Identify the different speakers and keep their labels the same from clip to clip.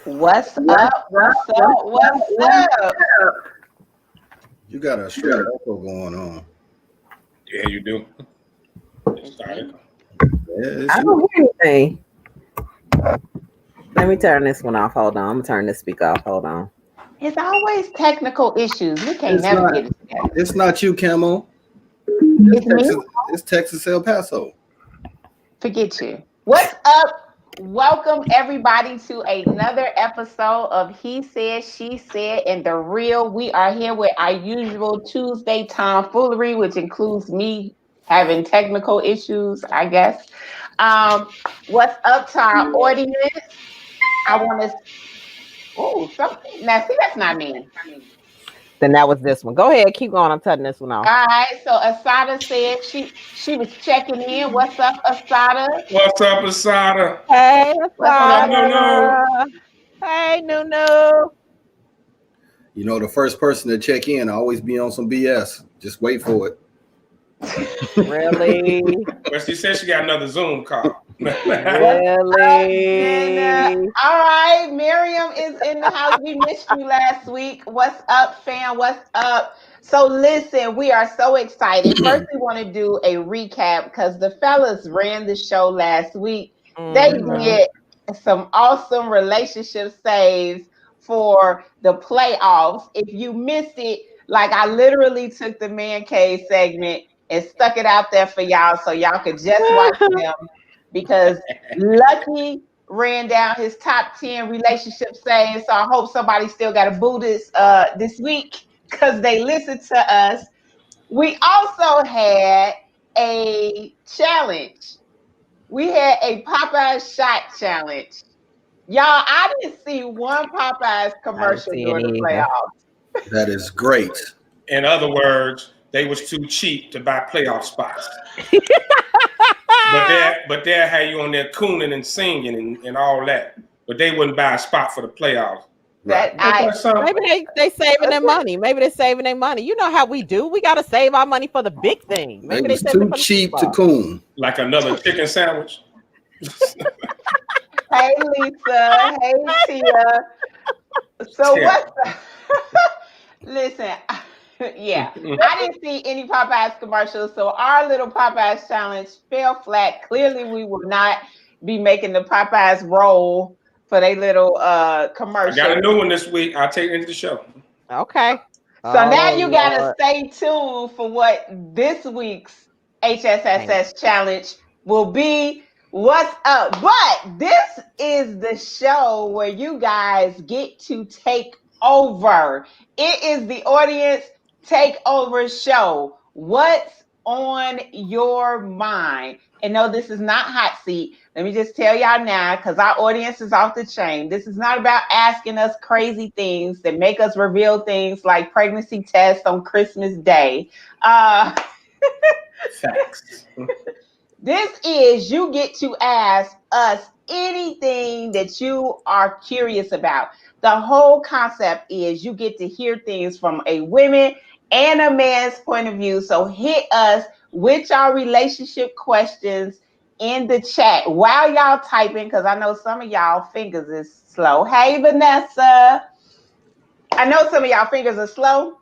Speaker 1: What's up? What's up? What's up?
Speaker 2: You got a straight echo going on.
Speaker 3: Yeah, you do. It started.
Speaker 2: Yeah,
Speaker 4: I don't hear anything. Let me turn this one off. Hold on. I'm gonna turn this speaker off. Hold on.
Speaker 1: It's always technical issues. We can't
Speaker 2: It's
Speaker 1: never
Speaker 2: not-
Speaker 1: get it together.
Speaker 2: It's not you, Camo.
Speaker 1: It's me.
Speaker 2: It's Texas El Paso.
Speaker 1: Forget you. What's up? Welcome everybody to another episode of He Said, She Said, and the Real. We are here with our usual Tuesday Toomfoolery, which includes me having technical issues, I guess. What's up to our audience? I want to. Oh, something. Now, see, that's not me.
Speaker 4: Then that was this one. Go ahead, keep going. I'm turning this one off.
Speaker 1: All right. So Asada said she was checking in. What's up, Asada?
Speaker 3: What's up, Asada?
Speaker 4: Hey,
Speaker 1: What's up,
Speaker 4: Asada. Hey, Nunu.
Speaker 2: You know, the first person to check in always be on some BS. Just wait for it.
Speaker 4: Really?
Speaker 3: Well, she said she got another Zoom call.
Speaker 4: Really?
Speaker 1: All right, Miriam is in the house. We missed you last week. What's up, fam? What's up? So listen, we are so excited. First, we want to do a recap because the fellas ran the show last week. They did some awesome relationship saves for the playoffs. If you missed it, like I literally took the man cave segment and stuck it out there for y'all so y'all could just watch them because Lucky ran down his top 10 relationship saves. So I hope somebody still got a boo this week because they listened to us. We also had a challenge. We had a Popeye shot challenge. Y'all, I didn't see one Popeyes commercial during the playoffs.
Speaker 2: That is great.
Speaker 3: In other words, they was too cheap to buy playoff spots. but they'll have you on there cooning and singing and all that. But they wouldn't buy a spot for the playoffs.
Speaker 1: That
Speaker 4: Maybe they saving their money. Maybe they're saving their money. You know how we do. We got to save our money for the big thing. Maybe
Speaker 2: They was too cheap to coon.
Speaker 3: Like another chicken sandwich.
Speaker 1: Hey, Lisa. Hey, Tia. So what's listen, yeah, I didn't see any Popeyes commercials, so our little Popeyes challenge fell flat. Clearly, we will not be making the Popeyes roll for their little commercial.
Speaker 3: I got a new one this week. I'll take it into the show.
Speaker 4: Okay.
Speaker 1: So now you gotta stay tuned for what this week's HSSS challenge will be. What's up? But this is the show where you guys get to take over. It is the audience takeover show. What's on your mind? And no, this is not hot seat. Let me just tell y'all now, because our audience is off the chain. This is not about asking us crazy things that make us reveal things like pregnancy tests on Christmas Day.
Speaker 3: Facts.
Speaker 1: This is you get to ask us anything that you are curious about. The whole concept is you get to hear things from a woman and a man's point of view. So hit us with our relationship questions in the chat while y'all typing, because I know some of y'all fingers is slow. Hey, Vanessa. I know some of y'all fingers are slow.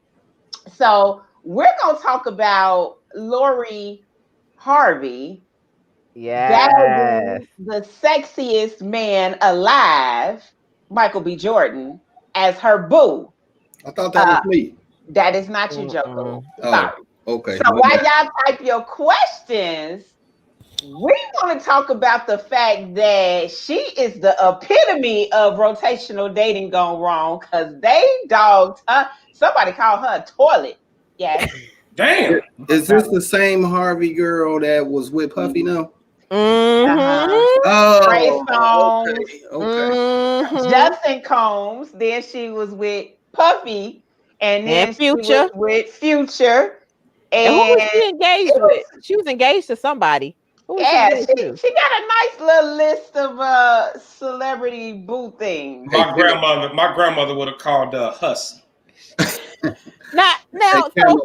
Speaker 1: So we're going to talk about Lori Harvey.
Speaker 4: Yeah.
Speaker 1: The sexiest man alive, Michael B. Jordan, as her boo.
Speaker 2: I thought that was me.
Speaker 1: That is not you, Joko.
Speaker 2: Oh, okay.
Speaker 1: So while y'all type your questions, we want to talk about the fact that she is the epitome of rotational dating gone wrong because they dogged her. Somebody called her a toilet. Yes.
Speaker 3: Damn.
Speaker 2: Is this the same Harvey girl that was with Puffy now?
Speaker 1: Oh, Ray Combs,
Speaker 2: okay.
Speaker 1: Justin Combs. Then she was with Puffy, and then
Speaker 4: Future.
Speaker 1: She was with Future.
Speaker 4: And who was she engaged with? She was engaged to somebody. Who was
Speaker 1: she got a nice little list of celebrity boo things.
Speaker 3: My grandmother would have called her Hussy.
Speaker 4: Now, so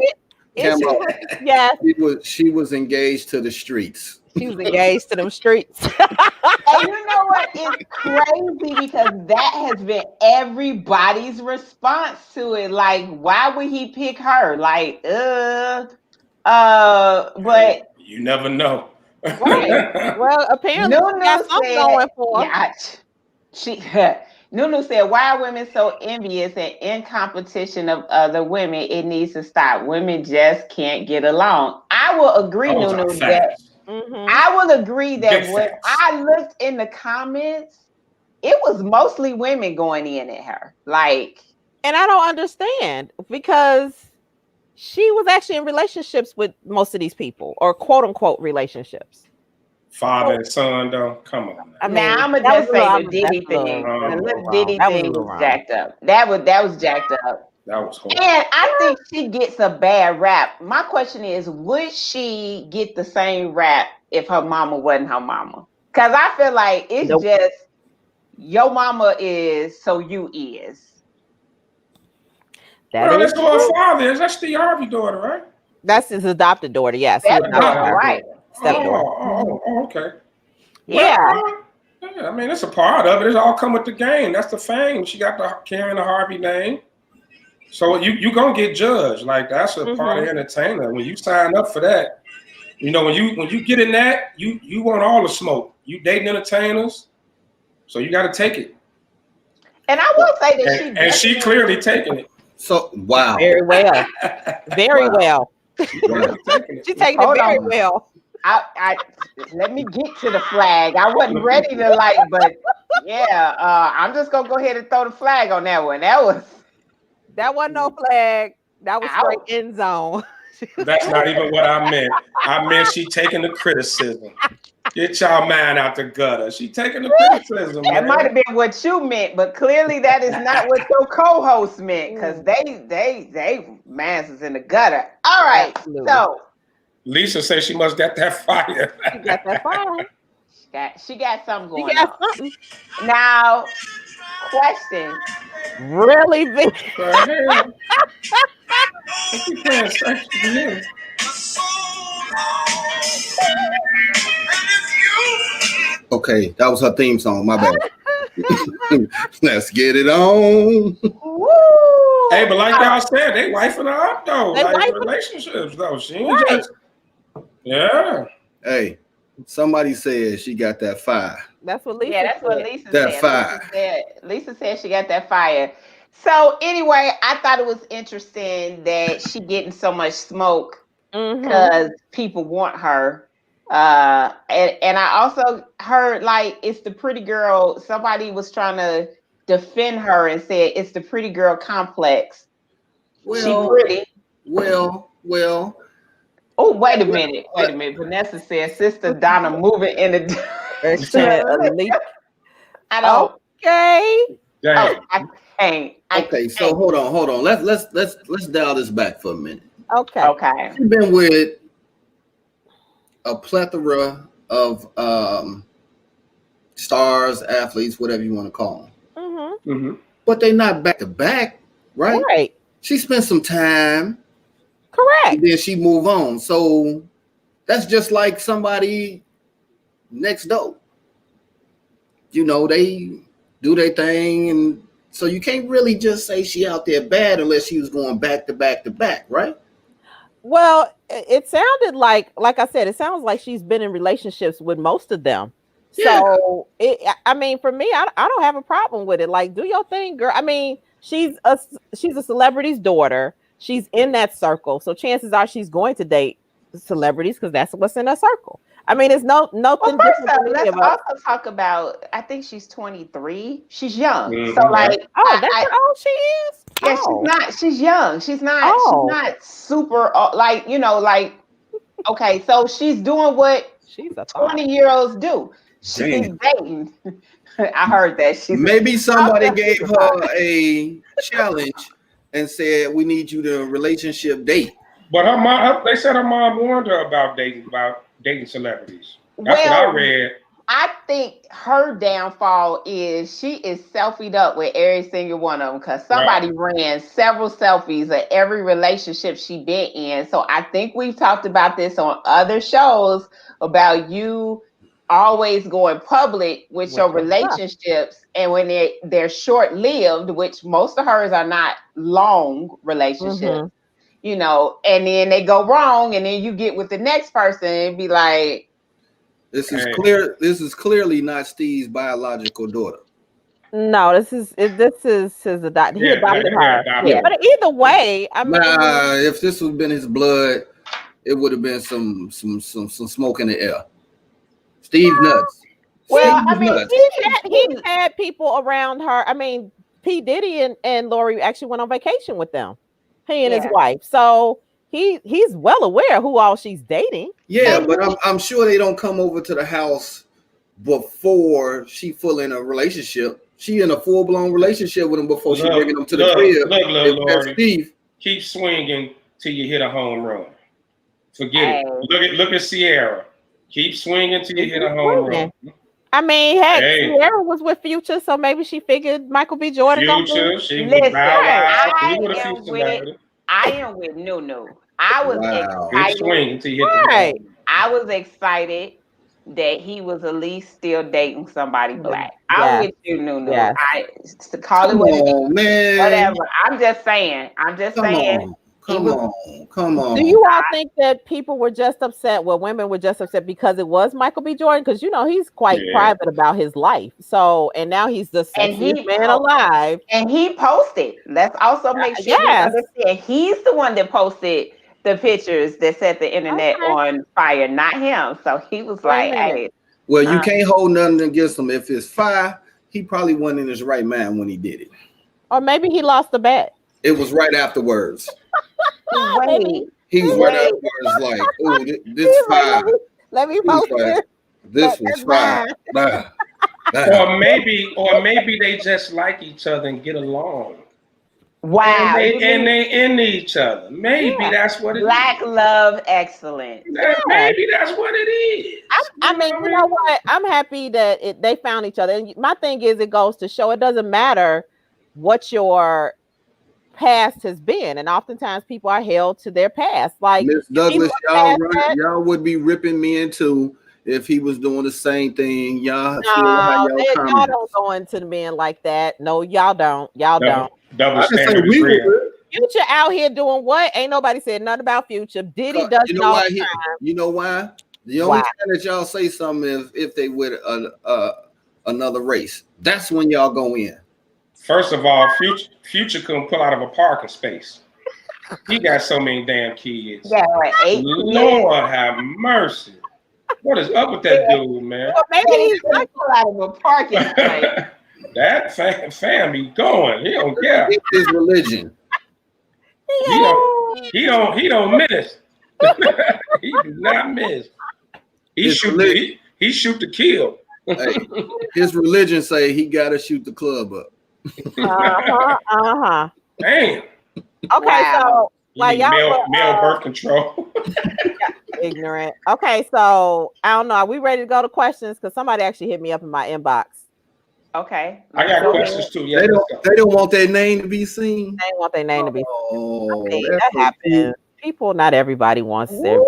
Speaker 2: Camera.
Speaker 4: Yes,
Speaker 2: She was engaged to the streets.
Speaker 4: she was engaged to them streets.
Speaker 1: And you know what? It's crazy because that has been everybody's response to it. Like, why would he pick her? Like, but
Speaker 3: You never know.
Speaker 1: right.
Speaker 4: Well, apparently she got
Speaker 1: Nunu
Speaker 4: something
Speaker 1: said,
Speaker 4: going for her.
Speaker 1: yeah, she Nunu said, why are women so envious and in competition of other women? It needs to stop. Women just can't get along. I will agree,
Speaker 3: Those are
Speaker 1: Nunu, that
Speaker 3: facts.
Speaker 1: I will agree that
Speaker 3: Big
Speaker 1: when
Speaker 3: facts.
Speaker 1: I looked in the comments, it was mostly women going in at her. Like,
Speaker 4: And I don't understand because she was actually in relationships with most of these people, or quote unquote relationships.
Speaker 3: Father and son, though. Come on.
Speaker 4: I mean,
Speaker 1: now I'm gonna
Speaker 4: that was
Speaker 1: just
Speaker 4: a
Speaker 1: say
Speaker 4: little-
Speaker 1: the Diddy
Speaker 4: that's a little-
Speaker 1: thing.
Speaker 3: Oh,
Speaker 1: The
Speaker 3: that
Speaker 1: little
Speaker 4: wrong.
Speaker 1: Diddy
Speaker 4: That was a
Speaker 1: thing
Speaker 4: little
Speaker 1: was
Speaker 4: wrong.
Speaker 1: jacked up. That was jacked up.
Speaker 3: That was horrible.
Speaker 1: And I think she gets a bad rap. My question is, would she get the same rap if her mama wasn't her mama? Because I feel like it's
Speaker 4: Nope.
Speaker 1: just your mama is, so you is.
Speaker 4: That
Speaker 3: Well,
Speaker 4: is
Speaker 3: that's who her
Speaker 4: true.
Speaker 3: father is. That's Steve Harvey's daughter, right?
Speaker 4: That's his adopted daughter. Yes, he
Speaker 1: Stepdaughter,
Speaker 4: adopted her.
Speaker 1: right?
Speaker 4: Stepdaughter.
Speaker 3: Okay.
Speaker 4: Yeah.
Speaker 3: Yeah, I mean, it's a part of it. It's all come with the game. That's the fame. She got the carrying the Harvey name. So you gonna get judged. Like, that's a part of entertainment. When you sign up for that, you know, when you get in that, you want all the smoke. You dating entertainers, so you got to take it.
Speaker 1: And I will say that
Speaker 3: And she clearly taking it.
Speaker 2: So wow.
Speaker 4: Very well. Very well.
Speaker 3: Clearly taking it.
Speaker 4: She's taking
Speaker 1: Hold
Speaker 4: it very
Speaker 1: on.
Speaker 4: well.
Speaker 1: I let me get to the flag. I wasn't ready to like, but yeah, I'm just gonna go ahead and throw the flag on that one. That
Speaker 4: wasn't no flag. That was straight
Speaker 1: Ouch.
Speaker 4: end zone.
Speaker 3: That's not even what I meant. I meant she taking the criticism. Get y'all man out the gutter. She taking the criticism.
Speaker 1: that
Speaker 3: Man.
Speaker 1: might have been what you meant, but clearly that is not what your co-host meant, because they man's is in the gutter. All right,
Speaker 4: Absolutely.
Speaker 1: so
Speaker 3: Lisa says she must got that fire.
Speaker 4: She got that fire.
Speaker 1: she got something
Speaker 4: She
Speaker 1: going
Speaker 4: got
Speaker 1: on.
Speaker 4: something
Speaker 1: Now, question.
Speaker 4: really big.
Speaker 3: What the hell? What you playing sex to me?
Speaker 2: Okay, that was her theme song. My bad. Let's get it on.
Speaker 1: Woo!
Speaker 3: Hey, but like y'all said, they wifing her up though.
Speaker 4: They
Speaker 3: Like
Speaker 4: wifing-
Speaker 3: relationships though. She ain't
Speaker 4: Right.
Speaker 3: just. Yeah.
Speaker 2: Hey, somebody said she got that fire.
Speaker 4: That's what Lisa
Speaker 1: Yeah, that's what
Speaker 4: said.
Speaker 1: Lisa
Speaker 2: That
Speaker 1: said.
Speaker 2: fire.
Speaker 1: Lisa said she got that fire. So anyway, I thought it was interesting that she getting so much smoke because people want her. And I also heard like it's the pretty girl. Somebody was trying to defend her and said it's the pretty girl complex.
Speaker 2: Well,
Speaker 1: She pretty.
Speaker 2: well.
Speaker 1: Oh, wait a minute. Vanessa said Sister Donna moving in the
Speaker 4: It said a leak.
Speaker 1: I don't
Speaker 4: Okay.
Speaker 3: Damn.
Speaker 1: I can't.
Speaker 2: Okay, so hold on. Let's dial this back for a minute.
Speaker 4: Okay.
Speaker 1: Okay.
Speaker 2: She's been with a plethora of stars, athletes, whatever you want to call them.
Speaker 3: Mm-hmm.
Speaker 2: But they're not back to back, right?
Speaker 4: Right.
Speaker 2: She spent some time,
Speaker 4: Correct.
Speaker 2: and then she move on. So that's just like somebody next door. You know, they do their thing, and so you can't really just say she out there bad unless she was going back to back to back, right?
Speaker 4: Well, it sounded like I said, it sounds like she's been in relationships with most of them.
Speaker 2: Yeah.
Speaker 4: So, I mean, for me, I don't have a problem with it. Like, do your thing, girl. I mean, she's a celebrity's daughter. She's in that circle, so chances are she's going to date celebrities because that's what's in her circle. I mean, it's nothing.
Speaker 1: Well, first
Speaker 4: different
Speaker 1: up,
Speaker 4: than any
Speaker 1: let's
Speaker 4: of us.
Speaker 1: also talk about. I think she's 23. She's young,
Speaker 3: Mhm.
Speaker 1: so like,
Speaker 4: Oh, that's how old she is.
Speaker 1: yeah,
Speaker 4: Oh.
Speaker 1: she's not. She's young. She's not.
Speaker 4: Oh.
Speaker 1: She's not super. Like like. Okay, so she's doing what
Speaker 4: She's a thought.
Speaker 1: 20-year-olds do. She's
Speaker 2: Damn.
Speaker 1: dating. I heard that. She's
Speaker 2: Maybe somebody gave her a challenge and said, "We need you to relationship date."
Speaker 3: But her mom, they said her mom warned her about dating celebrities. That's what I read.
Speaker 1: I think her downfall is she is selfied up with every single one of them because somebody ran several selfies of every relationship she been in. So I think we've talked about this on other shows about you always going public with your relationships, and when they're short lived, which most of hers are not long relationships, you know, and then they go wrong, and then you get with the next person and be like,
Speaker 2: this is clear. This is clearly not Steve's biological daughter.
Speaker 4: No, this is his adopted. He adopted her.
Speaker 3: Yeah.
Speaker 4: But either way, I mean,
Speaker 2: if this would have been his blood, it would have been some smoke in the air. Steve nuts.
Speaker 1: Well,
Speaker 2: Steve
Speaker 1: I mean,
Speaker 2: nuts.
Speaker 4: he had people around her. I mean, P. Diddy and Lori actually went on vacation with them. He and his wife. So he's well aware who all she's dating.
Speaker 2: Yeah, but I'm sure they don't come over to the house before she full in a relationship. She in a full-blown relationship with him before she bringing him to the crib.
Speaker 3: Look,
Speaker 2: Steve,
Speaker 3: keep swinging till you hit a home run. Forget it. Look at Sierra. Keep swinging till you hit a home run.
Speaker 4: I mean, heck, Sierra was with Future, so maybe she figured Michael B. Jordan.
Speaker 3: Future, she was
Speaker 1: I am with Nunu. I was excited.
Speaker 3: Keep swinging till you hit the home run.
Speaker 1: I was excited that he was at least still dating somebody black. I'm with you, Nunu.
Speaker 2: Yes.
Speaker 1: Call it
Speaker 2: man.
Speaker 1: Whatever. I'm just saying. Come
Speaker 2: on.
Speaker 4: Do you all think that people were just upset? Well, women were just upset because it was Michael B. Jordan, because you know he's quite private about his life. So, and now he's the sexiest man alive.
Speaker 1: And he posted. Let's also make sure we understand he's the one that posted the pictures that set the internet on fire, not him. So he was like, "Hey."
Speaker 2: Well, you can't hold nothing against him. If it's fire, he probably wasn't in his right mind when he did it.
Speaker 4: Or maybe he lost the bet.
Speaker 2: It was right afterwards. He was right afterwards, like, "Oh, this fire."
Speaker 4: Let me post it.
Speaker 2: This was fire.
Speaker 3: Or maybe they just like each other and get along.
Speaker 1: Wow.
Speaker 3: And they into each other. Maybe that's what it
Speaker 1: Black
Speaker 3: is.
Speaker 1: love excellence.
Speaker 3: Maybe that's what it is.
Speaker 4: I mean, you know what? I'm happy that they found each other. And my thing is, it goes to show it doesn't matter what your past has been, and oftentimes people are held to their past. Like
Speaker 2: Miss Douglas, y'all would be ripping me into if he was doing the same thing. Y'all
Speaker 4: don't go into the men like that. No, y'all don't. Y'all don't.
Speaker 3: Double standard is real.
Speaker 4: Future out here doing what? Ain't nobody said nothing about Future. Diddy does it all the time.
Speaker 2: You know why? The only time that y'all say something is if they with another race. That's when y'all go in.
Speaker 3: First of all, Future couldn't pull out of a parking space. He got so many damn kids.
Speaker 1: Yeah, like 8
Speaker 3: Lord have mercy. What is up with that dude, man?
Speaker 1: Well, maybe he's not pull out of a parking space.
Speaker 3: That fam be going. He don't care.
Speaker 2: It's his religion.
Speaker 3: He don't miss. He do not miss. He shoot to kill.
Speaker 2: Hey, his religion say he gotta shoot the club up.
Speaker 3: Damn.
Speaker 4: Okay, so like y'all
Speaker 3: male birth control.
Speaker 4: Ignorant. Okay, so I don't know. Are we ready to go to questions? Because somebody actually hit me up in my inbox.
Speaker 1: Okay.
Speaker 3: I got questions too. Yeah,
Speaker 2: they don't want their name to be seen.
Speaker 4: They want their name to be seen.
Speaker 2: I
Speaker 4: mean, that happens. People, not everybody wants everybody.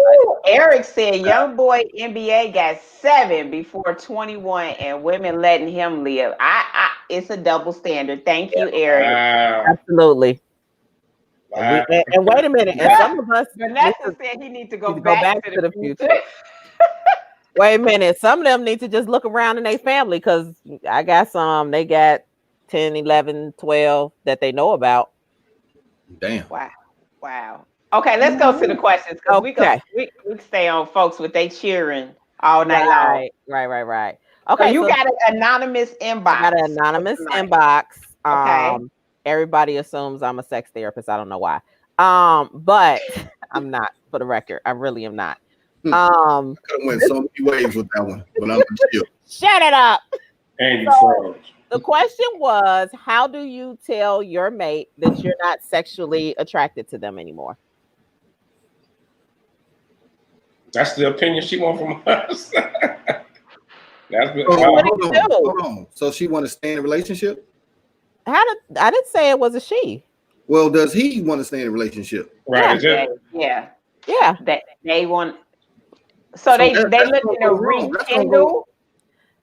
Speaker 1: Eric said young boy NBA got 7 before 21 and women letting him live. It's a double standard. Thank you, Eric.
Speaker 3: Wow.
Speaker 4: Absolutely.
Speaker 3: Wow.
Speaker 4: And wait a minute. And some of us
Speaker 1: Vanessa said he needs to go back to the future.
Speaker 4: Wait a minute. Some of them need to just look around in their family, because I got some. They got 10, 11, 12 that they know about.
Speaker 2: Damn.
Speaker 1: Wow. Okay, let's go to the questions, because we stay on folks with they cheering all night long.
Speaker 4: Right. Okay,
Speaker 1: so you got an anonymous inbox.
Speaker 4: I got an anonymous inbox. Okay. Everybody assumes I'm a sex therapist. I don't know why. But I'm not, for the record. I really am not.
Speaker 2: Could have went so many ways with that one, but I'm chill.
Speaker 4: Shut it up.
Speaker 3: And you froze.
Speaker 4: The question was, how do you tell your mate that you're not sexually attracted to them anymore?
Speaker 3: That's the opinion she wants from us. That's
Speaker 4: What did you do?
Speaker 2: Hold on. So she want to stay in a relationship?
Speaker 4: I didn't say it was a she.
Speaker 2: Well, does he want to stay in a relationship?
Speaker 3: right.
Speaker 4: Yeah.
Speaker 1: Yeah.
Speaker 4: Yeah.
Speaker 1: That they want. So they
Speaker 2: that's
Speaker 1: looking
Speaker 2: gonna
Speaker 1: to
Speaker 2: go wrong. That's gonna
Speaker 1: rekindle.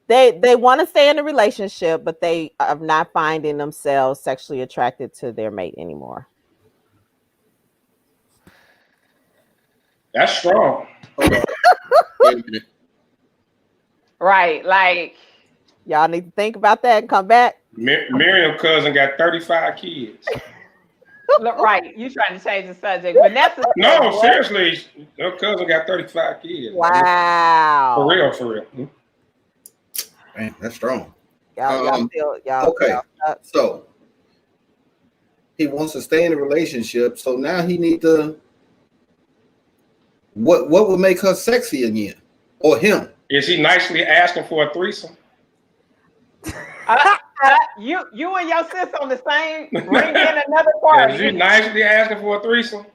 Speaker 4: They want to stay in a relationship, but they are not finding themselves sexually attracted to their mate anymore.
Speaker 3: That's strong.
Speaker 2: Hold on. Wait a minute.
Speaker 1: Right. Like,
Speaker 4: Y'all need to think about that and come back.
Speaker 3: Miriam cousin got 35 kids.
Speaker 1: look, right. You trying to change the subject. Vanessa said,
Speaker 3: No,
Speaker 1: what?
Speaker 3: seriously, her cousin got 35 kids.
Speaker 4: Wow.
Speaker 3: For real, for real.
Speaker 2: Man, that's strong.
Speaker 4: Y'all feel y'all.
Speaker 2: Okay.
Speaker 4: Y'all,
Speaker 2: So he wants to stay in a relationship. So now he need to. What would make her sexy again, or him?
Speaker 3: Is he nicely asking for a threesome?
Speaker 1: You and your sis on the same ring in another party.
Speaker 3: Is he nicely asking for a threesome?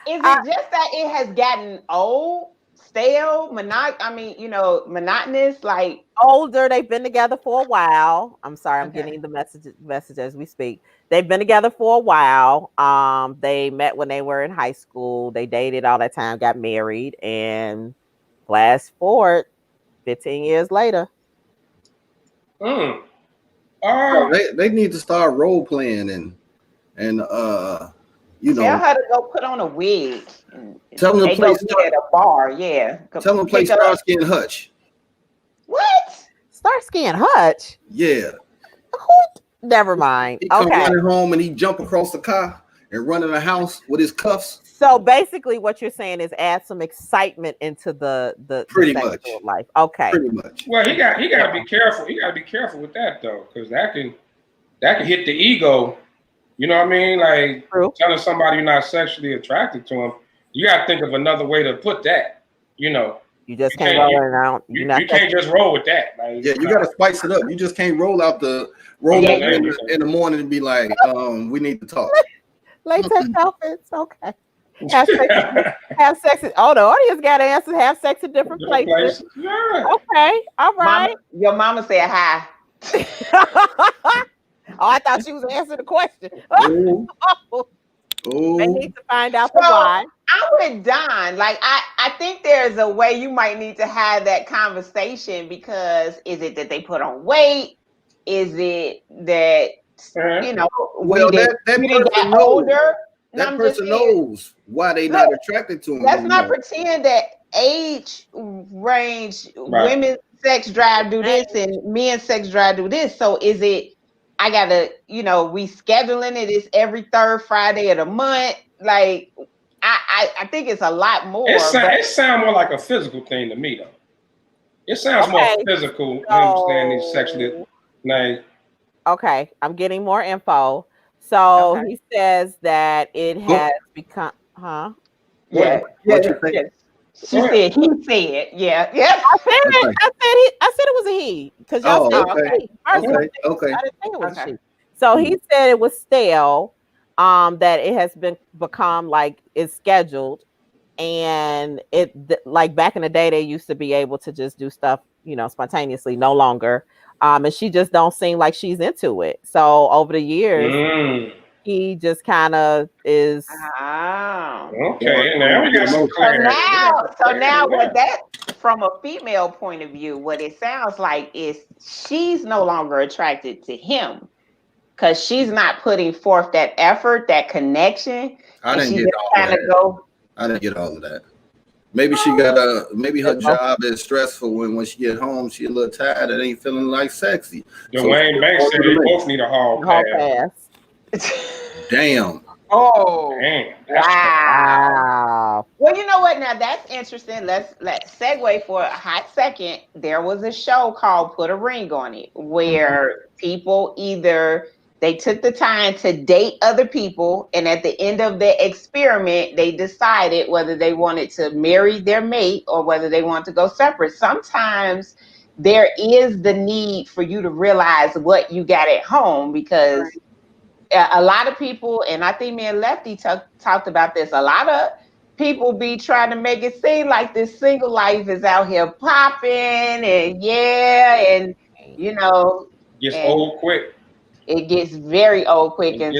Speaker 1: Is it just that it has gotten old, stale, monotonous? Like,
Speaker 4: older, they've been together for a while. I'm sorry, I'm getting the message as we speak. They've been together for a while. They met when they were in high school. They dated all that time, got married, and fast forward 15 years later.
Speaker 3: Mm.
Speaker 2: They need to start role playing and
Speaker 1: tell her to go put on a wig.
Speaker 2: Tell them to play
Speaker 1: at a bar. Yeah.
Speaker 2: Tell them to play Starsky and Hutch.
Speaker 1: What?
Speaker 4: Starsky and Hutch?
Speaker 2: Yeah.
Speaker 4: Never mind.
Speaker 2: He come running home and he jump across the car and run in the house with his cuffs.
Speaker 4: So basically, what you're saying is add some excitement into the
Speaker 2: pretty
Speaker 4: sexual
Speaker 2: much
Speaker 4: life. Okay.
Speaker 2: Pretty much.
Speaker 3: Well, he got to be careful. He got to be careful with that though, because that can hit the ego. You know what I mean? Like telling somebody you're not sexually attracted to them. You got to think of another way to put that. You know.
Speaker 4: You just can't roll it out.
Speaker 3: You can't just roll with that. Like,
Speaker 2: yeah, you got to spice it up. You just can't roll up in the morning and be like, we need to talk.
Speaker 4: Latex outfits, okay. Have sex. Oh, the audience got answers. Have sex in different places.
Speaker 3: Yeah.
Speaker 4: Okay, all right.
Speaker 1: Your mama said hi.
Speaker 4: Oh, I thought she was answering the question. They need to find out the why.
Speaker 1: I'm with Don. Like, I think there's a way you might need to have that conversation, because is it that they put on weight? Is it that
Speaker 2: that person knows.
Speaker 1: Older?
Speaker 2: That person knows why they not attracted to him.
Speaker 1: Let's not pretend that age range, women's sex drive do this and men's sex drive do this. So is it, I gotta, we scheduling it is every third Friday of the month. Like, I think it's a lot more.
Speaker 3: It sounds more like a physical thing to me, though. It sounds more physical. You understand these sexually, like.
Speaker 4: Okay, I'm getting more info. So he says that it has become,
Speaker 1: Yeah.
Speaker 2: What you think?
Speaker 1: She said, he said, yeah.
Speaker 4: I said it was a he, because y'all said he.
Speaker 2: Okay.
Speaker 4: I didn't think it was a she. So
Speaker 2: Mm-hmm.
Speaker 4: he said it was stale, that it has become like it's scheduled, and it like back in the day they used to be able to just do stuff, spontaneously, no longer. And she just don't seem like she's into it. So over the years, he just kind of is.
Speaker 3: Okay, now we got some clarity.
Speaker 1: So now with that, from a female point of view, what it sounds like is she's no longer attracted to him because she's not putting forth that effort, that connection.
Speaker 2: I didn't get all of that. Maybe she got maybe her job is stressful. When she get home, she a little tired and ain't feeling like sexy.
Speaker 3: Dwayne Banks said they both need a hall pass.
Speaker 2: Damn.
Speaker 1: Oh,
Speaker 3: damn.
Speaker 1: Wow. Well, you know what? Now that's interesting. Let's segue for a hot second. There was a show called Put a Ring on It, where people either they took the time to date other people, and at the end of the experiment, they decided whether they wanted to marry their mate or whether they want to go separate. Sometimes there is the need for you to realize what you got at home, because a lot of people, and I think me and Lefty talked about this, a lot of people be trying to make it seem like this single life is out here popping and and you know,
Speaker 3: Gets
Speaker 1: and
Speaker 3: old quick.
Speaker 1: it gets very old quick
Speaker 3: It
Speaker 1: and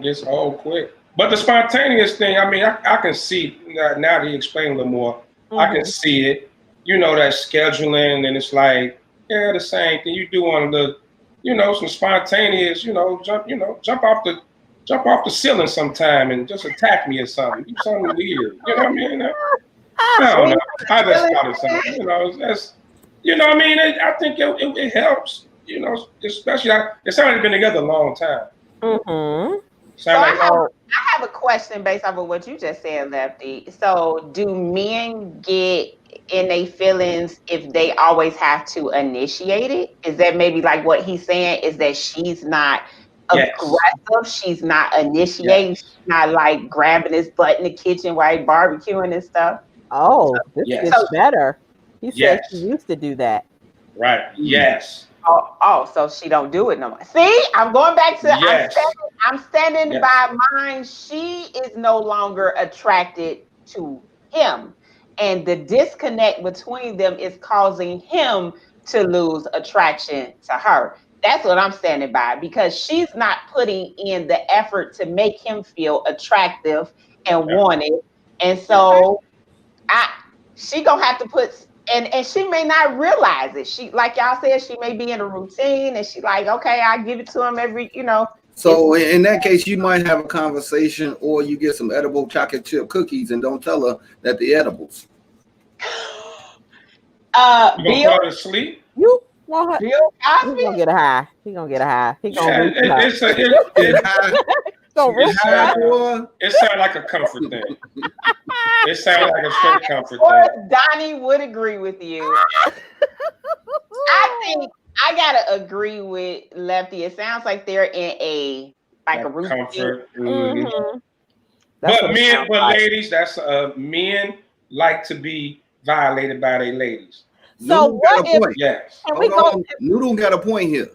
Speaker 3: gets old quick. But the spontaneous thing, I mean, I can see now that you explain a little more. I can see it. You know, that scheduling, and it's like, yeah, the same thing you do on the, some spontaneous, jump off the ceiling sometime and just attack me or something. Do something weird. You know what I mean? I don't know. I just thought of something. That's, what I mean? I think it helps. Especially it sounds like they've been together a long time.
Speaker 1: So I have a question based off of what you just said, Lefty. So do men get in their feelings if they always have to initiate it? Is that maybe like what he's saying is that she's not aggressive, she's not initiating, she's not like grabbing his butt in the kitchen while he's barbecuing and stuff?
Speaker 4: Oh, this gets better. He said she used to do that.
Speaker 3: Right. Yes.
Speaker 1: Oh, so she don't do it no more. See, I'm going back to I'm standing by mine. She is no longer attracted to him. And the disconnect between them is causing him to lose attraction to her. That's what I'm standing by, because she's not putting in the effort to make him feel attractive and wanted. And so she gonna have to put, and she may not realize it. She, like y'all said, she may be in a routine and she like, okay, I give it to him every,
Speaker 2: So in that case, you might have a conversation, or you get some edible chocolate chip cookies and don't tell her that they're edibles.
Speaker 3: You gonna go to sleep?
Speaker 4: You want her?
Speaker 1: Bill Cosby?
Speaker 4: He's gonna get a high. He's gonna get a high. He's gonna
Speaker 3: it sounds like a comfort thing. It sounds like a straight comfort thing.
Speaker 1: Donnie would agree with you. I think I gotta agree with Lefty. It sounds like they're in a routine.
Speaker 3: Comfort. But ladies, that's men like to be violated by their ladies.
Speaker 4: So what if?
Speaker 2: Yes. Noodle got a point here.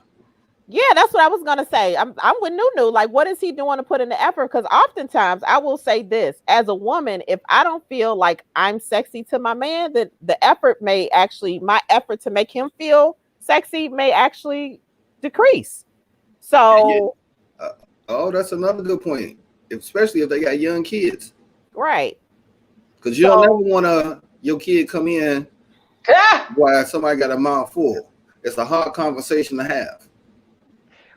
Speaker 4: Yeah, that's what I was gonna say. I'm with Nunu. Like, what is he doing to put in the effort? Because oftentimes I will say this as a woman: if I don't feel like I'm sexy to my man, then my effort to make him feel sexy may actually decrease. So,
Speaker 2: that's another good point, especially if they got young kids,
Speaker 4: right?
Speaker 2: Because you don't ever want your kid come in while somebody got a mouth full. It's a hard conversation to have.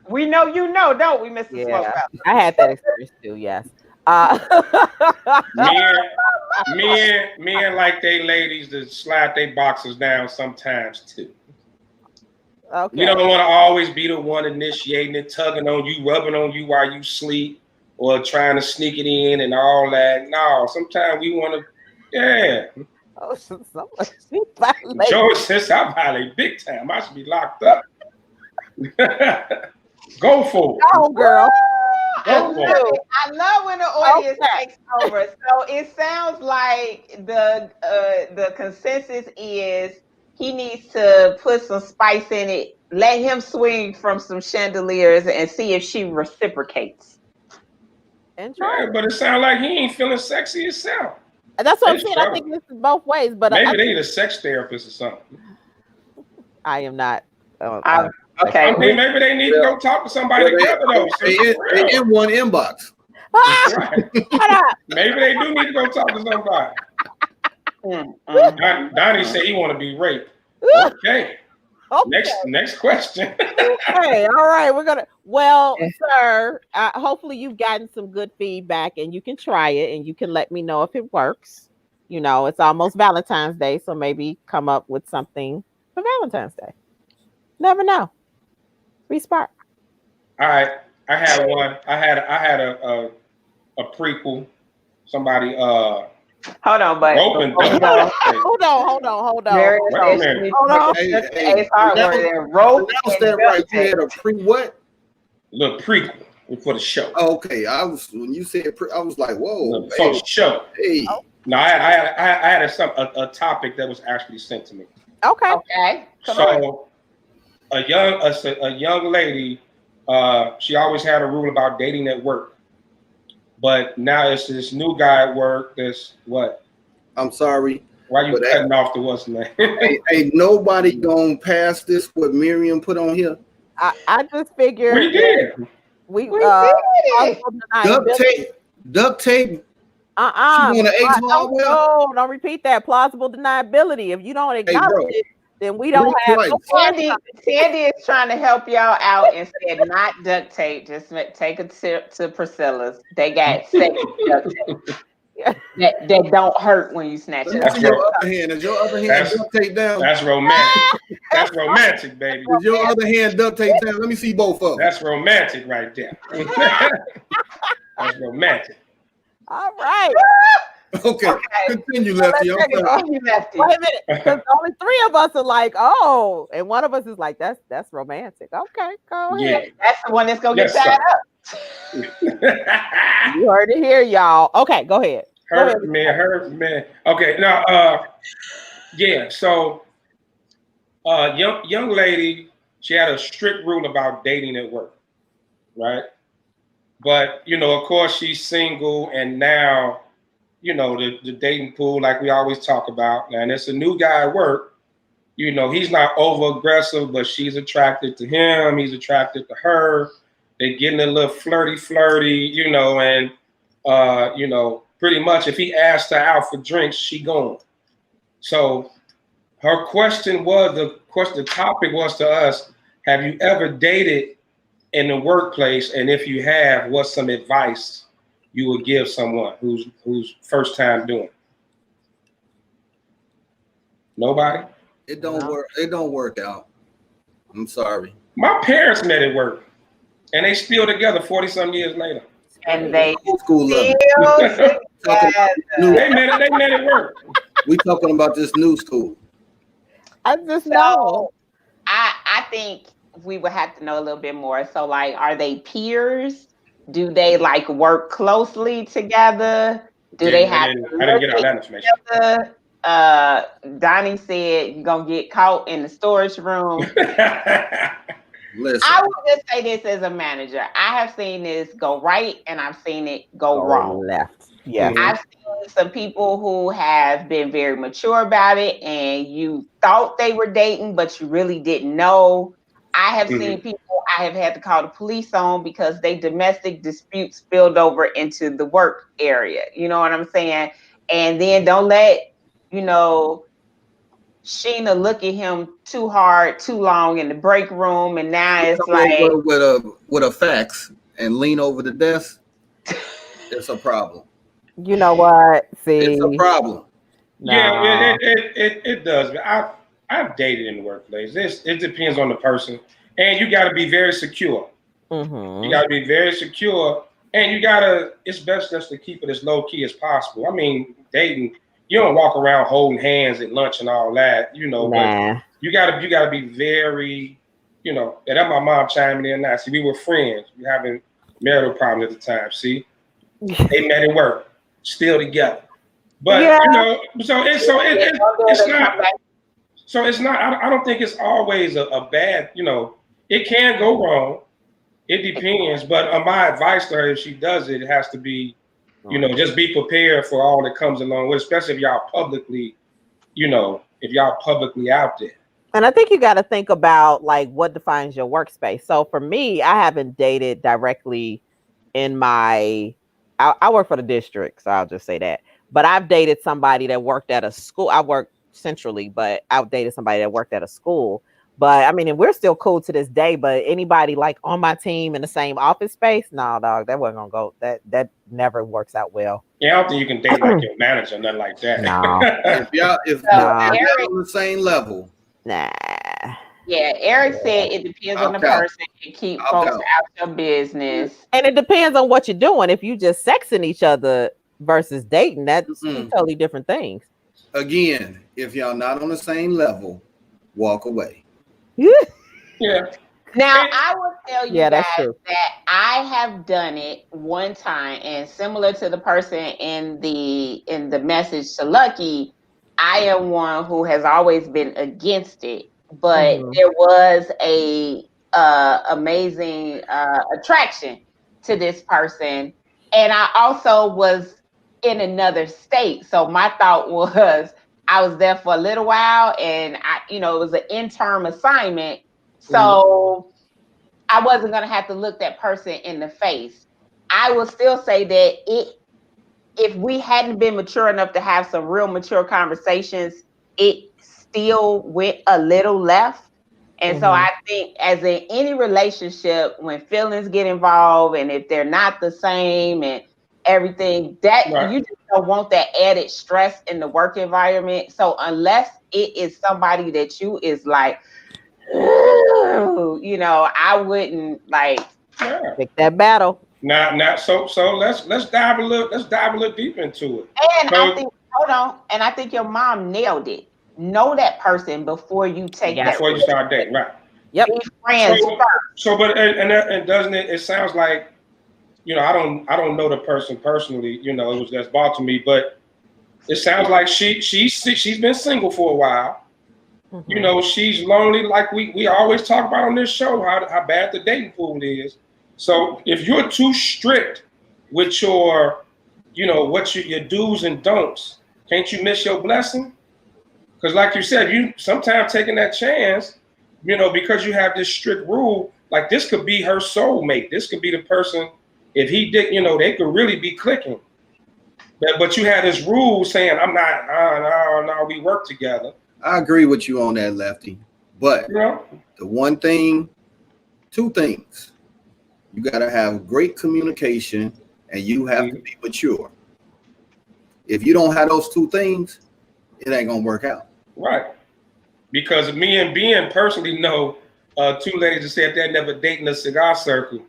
Speaker 1: We know don't we, Mr. Smokehouse?
Speaker 4: I had that experience too, yes.
Speaker 3: Men like they ladies to slide their boxes down sometimes too.
Speaker 4: Okay.
Speaker 3: We don't want to always be the one initiating it, tugging on you, rubbing on you while you sleep, or trying to sneak it in and all that. No, sometimes we want to,
Speaker 4: Oh, she violated.
Speaker 3: George says I violate big time. I should be locked up. Go for it.
Speaker 4: Go, girl.
Speaker 1: I love when the audience takes over. So it sounds like the consensus is he needs to put some spice in it, let him swing from some chandeliers and see if she reciprocates.
Speaker 3: Yeah, but it sounds like he ain't feeling sexy himself.
Speaker 4: That's what I'm saying. I think this is both ways. But
Speaker 3: maybe they need a sex therapist or something.
Speaker 4: I am not.
Speaker 1: Okay.
Speaker 3: I mean, maybe they need to go talk to somebody together though.
Speaker 2: They in one inbox.
Speaker 3: Right. Maybe they do need to go talk to somebody. Donnie said he want to be raped. Okay. Next question.
Speaker 4: Okay. All right. Well, sir, hopefully you've gotten some good feedback and you can try it and you can let me know if it works. It's almost Valentine's Day, so maybe come up with something for Valentine's Day. Never know. Respark.
Speaker 3: All right. I had one. I had a prequel. Somebody
Speaker 1: hold on, but
Speaker 4: hold on.
Speaker 2: Hey, it's hard word. Rope. That right. You had a what?
Speaker 3: Little prequel for the show.
Speaker 2: Okay. When you said I was like, whoa.
Speaker 3: For the show.
Speaker 2: Hey.
Speaker 3: No, I had a topic that was actually sent to me.
Speaker 1: Okay. Come on.
Speaker 3: A young lady, she always had a rule about dating at work. But now it's this new guy at work. That's what?
Speaker 2: I'm sorry.
Speaker 3: Why you cutting off the what's name?
Speaker 2: Ain't nobody gonna pass this what Miriam put on here.
Speaker 4: I just figured
Speaker 3: We did.
Speaker 4: we
Speaker 1: We did it.
Speaker 2: Duct tape. She want an X
Speaker 4: don't repeat that. Plausible deniability. If you don't acknowledge it, then we don't have no
Speaker 1: Sandy is trying to help y'all out and said not duct tape. Just take a tip to Priscilla's. They got sex duct tape. That don't hurt when you snatch it.
Speaker 2: That's your other hand. Is your other hand duct tape down?
Speaker 3: That's romantic. That's romantic, baby.
Speaker 2: Is your other hand duct tape down? Let me see both of them.
Speaker 3: That's romantic right there. That's romantic.
Speaker 4: All right.
Speaker 2: Okay. Continue, Lefty.
Speaker 1: Wait a minute,
Speaker 4: because only 3 of us are like, oh, and one of us is like, that's romantic. Okay, go ahead.
Speaker 3: Yeah.
Speaker 1: That's the one that's gonna get tied up.
Speaker 4: You heard it here, y'all. Okay, go ahead.
Speaker 3: Hurt me. Okay, now, yeah. So, young lady, she had a strict rule about dating at work, right? But of course, she's single, and now, the dating pool, like we always talk about, and it's a new guy at work. He's not over aggressive, but she's attracted to him. He's attracted to her. They're getting a little flirty, and pretty much if he asked her out for drinks, she going. So her question was, the topic was to us, have you ever dated in the workplace? And if you have, what's some advice you would give someone who's first time doing it? Nobody?
Speaker 2: It don't work. It don't work out. I'm sorry.
Speaker 3: My parents met at work, and they still together 40-some years later.
Speaker 1: And they
Speaker 2: school level.
Speaker 3: They met at work.
Speaker 2: We talking about this new school.
Speaker 4: I just know.
Speaker 1: I think we would have to know a little bit more. So, like, are they peers? Do they work closely together? Do they have?
Speaker 3: I didn't get all that information.
Speaker 1: Donnie said you're gonna get caught in the storage room.
Speaker 2: Listen.
Speaker 1: I would just say this as a manager. I have seen this go right and I've seen it go wrong.
Speaker 4: Left. Yeah.
Speaker 1: I've seen some people who have been very mature about it and you thought they were dating, but you really didn't know. I have seen people I have had to call the police on because they domestic disputes spilled over into the work area. You know what I'm saying? And then don't let, Sheena look at him too hard, too long in the break room, and now it's
Speaker 2: with a fax and lean over the desk. It's a problem.
Speaker 4: You know what? See,
Speaker 2: it's a problem.
Speaker 3: Yeah, it does. I've dated in the workplace. It depends on the person, and you got to be very secure. You got to be very secure, and it's best just to keep it as low key as possible. I mean, dating. You don't walk around holding hands at lunch and all that, but you gotta be very, and that's my mom chiming in now. See, we were friends. We having marital problems at the time. See, they met at work, still together. But it's not. So it's not. I don't think it's always a bad. It can go wrong. It depends. But my advice to her, if she does it, it has to be. Just be prepared for all that comes along with, especially if y'all publicly, out there.
Speaker 4: And I think you got to think about what defines your workspace. So for me, I haven't dated directly in I work for the district, so I'll just say that. But I've dated somebody that worked at a school. I work centrally, but I've dated somebody that worked at a school. But I mean, and we're still cool to this day. But anybody on my team in the same office space, no, dog, that wasn't gonna go. That never works out well.
Speaker 3: Yeah, I don't think you can date your manager, nothing like that.
Speaker 4: No.
Speaker 2: if y'all on the same level,
Speaker 4: nah.
Speaker 1: Yeah, Eric said it depends on the person and keep folks out your business.
Speaker 4: And it depends on what you're doing. If you just sexing each other versus dating, that's two totally different things.
Speaker 2: Again, if y'all not on the same level, walk away.
Speaker 3: Yeah.
Speaker 1: Now I will tell you guys
Speaker 4: true.
Speaker 1: that I have done it one time, and similar to the person in the message to Lucky, I am one who has always been against it. But there was a amazing attraction to this person, And I also was in another state. So my thought was I was there for a little while and it was an interim assignment. So I wasn't going to have to look that person in the face. I will still say that if we hadn't been mature enough to have some real mature conversations, it still went a little left. And so I think as in any relationship, when feelings get involved and if they're not the same and everything, that you just don't want that added stress in the work environment. So unless it is somebody that you is like, I wouldn't
Speaker 4: pick that battle.
Speaker 3: Now, so let's dive a little deep into it.
Speaker 1: And I think your mom nailed it. Know that person before you take that.
Speaker 3: Before you start dating, right?
Speaker 4: Yep.
Speaker 1: Be friends first.
Speaker 3: So, but and doesn't it? It sounds like, I don't know the person personally. It was just brought to me, but it sounds like she's been single for a while. She's lonely, like we always talk about on this show, how bad the dating pool is. So if you're too strict with your, your do's and don'ts, can't you miss your blessing? Because like you said, you sometimes taking that chance, because you have this strict rule, like this could be her soulmate. This could be the person, if he did, they could really be clicking. But you had this rule saying, I'm not, no, we work together.
Speaker 2: I agree with you on that, Lefty. But the one thing, two things. You got to have great communication and you have to be mature. If you don't have those two things, it ain't going to work out.
Speaker 3: Right. Because me and Ben personally know two ladies that said they never dated in a cigar circle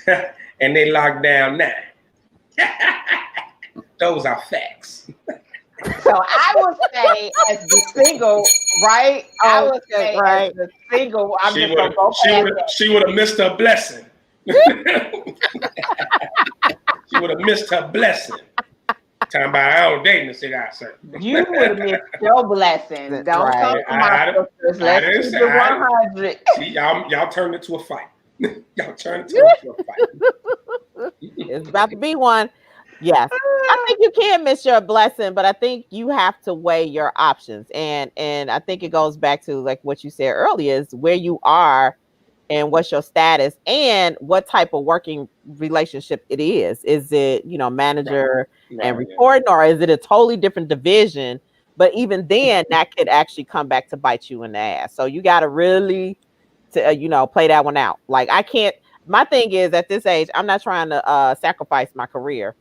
Speaker 3: and they locked down now. Those are facts.
Speaker 1: So I would say as the single, right? I would say as the single, I'm just going to go past
Speaker 3: she would have missed her blessing. She would have missed her blessing. Talking about I don't date in the cigar circle.
Speaker 1: You would have missed your blessing. Don't come to my sisters. Let's keep it 100.
Speaker 3: See, y'all turned it to a fight. Y'all turned it to a fight.
Speaker 4: It's about to be one. Yes, I think you can miss your blessing, but I think you have to weigh your options, and I think it goes back to like what you said earlier: is where you are, and what's your status, and what type of working relationship it is. Is it manager and reporting, or is it a totally different division? But even then, that could actually come back to bite you in the ass. So you got to really play that one out. Like I can't. My thing is at this age, I'm not trying to sacrifice my career.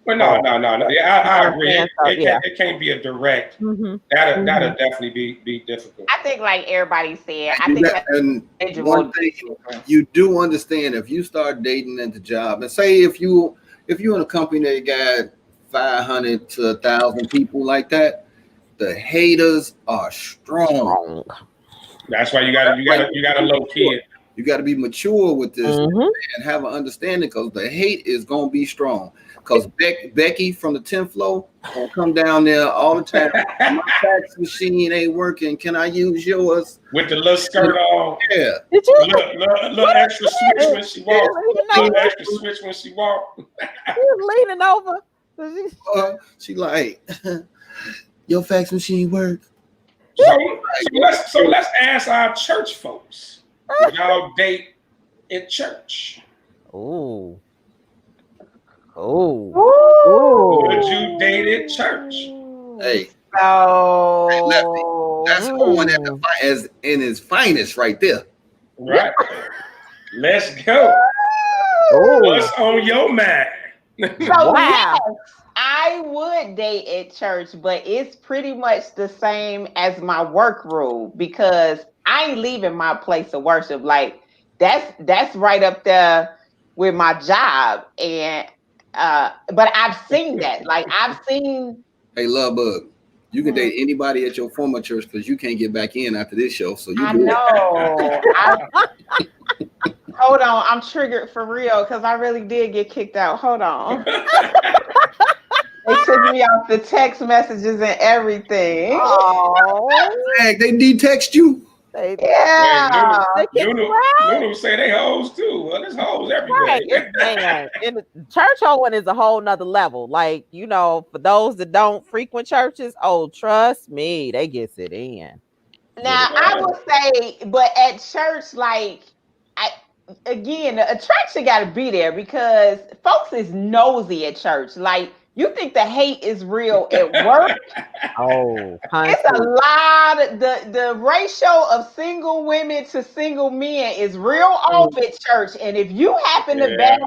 Speaker 3: Well, no. Yeah, I agree. It can't be a direct. That'll definitely be difficult.
Speaker 1: I think, like everybody said, I think
Speaker 2: and one thing you do understand, if you start dating at the job, and say if you're in a company that got 500 to 1,000 people like that, the haters are strong.
Speaker 3: That's why you got to low key it.
Speaker 2: You got to be mature with this and have an understanding, because the hate is gonna be strong. Because Becky from the 10th floor gonna come down there all the time. My fax machine ain't working. Can I use yours?
Speaker 3: With the little skirt on.
Speaker 2: Yeah.
Speaker 3: Little extra switch when she walked. Little extra switch when she walked.
Speaker 4: She was leaning over.
Speaker 2: She like, your fax machine work.
Speaker 3: So let's ask our church folks. Y'all date in church?
Speaker 4: Oh.
Speaker 3: Would you date at church?
Speaker 2: Hey.
Speaker 1: So
Speaker 2: hey, Lefty, that's going in his finest right there.
Speaker 3: Right. Let's go. What's on your mind?
Speaker 1: So yes, I would date at church, but it's pretty much the same as my work rule, because I ain't leaving my place of worship. Like that's right up there with my job. And but I've seen that. Like I've seen.
Speaker 2: Hey, Love Bug, you can date anybody at your former church because you can't get back in after this show. So you
Speaker 1: I know. Hold on, I'm triggered for real because I really did get kicked out. Hold on. They took me off the text messages and everything.
Speaker 2: Oh, they de-text you.
Speaker 1: Yeah.
Speaker 4: They kick you out.
Speaker 3: Nunu say they hoes too. Well, there's hoes everywhere.
Speaker 4: Right. Man, and the church hoeing is a whole nother level. Like, for those that don't frequent churches, oh, trust me, they gets it in.
Speaker 1: Now I would say, but at church, like again, the attraction got to be there because folks is nosy at church. Like you think the hate is real at work.
Speaker 4: Oh,
Speaker 1: It's a lot of the ratio of single women to single men is real off at church. And if you happen to bag,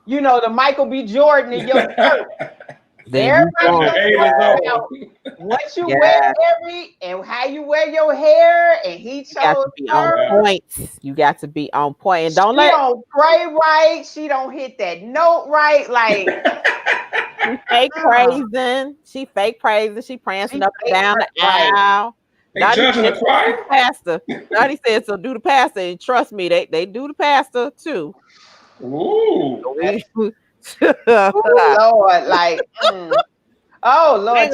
Speaker 1: the Michael B. Jordan in your church, everybody's gonna about what you wear and how you wear your hair, and he chose
Speaker 4: got to be on point. You got to be on point, and don't
Speaker 1: she don't pray right. She don't hit that note right. Like
Speaker 4: she fake praising. She fake praising. She prancing up and down the aisle.
Speaker 3: They judging the choir.
Speaker 4: Pastor. Donnie said, "So do the pastor." And trust me, they do the pastor too.
Speaker 3: Ooh.
Speaker 1: Oh Lord, like. Oh Lord,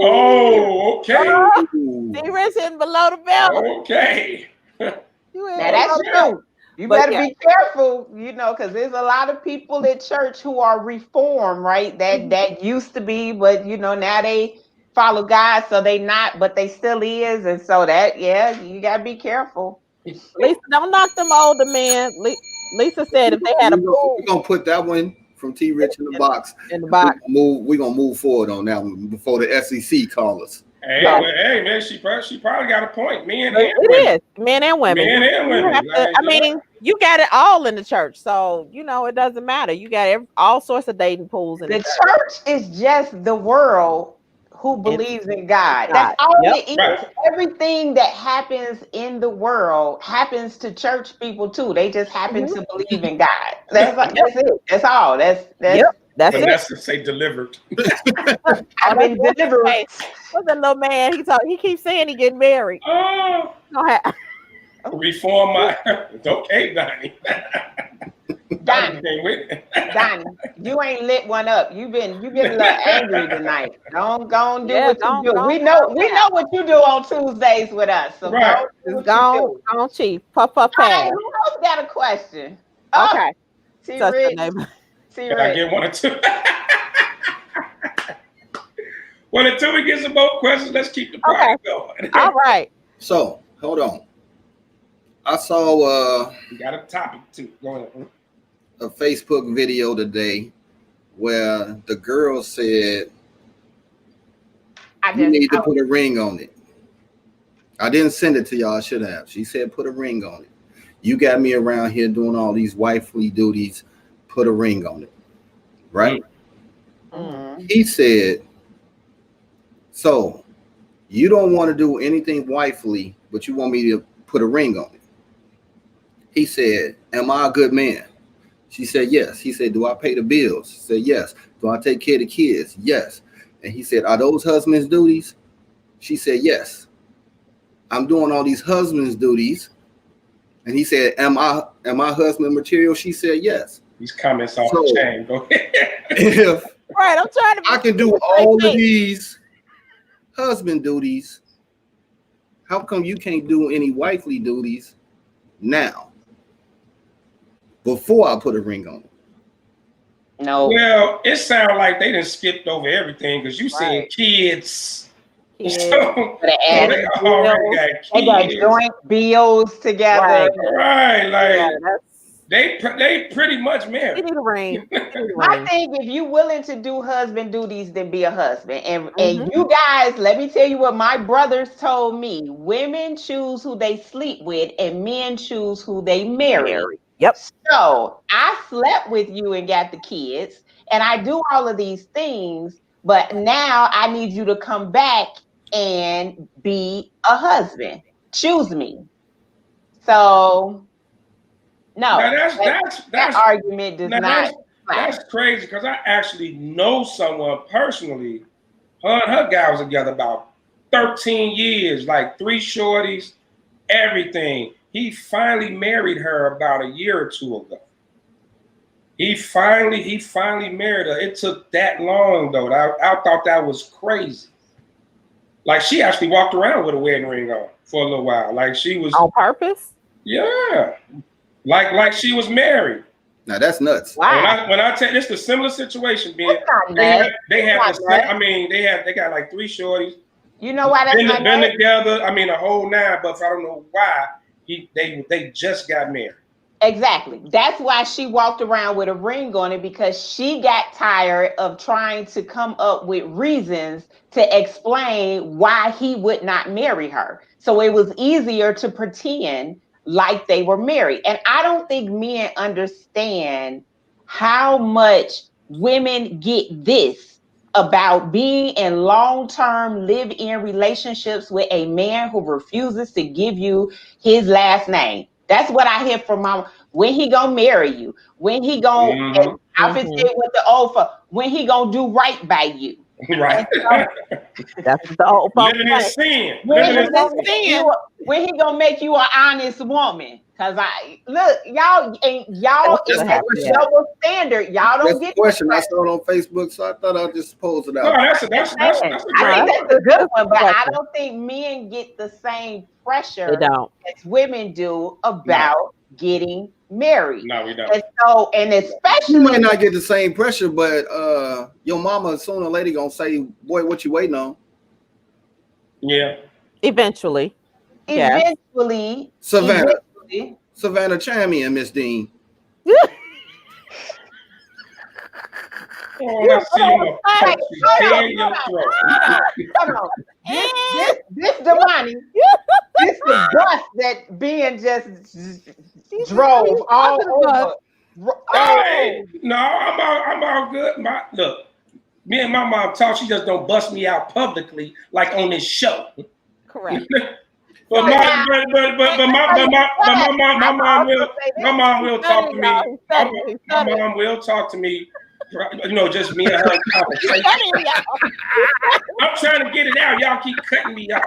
Speaker 3: oh, okay.
Speaker 4: T-Rich hitting below the belt.
Speaker 3: Okay.
Speaker 1: Now that's true. You better be careful, because there's a lot of people at church who are reformed, right? That used to be, but now they follow God, so they not, but they still is, and so that you gotta be careful.
Speaker 4: Lisa, don't knock them older men. Lisa said if they had
Speaker 2: we're gonna put that one from T Rich in the box. We're gonna move forward on that one before the SEC call us.
Speaker 3: Hey, man, she probably got a point. Men and women.
Speaker 4: It is men and women.
Speaker 3: Men and women.
Speaker 4: You got it all in the church, so it doesn't matter. You got all sorts of dating pools in
Speaker 1: the church is just the world who believes in God. That's all it is. Right. Everything that happens in the world happens to church people too. They just happen to believe in God. That's it. That's all. That's
Speaker 3: That's to say delivered.
Speaker 1: I've been delivered.
Speaker 4: What's that little man? He keeps saying he getting married.
Speaker 3: Oh, reform my. Okay, Donnie.
Speaker 1: Donnie, you ain't lit one up. You've been a little angry tonight. Don't go and do what you do. We know what you do on Tuesdays with us. So
Speaker 4: go on, Chief. Puff.
Speaker 1: Who else got a question?
Speaker 4: Okay.
Speaker 1: T-Rich.
Speaker 3: Can I get one or two? Well, until we get some more questions, let's keep the party going.
Speaker 4: All right.
Speaker 2: So, hold on. I saw
Speaker 3: we got a topic too. Go ahead.
Speaker 2: A Facebook video today where the girl said you need to put a ring on it. I didn't send it to y'all. I should have. She said put a ring on it. You got me around here doing all these wifely duties. Put a ring on it. Right?
Speaker 1: Mm-hmm.
Speaker 2: He said, so you don't want to do anything wifely, but you want me to put a ring on it. He said, am I a good man? She said, yes. He said, do I pay the bills? She said, yes. Do I take care of the kids? Yes. And he said, are those husband's duties? She said, yes. I'm doing all these husband's duties. And he said, am I husband material? She said, yes.
Speaker 3: These comments off the chain. Go ahead.
Speaker 2: If
Speaker 4: I'm trying to.
Speaker 2: I can do all of these husband duties, how come you can't do any wifely duties now? Before I put a ring on it.
Speaker 1: No.
Speaker 3: Well, it sounds like they done skipped over everything because you said kids. So,
Speaker 1: they got joint bills together.
Speaker 3: Right. Like they pretty much married.
Speaker 4: You need a ring.
Speaker 1: I think if you're willing to do husband duties, then be a husband. And you guys, let me tell you what my brothers told me. Women choose who they sleep with and men choose who they marry.
Speaker 4: Yep.
Speaker 1: So I slept with you and got the kids and I do all of these things, but now I need you to come back and be a husband. Choose me. So no, that argument does not.
Speaker 3: That's crazy because I actually know someone personally. Her and her guy was together about 13 years, like 3 shorties, everything. He finally married her about a year or 2 ago. He finally married her. It took that long though. I thought that was crazy. Like she actually walked around with a wedding ring on for a little while. Like she was
Speaker 4: on purpose.
Speaker 3: Yeah, like she was married.
Speaker 2: Now that's nuts.
Speaker 4: Wow.
Speaker 3: When I tell this, the similar situation being they got like 3 shorties.
Speaker 1: You know why that's
Speaker 3: been together. I mean, a whole 9, but I don't know why they just got married.
Speaker 1: Exactly. That's why she walked around with a ring on it, because she got tired of trying to come up with reasons to explain why he would not marry her. So it was easier to pretend like they were married. And I don't think men understand how much women get this about being in long-term live-in relationships with a man who refuses to give you his last name. That's what I hear from mama. When he gonna marry you? When he gonna with the old for? When he gonna do right by you?
Speaker 3: Right.
Speaker 4: That's the old
Speaker 3: living in sin.
Speaker 1: When he gonna make you an honest woman? Cause y'all it's double standard. Y'all don't get
Speaker 2: the question. I saw it on Facebook, so I thought I'd just pose it out.
Speaker 3: No, that's a
Speaker 1: I think that's a good one, but I don't think men get the same pressure as women do about getting married.
Speaker 3: No, we don't.
Speaker 1: And especially
Speaker 2: you might not get the same pressure, but your mama sooner or later gonna say, "Boy, what you waiting on?"
Speaker 3: Yeah.
Speaker 4: Eventually.
Speaker 2: Savannah, chime in, Miss Dean.
Speaker 3: Let's see you
Speaker 1: This Damani, this the bus that Ben just drove all over.
Speaker 3: No, I'm all good. Look, me and my mom talk. She just don't bust me out publicly like on this show.
Speaker 4: Correct.
Speaker 3: But my mom will talk to me. My mom will talk to me. You know, just me and her conversation. I'm trying to get it out. Y'all keep cutting me off.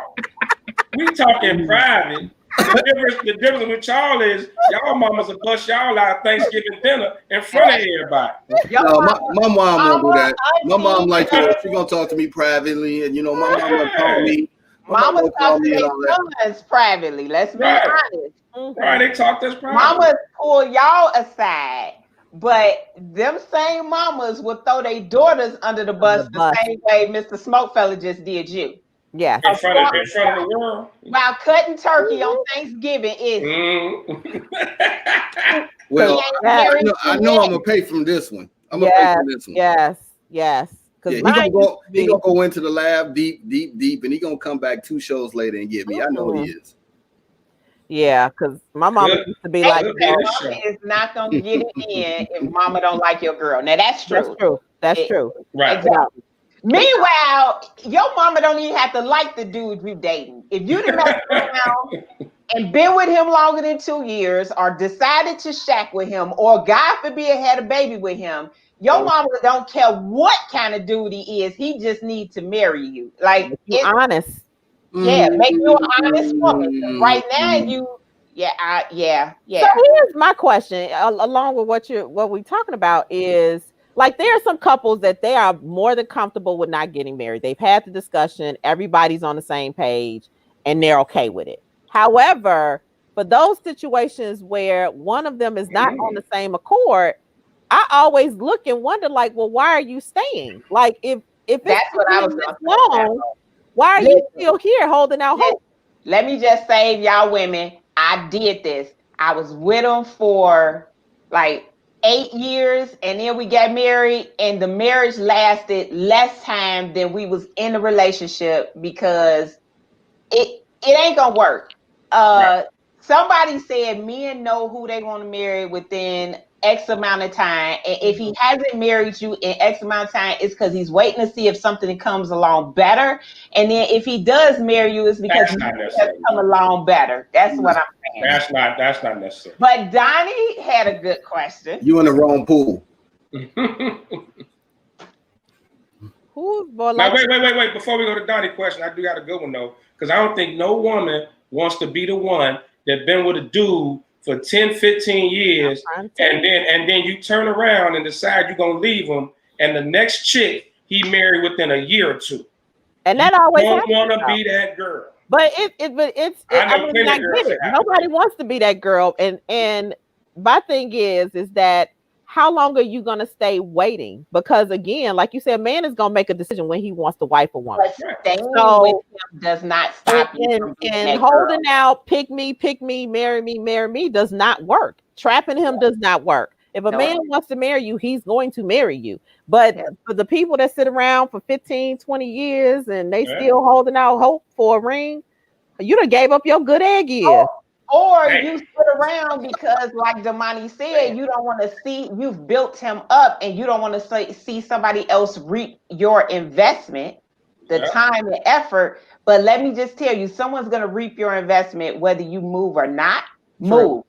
Speaker 3: We talking private. The difference with y'all is y'all mamas will bust y'all out Thanksgiving dinner in front of everybody.
Speaker 2: No, my mom won't do that. My mom like she gonna talk to me privately, and you know my mom will call me.
Speaker 1: Mama talk to their sons privately. Let's be honest.
Speaker 3: Right, they talk this privately.
Speaker 1: Mamas pull y'all aside, but them same mamas will throw their daughters under the bus the same way Mr. Smokefella just did you.
Speaker 4: Yeah.
Speaker 3: In front of the world.
Speaker 1: While cutting turkey on Thanksgiving is.
Speaker 2: Well, I know I'm gonna pay from this one. I'm gonna pay from this one.
Speaker 4: Yes.
Speaker 2: Yeah, he gonna go into the lab deep, and he gonna come back 2 shows later and get me. I know he is.
Speaker 4: Yeah, because my mom used to be like,
Speaker 1: "Mama is not gonna get it in if mama don't like your girl." Now that's true.
Speaker 4: That's true.
Speaker 3: Right.
Speaker 1: Exactly. Meanwhile, your mama don't even have to like the dude you dating. If you done messed around and been with him longer than 2 years, or decided to shack with him, or God forbid had a baby with him, your mama don't care what kind of dude he is. He just needs to marry you. Like,
Speaker 4: it's honest.
Speaker 1: Yeah, make you an honest woman. Right now, So
Speaker 4: here's my question, along with what we're talking about is, like, there are some couples that they are more than comfortable with not getting married. They've had the discussion, everybody's on the same page, and they're okay with it. However, for those situations where one of them is not on the same accord, I always look and wonder, like, well, why are you staying? Like, if
Speaker 1: that's what I was
Speaker 4: long, why are you still here holding out hope?
Speaker 1: Let me just say, y'all women, I did this. I was with him for like 8 years, and then we got married, and the marriage lasted less time than we was in the relationship because it ain't gonna work. Somebody said men know who they want to marry within X amount of time, and if he hasn't married you in X amount of time, it's because he's waiting to see if something comes along better. And then if he does marry you, it's because he has come along better. That's what I'm saying.
Speaker 3: That's not necessary.
Speaker 1: But Donnie had a good question.
Speaker 2: You in the wrong pool.
Speaker 4: Who's more
Speaker 3: now, wait. Before we go to Donnie's question, I do got a good one though, because I don't think no woman wants to be the one that been with a dude for 10, 15 years, and then you turn around and decide you're gonna leave him, and the next chick he married within a year or two.
Speaker 4: And that always
Speaker 3: don't want to
Speaker 4: happens.
Speaker 3: be that girl.
Speaker 4: But
Speaker 3: I
Speaker 4: I
Speaker 3: know
Speaker 4: mean,
Speaker 3: plenty
Speaker 4: I
Speaker 3: of girls
Speaker 4: get it.
Speaker 3: that have
Speaker 4: Nobody wants to be that girl. And my thing is that how long are you gonna stay waiting? Because again, like you said, man is gonna make a decision when he wants to wife a woman.
Speaker 1: But staying with
Speaker 4: So
Speaker 1: him does not stop you from being
Speaker 4: and
Speaker 1: that
Speaker 4: holding
Speaker 1: girl.
Speaker 4: out, pick me, marry me does not work. Trapping him does not work. If a
Speaker 1: No.
Speaker 4: man wants to marry you, he's going to marry you. But for the people that sit around for 15, 20 years and they still holding out hope for a ring, you done gave up your good egg years.
Speaker 1: Or you sit around because, like Damani said, you don't want to see, you've built him up and you don't want to see somebody else reap your investment, the time and effort. But let me just tell you, someone's going to reap your investment whether you move or not. Move.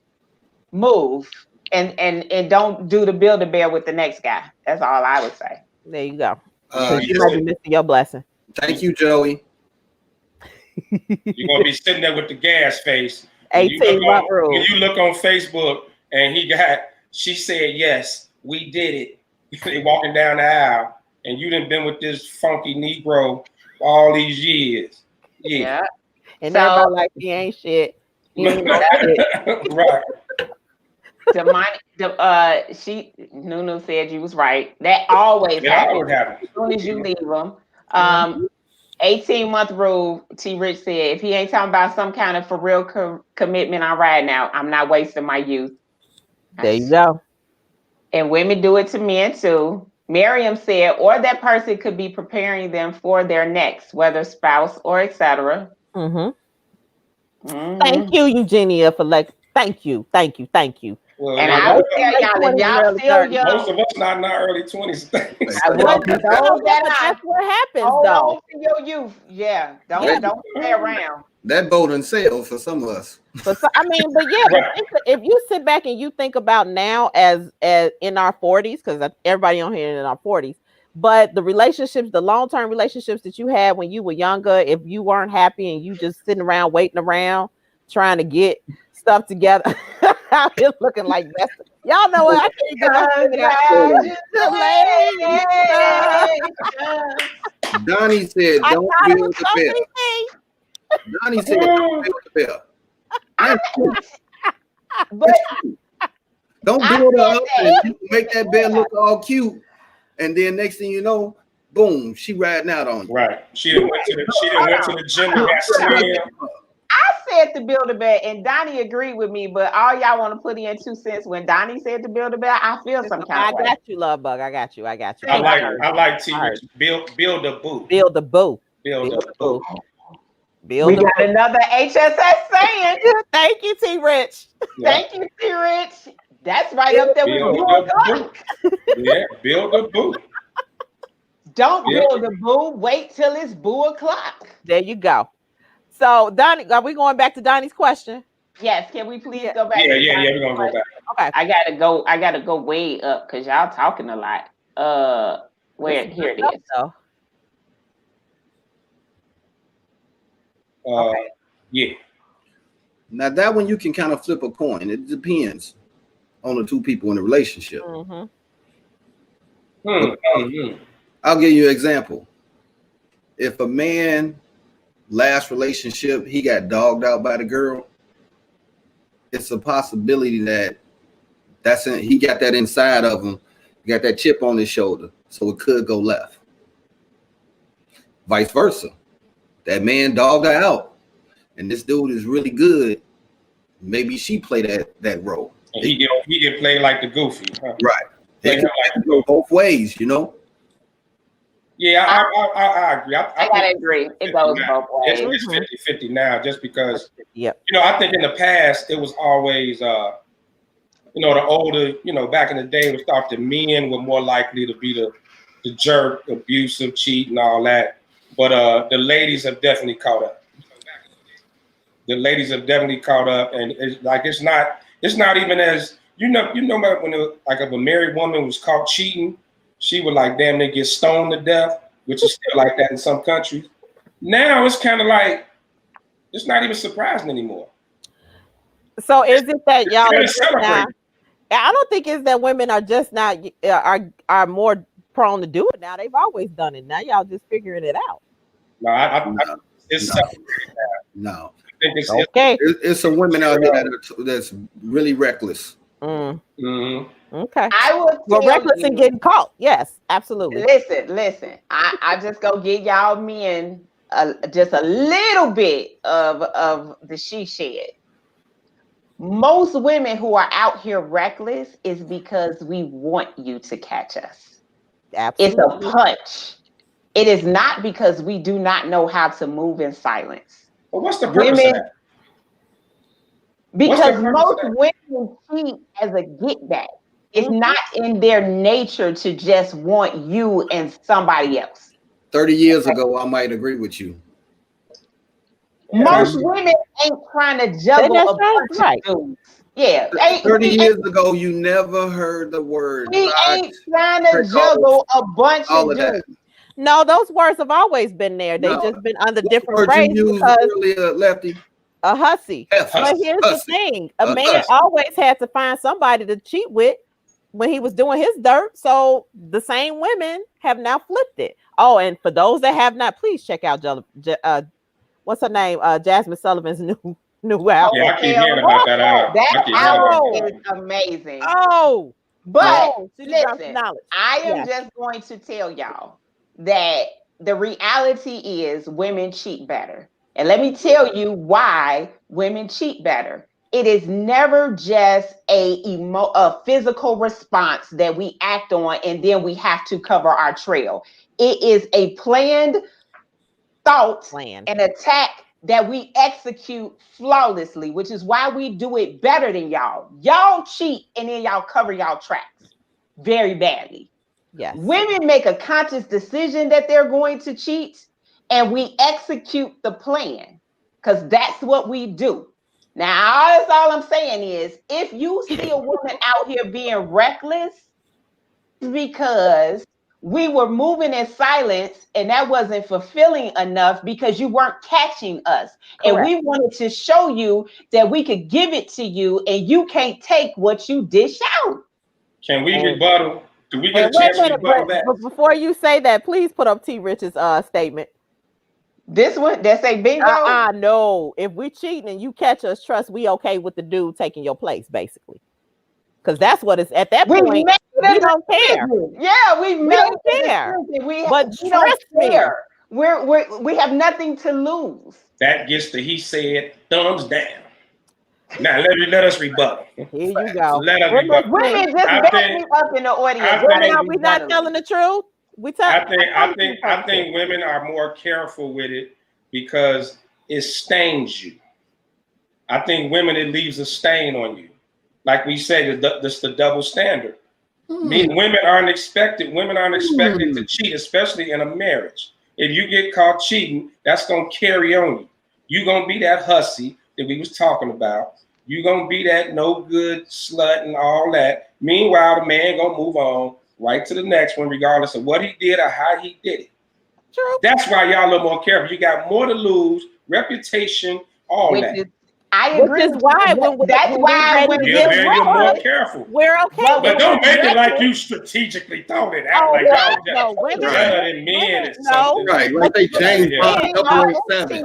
Speaker 1: And don't do the Build-A-Bear with the next guy. That's all I would say.
Speaker 4: There you go. You might be missing your blessing.
Speaker 2: Thank you, Joey.
Speaker 3: You're gonna be sitting there with the gas face.
Speaker 4: 18
Speaker 3: when you look on Facebook and she said yes, we did it. They walking down the aisle, and you done been with this funky Negro all these years. Yeah.
Speaker 4: And everybody like he ain't shit. He ain't no shit.
Speaker 3: Right.
Speaker 1: Nunu said you was right. That always happens. As soon as you leave them. 18-month rule, T. Rich said, if he ain't talking about some kind of for real commitment, I'm riding out. I'm not wasting my youth.
Speaker 4: There you go.
Speaker 1: And women do it to men too. Miriam said, or that person could be preparing them for their next, whether spouse or etc.
Speaker 4: Thank you, Eugenia, for thank you.
Speaker 3: Well,
Speaker 1: and I would tell y'all, if y'all still young,
Speaker 3: most of us not in our early 20s.
Speaker 4: That's what happens,
Speaker 1: hold
Speaker 4: though.
Speaker 1: on to your youth. Yeah, don't stay around.
Speaker 2: That boat and sail for some of us.
Speaker 4: But if you sit back and you think about now as in our 40s, because everybody on here in our 40s, but the relationships, the long-term relationships that you had when you were younger, if you weren't happy and you just sitting around waiting around trying to get stuff together, it's looking like that. Y'all know what? I can't get
Speaker 2: Donnie said, "Don't build the bear." Donnie said, "Don't build the bear."
Speaker 1: But
Speaker 2: don't build her up and make that bear look all cute, and then next thing you know, boom, she riding out on you.
Speaker 3: Right. She done went to the gym and got slim.
Speaker 1: I said to Build-A-Bear, and Donnie agreed with me, but all y'all want to put in 2 cents when Donnie said to Build-A-Bear, I feel some kind of way.
Speaker 4: I got you, love bug. I got you.
Speaker 3: I like T Rich. Build a boo.
Speaker 4: Build a boo.
Speaker 1: We got another HSS saying.
Speaker 4: Thank you, T Rich.
Speaker 1: Thank you, T Rich. That's right up there with Boo O'Clock.
Speaker 3: Yeah, build a boo.
Speaker 1: Don't build a boo. Wait till it's Boo O'Clock.
Speaker 4: There you go. So, Donnie, are we going back to Donnie's question?
Speaker 1: Yes. Can we please go back?
Speaker 3: Yeah. We're gonna go back.
Speaker 4: Okay.
Speaker 1: I gotta go way up because y'all talking a lot. Here it is.
Speaker 3: Yeah.
Speaker 2: Now that one you can kind of flip a coin. It depends on the two people in the relationship. I'll give you an example. If a man last relationship he got dogged out by the girl, it's a possibility that he got that inside of him. He got that chip on his shoulder, so it could go left. Vice versa. That man dogged her out, and this dude is really good. Maybe she play that role.
Speaker 3: And he get played like the goofy, huh?
Speaker 2: Right? It can go both ways, you know.
Speaker 3: Yeah, I agree.
Speaker 1: I gotta agree. It goes both ways.
Speaker 3: It's 50-50 now, just because. I think in the past it was always, the older, back in the day, we thought the men were more likely to be the jerk, abusive, cheat, and all that. But the ladies have definitely caught up. And it's not even as when if a married woman was caught cheating, she would damn near get stoned to death, which is still like that in some countries. Now it's kind of like it's not even surprising anymore.
Speaker 4: So is it that y'all are I don't think it's that women are just not are more prone to do it now. They've always done it. Now y'all just figuring it out.
Speaker 3: No, it's
Speaker 2: No.
Speaker 3: separated.
Speaker 2: No,
Speaker 3: I think it's
Speaker 4: Okay.
Speaker 2: it's some women out here that's really reckless.
Speaker 3: Mhm.
Speaker 4: Okay.
Speaker 1: I will
Speaker 4: Well,
Speaker 1: tell
Speaker 4: reckless and
Speaker 1: you.
Speaker 4: getting caught. Yes, absolutely.
Speaker 1: Listen. I just go give y'all men just a little bit of the she shed. Most women who are out here reckless is because we want you to catch us. It's a
Speaker 4: Absolutely.
Speaker 1: punch. It is not because we do not know how to move in silence.
Speaker 3: But what's the purpose of
Speaker 1: Women,
Speaker 3: that? What's the
Speaker 1: because
Speaker 3: purpose of
Speaker 1: most
Speaker 3: that?
Speaker 1: women cheat as a get back. It's
Speaker 4: Mhm.
Speaker 1: not in their nature to just want you and somebody else.
Speaker 2: 30 years ago, I might agree with you.
Speaker 3: Yeah,
Speaker 1: Most
Speaker 3: that's
Speaker 1: women ain't trying to
Speaker 4: They
Speaker 1: juggle
Speaker 4: just
Speaker 1: a
Speaker 4: trying
Speaker 1: bunch
Speaker 4: right.
Speaker 1: of dudes. Yeah,
Speaker 2: 30 years ago, you never heard the word
Speaker 1: he
Speaker 2: thought,
Speaker 1: ain't trying to
Speaker 2: trick off,
Speaker 1: juggle a bunch
Speaker 2: all
Speaker 1: of
Speaker 2: of that.
Speaker 1: dudes.
Speaker 4: No, those words have always been there. They
Speaker 2: No,
Speaker 4: just been under
Speaker 2: what
Speaker 4: different
Speaker 2: word you
Speaker 4: phrases
Speaker 2: used
Speaker 4: because
Speaker 2: earlier, Lefty?
Speaker 4: a hussy. But
Speaker 2: Hussy.
Speaker 4: here's the
Speaker 2: Hussy.
Speaker 4: thing: a man
Speaker 2: Hussy.
Speaker 4: always had to find somebody to cheat with when he was doing his dirt. So the same women have now flipped it. Oh, and for those that have not, please check out what's her name? Jasmine Sullivan's new album.
Speaker 3: yeah. I keep hearing about that album.
Speaker 1: That
Speaker 3: I keep hearing about
Speaker 1: album
Speaker 3: that
Speaker 1: is
Speaker 3: album.
Speaker 1: amazing.
Speaker 4: Oh,
Speaker 1: But
Speaker 4: she just dropped some
Speaker 1: listen,
Speaker 4: knowledge.
Speaker 1: I am
Speaker 4: Yes.
Speaker 1: just going to tell y'all that the reality is women cheat better. And let me tell you why women cheat better. It is never just a physical response that we act on and then we have to cover our trail. It is a planned thought
Speaker 4: Plan.
Speaker 1: and attack that we execute flawlessly, which is why we do it better than y'all. Y'all cheat and then y'all cover y'all tracks very badly.
Speaker 4: Yes.
Speaker 1: Women make a conscious decision that they're going to cheat and we execute the plan because that's what we do. Now, that's all I'm saying is if you see a woman out here being reckless, because we were moving in silence and that wasn't fulfilling enough because you weren't catching us. And
Speaker 4: Correct.
Speaker 1: we wanted to show you that we could give it to you and you can't take what you dish out.
Speaker 3: Can we
Speaker 4: And-
Speaker 3: rebuttal? Do we get a
Speaker 4: And wait
Speaker 3: chance
Speaker 4: a
Speaker 3: to
Speaker 4: minute,
Speaker 3: rebuttal that?
Speaker 4: but before you say that, please put up T Rich's statement.
Speaker 1: This one that say bingo.
Speaker 4: No. If we cheating and you catch us, trust we okay with the dude taking your place, basically. Because that's what it's at that
Speaker 1: We
Speaker 4: point.
Speaker 1: made
Speaker 4: We don't care.
Speaker 1: Yeah, we made
Speaker 4: don't
Speaker 1: the
Speaker 4: care.
Speaker 1: decision.
Speaker 4: But
Speaker 1: We don't
Speaker 4: trust me.
Speaker 1: care. We have nothing to lose.
Speaker 3: That gets the he said thumbs down. Now let us rebuttal.
Speaker 4: Here you go.
Speaker 3: Let us
Speaker 4: Women,
Speaker 3: rebuttal.
Speaker 1: Women just
Speaker 3: I
Speaker 1: back
Speaker 3: think-
Speaker 1: me up in the audience.
Speaker 3: I
Speaker 1: Women
Speaker 3: think-
Speaker 4: are we not telling the truth?
Speaker 3: I think women are more careful with it because it stains you. I think women, it leaves a stain on you. Like we said, this the double standard. Women aren't expected to cheat, especially in a marriage. If you get caught cheating, that's gonna carry on you. You're gonna be that hussy that we was talking about. You're gonna be that no good slut and all that. Meanwhile, the man gonna move on right to the next one, regardless of what he did or how he did it.
Speaker 4: True.
Speaker 3: That's why y'all a little more careful. You got more to lose, reputation, all that.
Speaker 1: I agree.
Speaker 4: Which is why
Speaker 1: that's why when
Speaker 3: you're more careful.
Speaker 4: We're okay.
Speaker 3: But don't make it like you strategically thought it out. Like y'all just better than men or something.
Speaker 2: Right, like they changed from 0.7.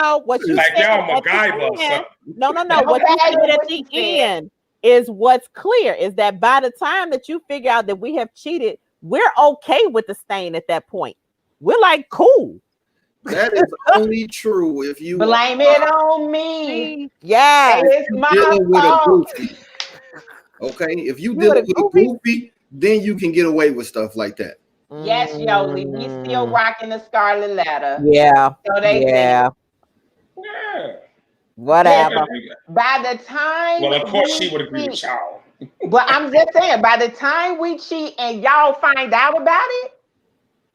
Speaker 4: No. What you
Speaker 3: like
Speaker 4: said
Speaker 3: y'all
Speaker 4: at the
Speaker 3: MacGyver or
Speaker 4: end-
Speaker 3: something.
Speaker 4: No. What you said at the end is what's clear is that by the time that you figure out that we have cheated, we're okay with the stain at that point. We're like, cool.
Speaker 2: That is only true if you
Speaker 1: blame it on me.
Speaker 4: Yeah,
Speaker 1: it's my
Speaker 2: dealing with a
Speaker 1: fault.
Speaker 2: goofy. Okay, if you dealing with a goofy, then you can get away with stuff like that.
Speaker 1: Yes, Yoli, we still rocking the Scarlet Letter.
Speaker 4: Yeah.
Speaker 1: So they
Speaker 3: Yeah.
Speaker 4: Whatever.
Speaker 1: By the time,
Speaker 3: well, of course, she would agree with y'all.
Speaker 1: But I'm just saying, by the time we cheat and y'all find out about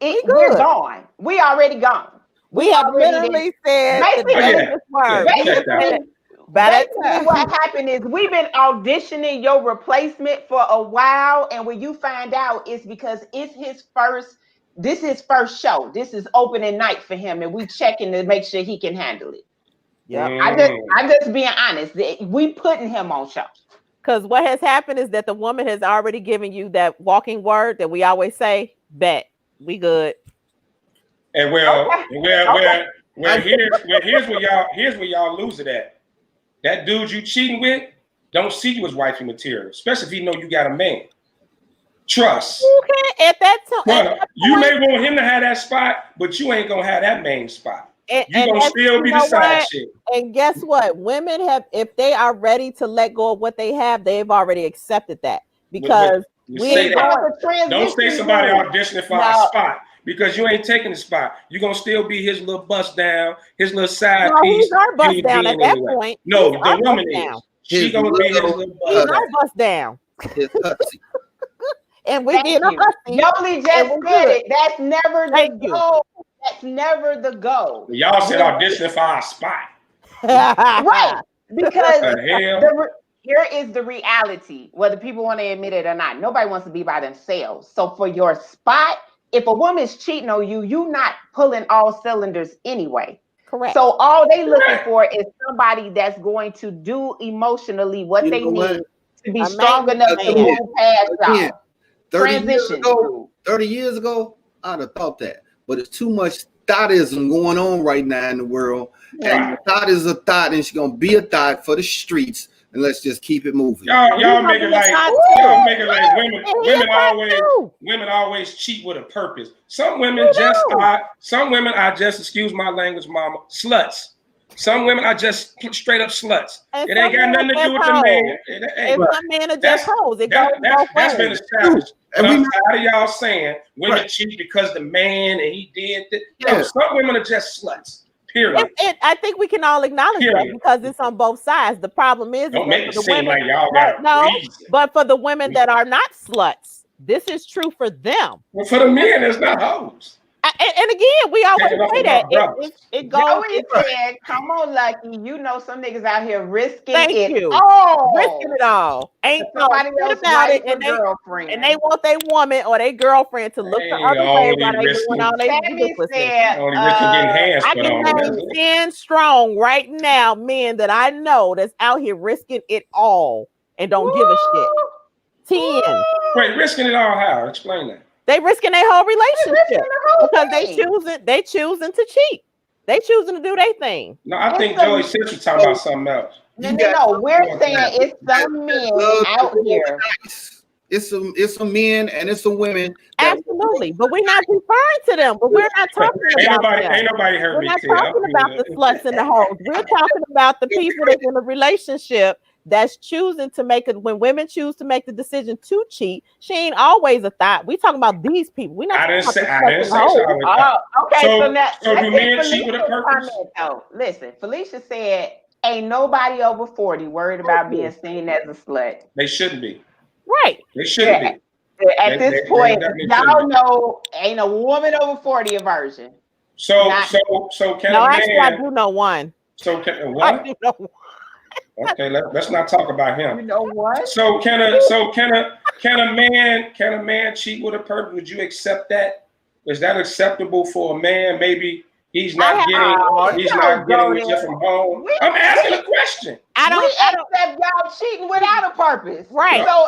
Speaker 1: it, we're gone. We already gone.
Speaker 4: We have literally said the word.
Speaker 1: Basically, what happened is we've been auditioning your replacement for a while, and when you find out, it's because it's his first. This is first show. This is opening night for him, and we checking to make sure he can handle it.
Speaker 4: Yeah,
Speaker 1: I'm just being honest. We putting him on show.
Speaker 4: Because what has happened is that the woman has already given you that walking word that we always say, bet, we good.
Speaker 3: And here's where y'all lose it at. That dude you cheating with don't see you as wifey material, especially if he know you got a man. Trust.
Speaker 4: Okay, at that time,
Speaker 3: you may want him to have that spot, but you ain't gonna have that main spot. You gonna still be the side chick.
Speaker 4: And guess what? Women have, if they are ready to let go of what they have, they've already accepted that. Because
Speaker 3: don't say somebody auditioning for a spot. Because you ain't taking the spot. You're going to still be his little bust down, his little side piece.
Speaker 4: He's our bust down at that point.
Speaker 3: No, the woman is. She's going to be his little bust down.
Speaker 4: He's our bust down. And we get a hussy.
Speaker 1: Yoli just said it. That's never the goal. That's never the goal.
Speaker 3: Y'all said auditioning for a spot.
Speaker 1: Right. Because here is the reality, whether people want to admit it or not. Nobody wants to be by themselves. So for your spot, if a woman's cheating on you, you're not pulling all cylinders anyway.
Speaker 4: Correct.
Speaker 1: So all they looking for is somebody that's going to do emotionally what they need to be strong enough to move past y'all.
Speaker 2: 30 years ago, I'd have thought that. But it's too much thoughtism going on right now in the world. And thought is a thought, and she's gonna be a thought for the streets. And let's just keep it moving.
Speaker 3: Y'all make it like women always cheat with a purpose. Some women are just, excuse my language, mama, sluts. Some women are just straight up sluts. It ain't got nothing to do with the man.
Speaker 4: Some men are just hoes.
Speaker 3: That's been established. And I'm tired of y'all saying women cheat because the man and he did that. No, some women are just sluts. Period.
Speaker 4: I think we can all acknowledge that because it's on both sides. The problem is,
Speaker 3: don't make it seem like y'all got
Speaker 4: but for the women that are not sluts, this is true for them.
Speaker 3: Well, for the men, it's not hoes.
Speaker 4: And again, we always say that it goes.
Speaker 1: Joey said, "Come on, Lucky. You know some niggas out here risking
Speaker 4: risking it all. Ain't
Speaker 1: nobody else
Speaker 4: about it, and they want their woman or their girlfriend to look the other way while they doing all they I can name 10 strong right now men that I know that's out here risking it all and don't give a shit. 10.
Speaker 3: Wait, risking it all how? Explain that.
Speaker 4: They risking their whole relationship because they choosing to cheat. They choosing to do their thing.
Speaker 3: No, I think Joey Simpson talking about something else.
Speaker 1: No. We're saying it's some men out here.
Speaker 2: It's some men and it's some women.
Speaker 4: Absolutely, but we're not referring to them. But we're not talking about them.
Speaker 3: Ain't nobody heard me.
Speaker 4: We're not talking about the sluts and the hoes. We're talking about the people that's in a relationship that's choosing to make it. When women choose to make the decision to cheat, she ain't always a thought. We talking about these people. We not.
Speaker 3: I didn't say so.
Speaker 1: Okay,
Speaker 3: so do men cheat with a purpose?
Speaker 1: Listen, Felicia said, "Ain't nobody over 40 worried about being seen as a slut."
Speaker 3: They shouldn't be.
Speaker 4: Right.
Speaker 3: They shouldn't be.
Speaker 1: At this point, y'all know, ain't a woman over 40 a virgin.
Speaker 3: So can a man?
Speaker 4: Actually, I do know one.
Speaker 3: So can what? I do know one. Okay, let's not talk about him.
Speaker 1: You know what?
Speaker 3: So can a man cheat with a purpose? Would you accept that? Is that acceptable for a man? Maybe he's not getting what you from home. I'm asking a question.
Speaker 1: I don't accept y'all cheating without a purpose.
Speaker 4: Right.
Speaker 3: No,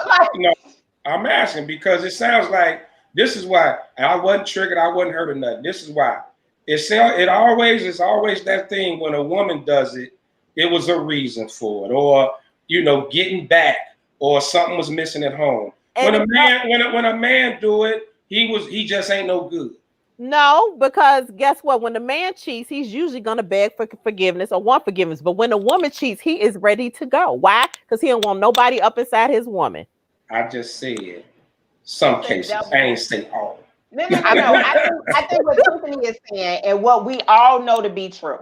Speaker 3: I'm asking because it sounds like this is why I wasn't triggered, I wasn't hurt or nothing. This is why. It's always that thing when a woman does it. It was a reason for it, or getting back, or something was missing at home. When a man do it, he just ain't no good.
Speaker 4: No, because guess what? When the man cheats, he's usually gonna beg for forgiveness or want forgiveness. But when a woman cheats, he is ready to go. Why? Because he don't want nobody up inside his woman.
Speaker 3: I just said some cases. I ain't say all.
Speaker 1: No. I think what Tiffany is saying, and what we all know to be true,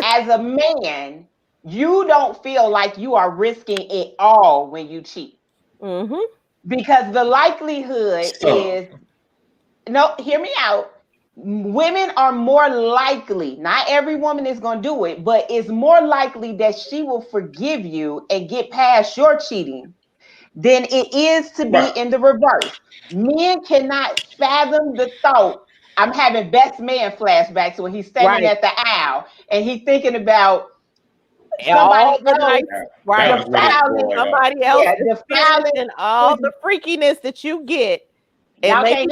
Speaker 1: as a man, you don't feel like you are risking it all when you cheat.
Speaker 4: Mm-hmm.
Speaker 1: Because the likelihood is, hear me out. Women are more likely, not every woman is going to do it, but it's more likely that she will forgive you and get past your cheating than it is to be in the reverse. Men cannot fathom the thought. I'm having best man flashbacks when he's standing at the aisle and he's thinking about somebody else,
Speaker 4: and all the freakiness that you get. And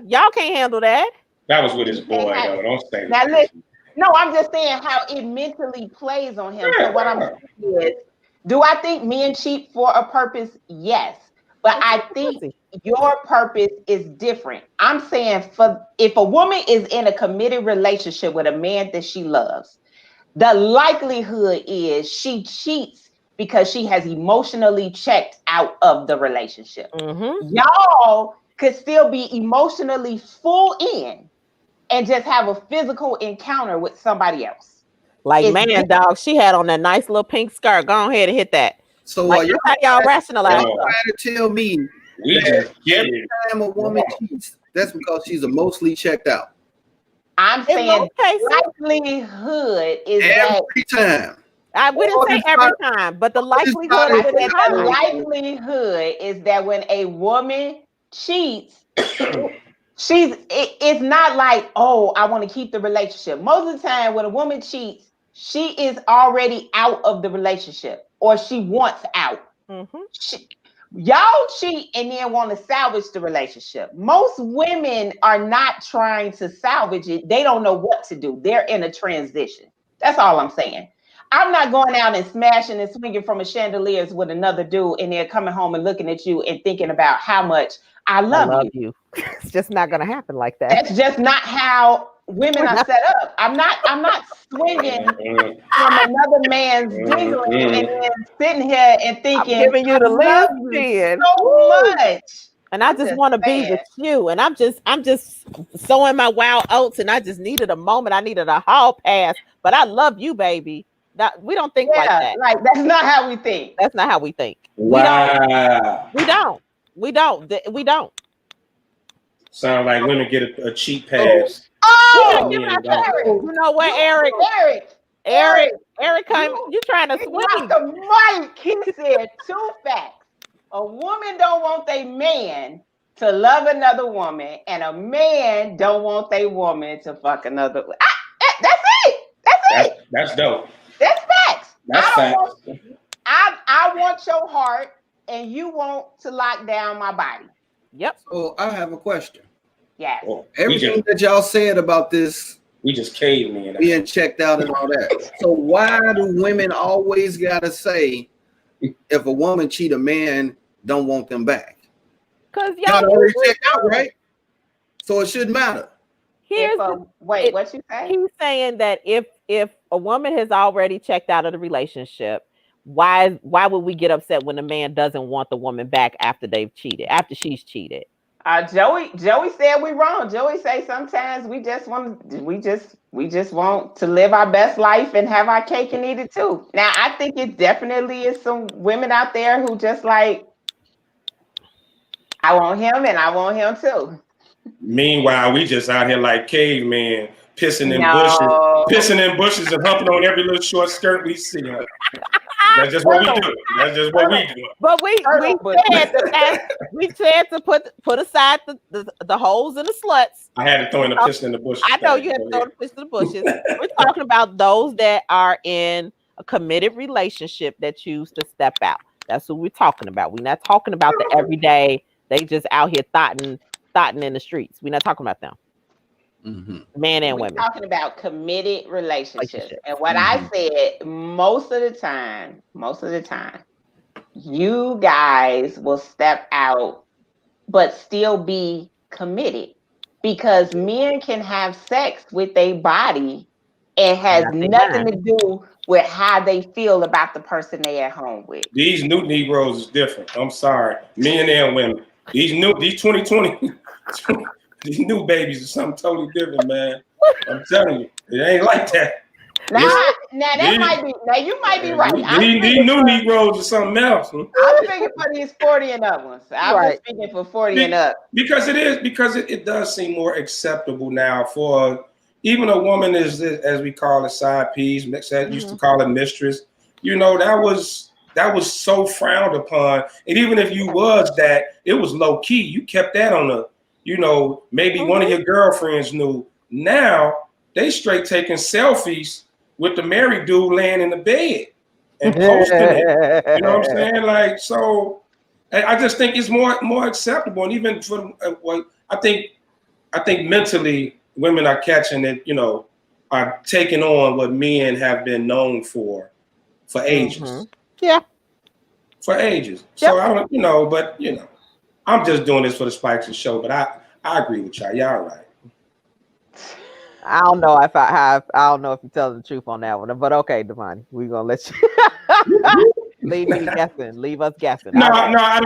Speaker 4: y'all can't handle that.
Speaker 3: That was with his boy, though. Don't say
Speaker 1: now.
Speaker 3: that.
Speaker 1: Listen, no, I'm just saying how it mentally plays on him. So what I'm saying is, do I think men cheat for a purpose? Yes, but I think your purpose is different. I'm saying if a woman is in a committed relationship with a man that she loves, the likelihood is she cheats because she has emotionally checked out of the relationship. Y'all could still be emotionally full in and just have a physical encounter with somebody else.
Speaker 4: Like, man, dog, she had on that nice little pink skirt. Go ahead and hit that.
Speaker 2: So
Speaker 4: like, that's how y'all rationalize.
Speaker 2: Y'all trying to tell me that every time a woman cheats, that's because she's emotionally checked out.
Speaker 1: I'm saying likelihood is
Speaker 2: every time.
Speaker 4: I wouldn't say every time, but the likelihood is high.
Speaker 1: The likelihood is that when a woman cheats, it's not like, oh, I want to keep the relationship. Most of the time when a woman cheats, she is already out of the relationship or she wants out. Y'all cheat and then want to salvage the relationship. Most women are not trying to salvage it. They don't know what to do. They're in a transition. That's all I'm saying. I'm not going out and smashing and swinging from a chandeliers with another dude and then coming home and looking at you and thinking about how much I love you.
Speaker 4: It's just not going to happen like that.
Speaker 1: That's just not how women are set up. I'm not swinging from another man's dingling and then sitting here and thinking,
Speaker 4: I'm giving you the list
Speaker 1: so much.
Speaker 4: And I just want to be with you. And I'm just sowing my wild oats and I just needed a moment. I needed a hall pass. But I love you, baby. We don't think like that.
Speaker 1: Like, that's not how we think.
Speaker 4: That's not how we think.
Speaker 3: Wow.
Speaker 4: We don't.
Speaker 3: Sound like women get a cheap pass.
Speaker 1: Oh,
Speaker 4: you know what, Eric? Eric, you trying to swing?
Speaker 1: The mic. He said 2 facts. A woman don't want their man to love another woman, and a man don't want their woman to fuck another. That's it.
Speaker 3: That's dope.
Speaker 1: That's facts.
Speaker 3: That's facts.
Speaker 1: I want your heart, and you want to lock down my body.
Speaker 4: Yep.
Speaker 2: So I have a question.
Speaker 1: Yes.
Speaker 2: Everything that y'all said about this,
Speaker 3: we just caved me
Speaker 2: being checked out and all that. So why do women always gotta say if a woman cheat, a man don't want them back?
Speaker 4: Because
Speaker 2: y'all already checked out, right? So it shouldn't matter.
Speaker 1: Wait, what you say?
Speaker 4: He's saying that if a woman has already checked out of the relationship, why would we get upset when the man doesn't want the woman back after they've cheated, after she's cheated?
Speaker 1: Joey said we wrong. Joey say sometimes we just want to live our best life and have our cake and eat it too. Now I think it definitely is some women out there who just like, I want him and I want him too.
Speaker 3: Meanwhile, we just out here like cavemen, pissing in bushes and humping on every little short skirt we see. That's just what we do. That's just what we do.
Speaker 4: But we said to put aside the holes in the sluts.
Speaker 3: I had to throw in the piss in the bushes.
Speaker 4: I know you had to throw the piss in the bushes. We're talking about those that are in a committed relationship that choose to step out. That's what we're talking about. We're not talking about the everyday. They just out here thotting in the streets. We're not talking about them. Men and women.
Speaker 1: We're talking about committed relationships. And what I said, most of the time, you guys will step out, but still be committed, because men can have sex with their body and has nothing to do with how they feel about the person they at home with.
Speaker 3: These new Negroes is different. I'm sorry, men and women. These 2020. These new babies are something totally different, man. I'm telling you, it ain't like that.
Speaker 1: Now you might be right.
Speaker 3: These new Negroes are something else.
Speaker 1: I'm speaking for these 40 and up ones. I'm speaking for 40 and up.
Speaker 3: Because it does seem more acceptable now for even a woman as we call it, side piece, used to call it mistress. You know, that was so frowned upon. And even if you was that, it was low key. You kept that on the, maybe one of your girlfriends knew. Now they straight taking selfies with the married dude laying in the bed and posting it. You know what I'm saying? Like, so I just think it's more acceptable. And even for I think mentally, women are catching it, are taking on what men have been known for ages.
Speaker 4: Mm-hmm. Yeah.
Speaker 3: For ages.
Speaker 4: Yep.
Speaker 3: So I don't, but I'm just doing this for the Spikes and show. But I agree with y'all. Y'all right.
Speaker 4: I don't know if I don't know if you're telling the truth on that one, but okay, Devani, we're gonna let you leave us guessing.
Speaker 3: No, I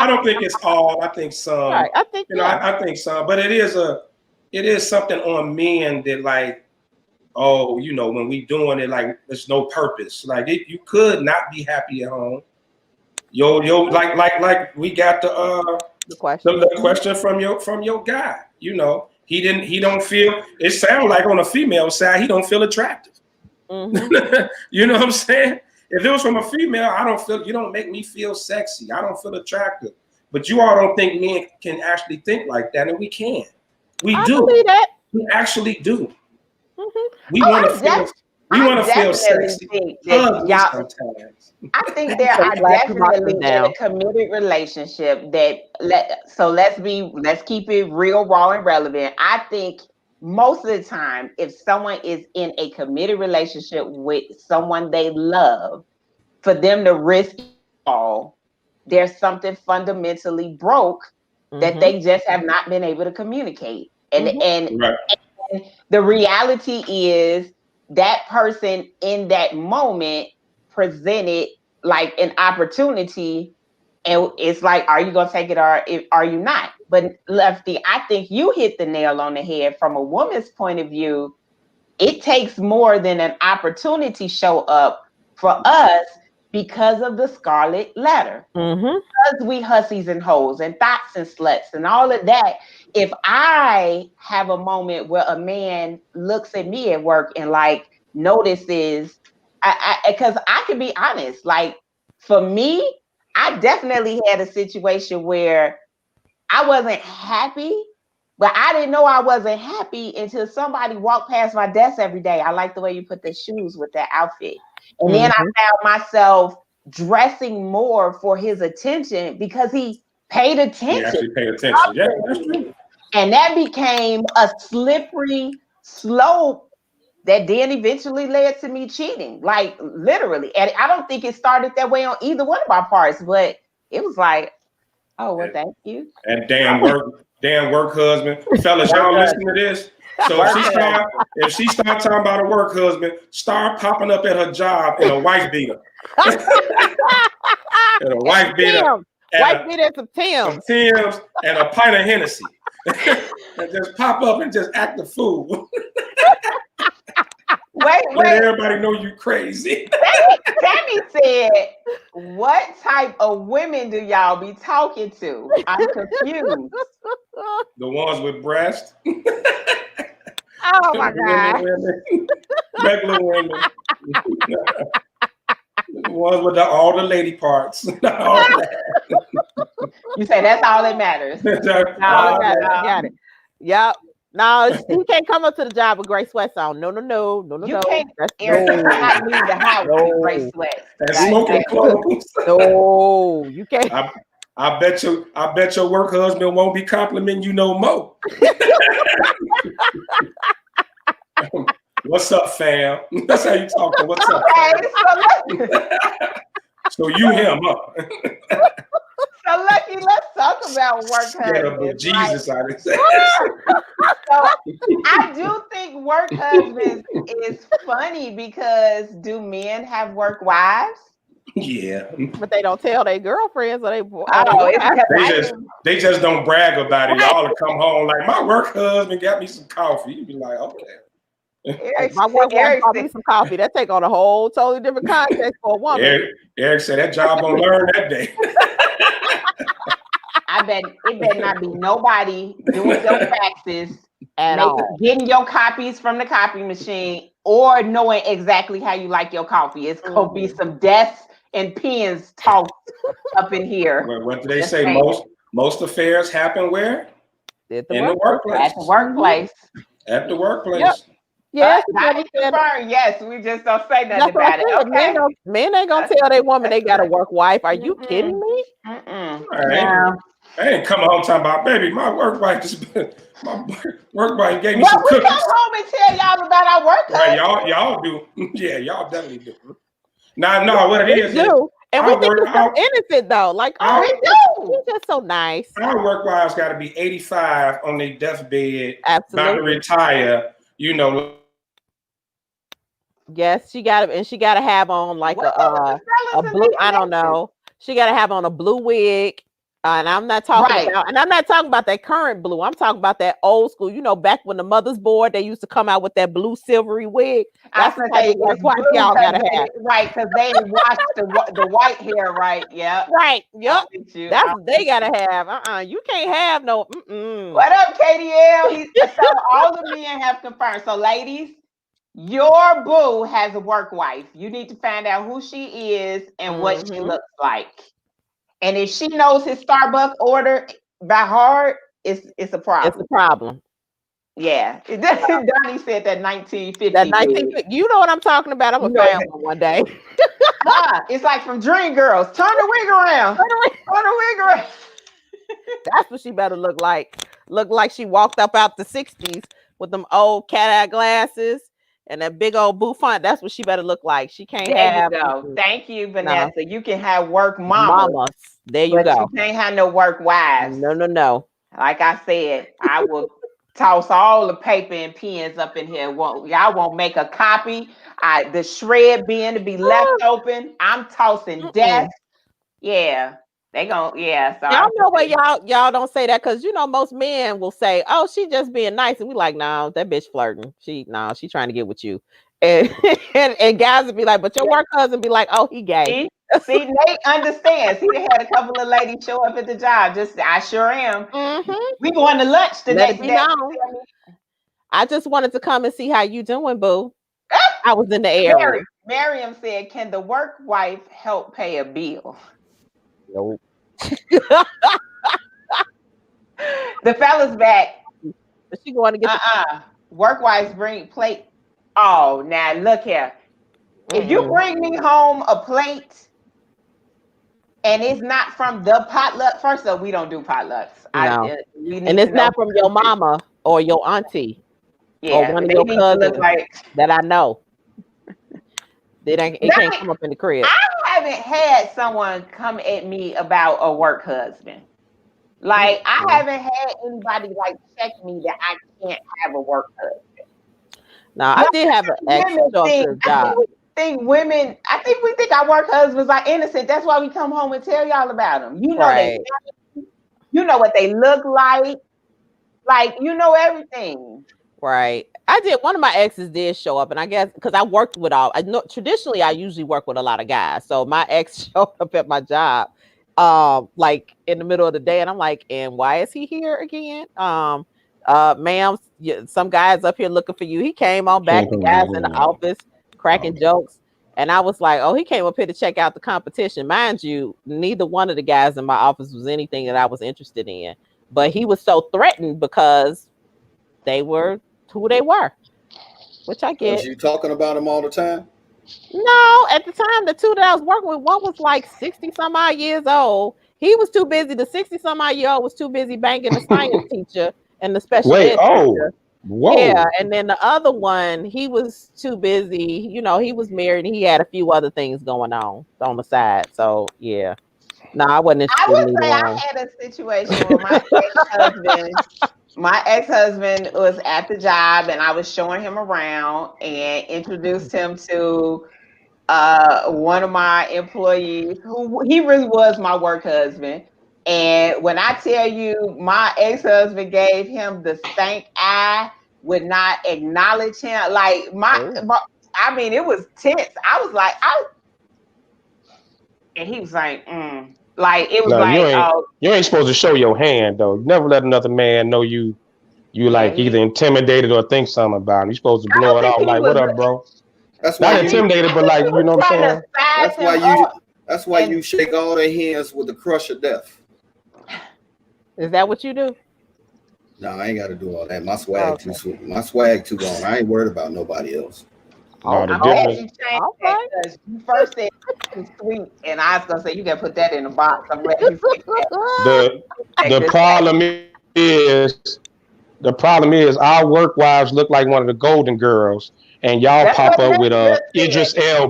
Speaker 3: don't think it's all. I think some.
Speaker 4: Right. I think
Speaker 3: I think some, but it is something on men that like, oh, when we doing it, like there's no purpose. Like you could not be happy at home. Yo, like we got the question from your guy. He don't feel. It sounds like on a female side, he don't feel attractive.
Speaker 4: Mm-hmm.
Speaker 3: You know what I'm saying? If it was from a female, you don't make me feel sexy. I don't feel attractive. But you all don't think men can actually think like that, and we can. I believe that. We actually do.
Speaker 4: Mm-hmm.
Speaker 3: We want to feel sexy. Sometimes.
Speaker 1: I think there are definitely in a committed relationship let's keep it real, raw, and relevant. I think most of the time, if someone is in a committed relationship with someone they love, for them to risk all, there's something fundamentally broke that they just have not been able to communicate. And the reality is that person in that moment presented like an opportunity, and it's like, are you gonna take it or are you not? But Lefty, I think you hit the nail on the head. From a woman's point of view, it takes more than an opportunity show up for us because of the scarlet letter. Because we hussies and hoes and thoughts and sluts and all of that. If I have a moment where a man looks at me at work and like notices, because I can be honest, like for me, I definitely had a situation where I wasn't happy, but I didn't know I wasn't happy until somebody walked past my desk every day. I like the way you put the shoes with that outfit. And then I found myself dressing more for his attention because he paid attention.
Speaker 3: He actually paid attention. Yeah, that's true.
Speaker 1: And that became a slippery slope that then eventually led to me cheating, like literally. And I don't think it started that way on either one of our parts, but it was like, oh, well, thank you.
Speaker 3: And damn work husband. Fellas, y'all listen to this. So if she start talking about a work husband, start popping up at her job in a wife beater. And a wife beater.
Speaker 4: White beater and some Timbs.
Speaker 3: And a pint of Hennessy. And just pop up and just act the fool.
Speaker 1: Wait.
Speaker 3: Everybody know you crazy.
Speaker 1: Tammy said, what type of women do y'all be talking to? I'm confused.
Speaker 3: The ones with breasts.
Speaker 4: Oh my God.
Speaker 3: Regular women. The ones with all the lady parts.
Speaker 1: You say that's all that matters.
Speaker 4: Got it. Yep. No, he can't come up to the job with gray sweats on. No.
Speaker 1: You can't. Eric not leave the house with gray sweats.
Speaker 3: And smoking clothes.
Speaker 4: No, you can't.
Speaker 3: I bet your work husband won't be complimenting you no more. What's up, fam? That's how you talk to what's up. So you him up.
Speaker 1: So Lucky, let's talk about work husbands.
Speaker 3: Jesus, I didn't say.
Speaker 1: So I do think work husbands is funny because do men have work wives?
Speaker 3: Yeah,
Speaker 4: but they don't tell their girlfriends or
Speaker 3: they just don't brag about it. Y'all come home like my work husband got me some coffee. You be like, okay.
Speaker 4: My work wife got me some coffee. That take on a whole totally different context for a woman.
Speaker 3: Eric said that job gonna learn that day.
Speaker 1: I bet it better not be nobody doing your faxes
Speaker 4: at all,
Speaker 1: getting your copies from the copy machine, or knowing exactly how you like your coffee. It's gonna be some desks and pens tossed up in here.
Speaker 3: What do they say? Most affairs happen where?
Speaker 4: In the workplace.
Speaker 1: At the workplace.
Speaker 3: At the workplace.
Speaker 4: Yep. Yes,
Speaker 1: yes, we just don't say nothing about it. Okay.
Speaker 4: Men ain't gonna tell their woman they got a work wife. Are you kidding me?
Speaker 1: Right.
Speaker 3: I ain't coming home talking about, baby, my work wife gave me
Speaker 1: Well,
Speaker 3: some
Speaker 1: we
Speaker 3: cookies.
Speaker 1: come home and tell y'all about our work.
Speaker 3: Right, y'all do. Yeah, y'all definitely do. No, what it
Speaker 4: We
Speaker 3: is,
Speaker 4: do. And we think it's so innocent though. Like, oh,
Speaker 1: we
Speaker 4: he's just so nice.
Speaker 3: Our work wives got to be 85 on their deathbed,
Speaker 4: Absolutely.
Speaker 3: about to retire. You know.
Speaker 4: Yes, she got it, and she got to have on like
Speaker 1: What
Speaker 4: a blue. I don't know. She got to have on a blue wig. And I'm not talking about, and I'm not talking about that current blue. I'm talking about that old school. You know, back when the mother's board, they used to come out with that blue silvery wig. That's the type of work wife y'all gotta have,
Speaker 1: right? Because they washed the white hair, right? Yeah,
Speaker 4: right. Yep, that's what they gotta have. You can't have no.
Speaker 1: What up, KDL? So all the men have confirmed. So, ladies, your boo has a work wife. You need to find out who she is and what she looks like. And if she knows his Starbucks order by heart, it's a problem.
Speaker 4: It's a problem.
Speaker 1: Yeah. Donnie said that 1950.
Speaker 4: That 1950. You know what I'm talking about. I'm gonna find one day.
Speaker 1: It's like from Dreamgirls. Turn the wig around. Turn the wig around.
Speaker 4: That's what she better look like. Look like she walked up out the 60s with them old cat-eye glasses and that big old bouffant. That's what she better look like. She can't have.
Speaker 1: There you go. Thank you, Vanessa. No. You can have work mamas.
Speaker 4: There you go.
Speaker 1: You can't have no work wives.
Speaker 4: No.
Speaker 1: Like I said, I will toss all the paper and pens up in here. Y'all won't make a copy. The shred bin to be left open. I'm tossing desks. Yeah. They gon' So
Speaker 4: y'all know why y'all don't say that, because you know most men will say, "Oh, she just being nice," and we like, "No, that bitch flirting. She trying to get with you." And and guys would be like, "But your work husband be like, oh, he gay."
Speaker 1: See, Nate understands. He had a couple of ladies show up at the job. I sure am. We going to lunch the next day.
Speaker 4: I just wanted to come and see how you doing, boo. I was in the area.
Speaker 1: Miriam said, "Can the work wife help pay a bill?"
Speaker 4: Nope.
Speaker 1: The fella's back.
Speaker 4: Is she going to get
Speaker 1: work wives bring plate? Oh, now look here. If you bring me home a plate and it's not from the potluck, first of all, we don't do potlucks.
Speaker 4: No. And it's not from your mama or your auntie or one of your cousins that I know. It can't come up in the crib.
Speaker 1: I haven't had someone come at me about a work husband. Like, I haven't had anybody like check me that I can't have a work husband.
Speaker 4: Now, I did have an ex job.
Speaker 1: I think we think our work husbands are innocent. That's why we come home and tell y'all about them. You know you know what they look like. Like, you know everything.
Speaker 4: Right. One of my exes did show up, and I guess because I worked with traditionally I usually work with a lot of guys. So my ex showed up at my job like in the middle of the day, and I'm like, and why is he here again? Ma'am, some guy's up here looking for you. He came on back, the guys in the office cracking jokes. And I was like, oh, he came up here to check out the competition. Mind you, neither one of the guys in my office was anything that I was interested in. But he was so threatened because they were who they were, which I get.
Speaker 2: Was you talking about him all the time?
Speaker 4: No, at the time, the two that I was working with, one was like 60 some odd years old. He was too busy. The 60 some odd year old was too busy banking the science teacher and the special ed teacher.
Speaker 5: Whoa.
Speaker 4: Yeah, and then the other one, he was too busy. You know, he was married and he had a few other things going on the side. So yeah, no, I wasn't interested.
Speaker 1: I would say I had a situation where my ex-husband was at the job and I was showing him around and introduced him to one of my employees who he really was my work husband. And when I tell you my ex-husband gave him the stank eye, would not acknowledge him. Like I mean, it was tense. I was like, and he was like, Like it was
Speaker 5: you ain't supposed to show your hand though. You never let another man know you like either intimidated or think something about him. You're supposed to blow it off like, what up, bro?
Speaker 2: That's
Speaker 5: not intimidated, but like, you know what I'm
Speaker 2: saying? That's why you shake all their hands with the crush of death.
Speaker 4: Is that what you do?
Speaker 2: No, I ain't got to do all that. My swag too long. I ain't worried about nobody else.
Speaker 5: No, the
Speaker 1: I'm glad
Speaker 5: difference.
Speaker 1: you changed that because you first said it's sweet, and I was gonna say you gotta put that in the box. I'm glad you fixed that.
Speaker 5: The
Speaker 1: Take
Speaker 5: the
Speaker 1: this back.
Speaker 5: problem is our work wives look like one of the Golden Girls, and y'all
Speaker 1: That's
Speaker 5: pop
Speaker 1: what
Speaker 5: up with
Speaker 1: Nate just said.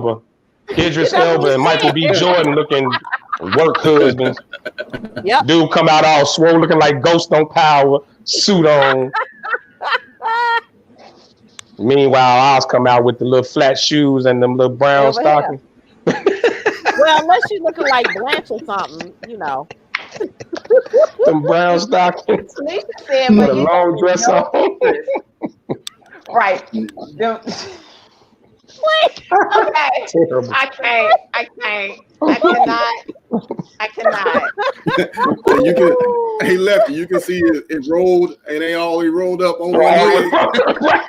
Speaker 5: Idris
Speaker 4: That's what
Speaker 5: Elba,
Speaker 4: he
Speaker 5: and Michael B.
Speaker 4: said.
Speaker 5: Jordan looking work husbands.
Speaker 4: Yep.
Speaker 5: Dude come out all swole, looking like Ghost on Power, suit on. Meanwhile, ours come out with the little flat shoes and them little brown
Speaker 4: Over here.
Speaker 5: stockings.
Speaker 4: Well, unless she's looking like Blanche or something,
Speaker 5: Them brown stockings
Speaker 1: Tanisha said,
Speaker 5: with
Speaker 1: but
Speaker 5: a
Speaker 1: you
Speaker 5: long
Speaker 1: got
Speaker 5: dress
Speaker 1: no
Speaker 5: on.
Speaker 1: interest. Right.
Speaker 4: Wait.
Speaker 1: Okay.
Speaker 5: Terrible.
Speaker 1: I cannot.
Speaker 2: You can, hey Lefty, you can see it rolled and they all rolled up on one
Speaker 5: Right.
Speaker 2: leg.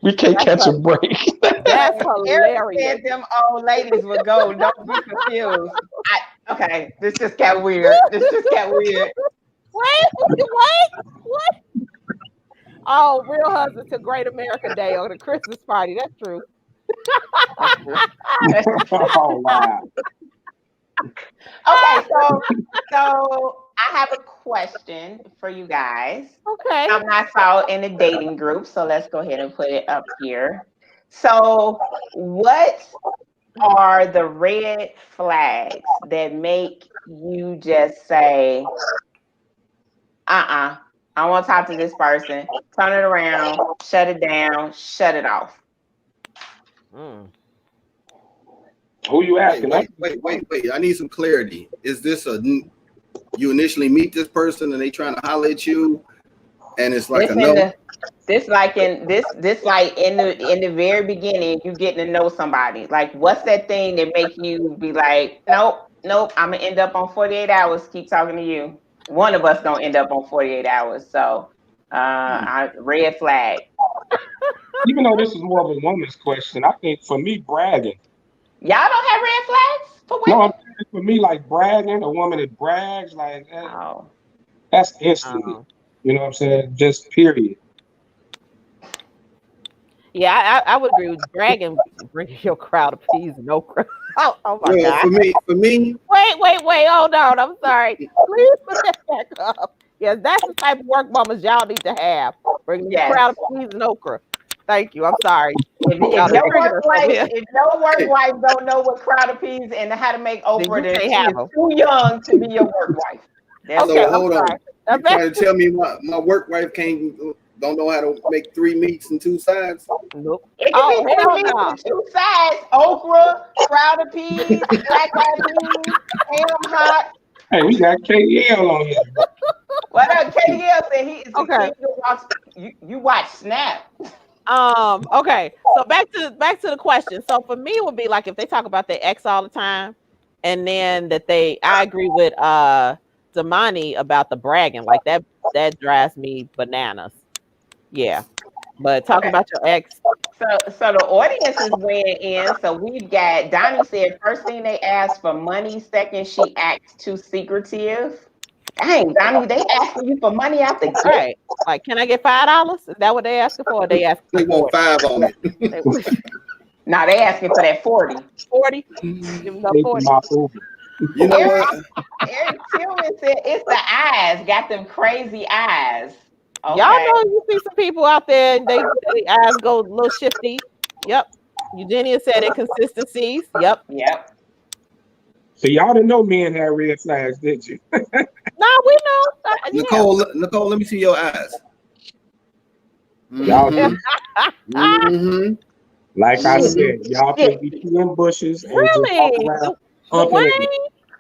Speaker 5: We can't catch a break.
Speaker 4: That's
Speaker 1: Eric
Speaker 4: hilarious.
Speaker 1: said them old ladies would go. Don't be confused. Okay, this just got weird.
Speaker 4: What? Oh, Real Husbands to Great America Day or the Christmas party. That's true.
Speaker 3: Oh wow.
Speaker 1: Okay, so I have a question for you guys.
Speaker 4: Okay.
Speaker 1: I saw it in the dating group, so let's go ahead and put it up here. So, what are the red flags that make you just say, I want to talk to this person, turn it around, shut it down, shut it off?
Speaker 3: Who you asking?
Speaker 2: Wait. I need some clarity. Is this you initially meet this person and they trying to holler at you, and it's like
Speaker 1: This like in the very beginning, you getting to know somebody. Like, what's that thing that make you be like, nope, I'm gonna end up on 48 hours. Keep talking to you. One of us gonna end up on 48 hours. So, red flag.
Speaker 3: Even though this is more of a woman's question, I think for me, bragging.
Speaker 1: Y'all don't have red flags for women?
Speaker 3: No, for me, like bragging, a woman that brags, like that's instantly. You know what I'm saying? Just period.
Speaker 4: Yeah, I would agree with bragging. Bring your crowd of peas and okra. Oh my God.
Speaker 2: For me.
Speaker 4: Wait. Hold on. I'm sorry. Please put that back up. Yes, that's the type of work mamas y'all need to have. Bring your crowd of peas and okra. Thank you. I'm sorry.
Speaker 1: If no work wife don't know what crowd of peas and how to make okra, then she is too young to be your work wife.
Speaker 2: So hold on. You trying to tell me my work wife don't know how to make 3 meats and 2 sides?
Speaker 1: Nope. It can be 3 meats and 2 sides: okra, crowd of peas, black eyed peas, ham hock.
Speaker 3: Hey, we got KL on here.
Speaker 1: What up? KL said he is okay. You watch Snap.
Speaker 4: Okay. So back to the question. So for me, it would be like if they talk about their ex all the time, and then I agree with Damani about the bragging. Like that drives me bananas. Yeah. But talking about your ex.
Speaker 1: So the audience is weighing in. So we've got Donnie said first thing they asked for money. Second, she acts too secretive. Dang, Donnie, they asking you for money out the gate.
Speaker 4: Right. Like, can I get $5? Is that what they asking for? Or they asking
Speaker 2: they want 5 on it.
Speaker 1: No, they asking for that 40.
Speaker 4: 40? Give them 40.
Speaker 2: You know what?
Speaker 1: Eric Tillman said it's the eyes. Got them crazy eyes. Okay.
Speaker 4: Y'all know you see some people out there and they eyes go a little shifty. Yep. Eugenia said inconsistencies. Yep.
Speaker 3: So y'all didn't know men had red flags, did you?
Speaker 4: No, we know.
Speaker 2: Nicole, let me see your eyes.
Speaker 3: Y'all Like I said, y'all can be in bushes and
Speaker 4: really?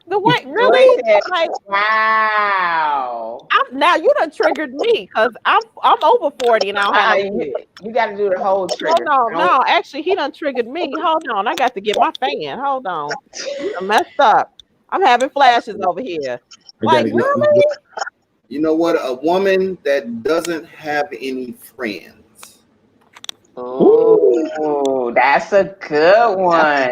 Speaker 4: The way really? Like,
Speaker 1: wow.
Speaker 4: Now you done triggered me because I'm over 40 and I don't have
Speaker 1: you got to do the whole trigger.
Speaker 4: No, actually he done triggered me. Hold on, I got to get my fan. Hold on, I'm messed up. I'm having flashes over here. Like really?
Speaker 2: You know what? A woman that doesn't have any friends.
Speaker 1: Oh, that's a good one.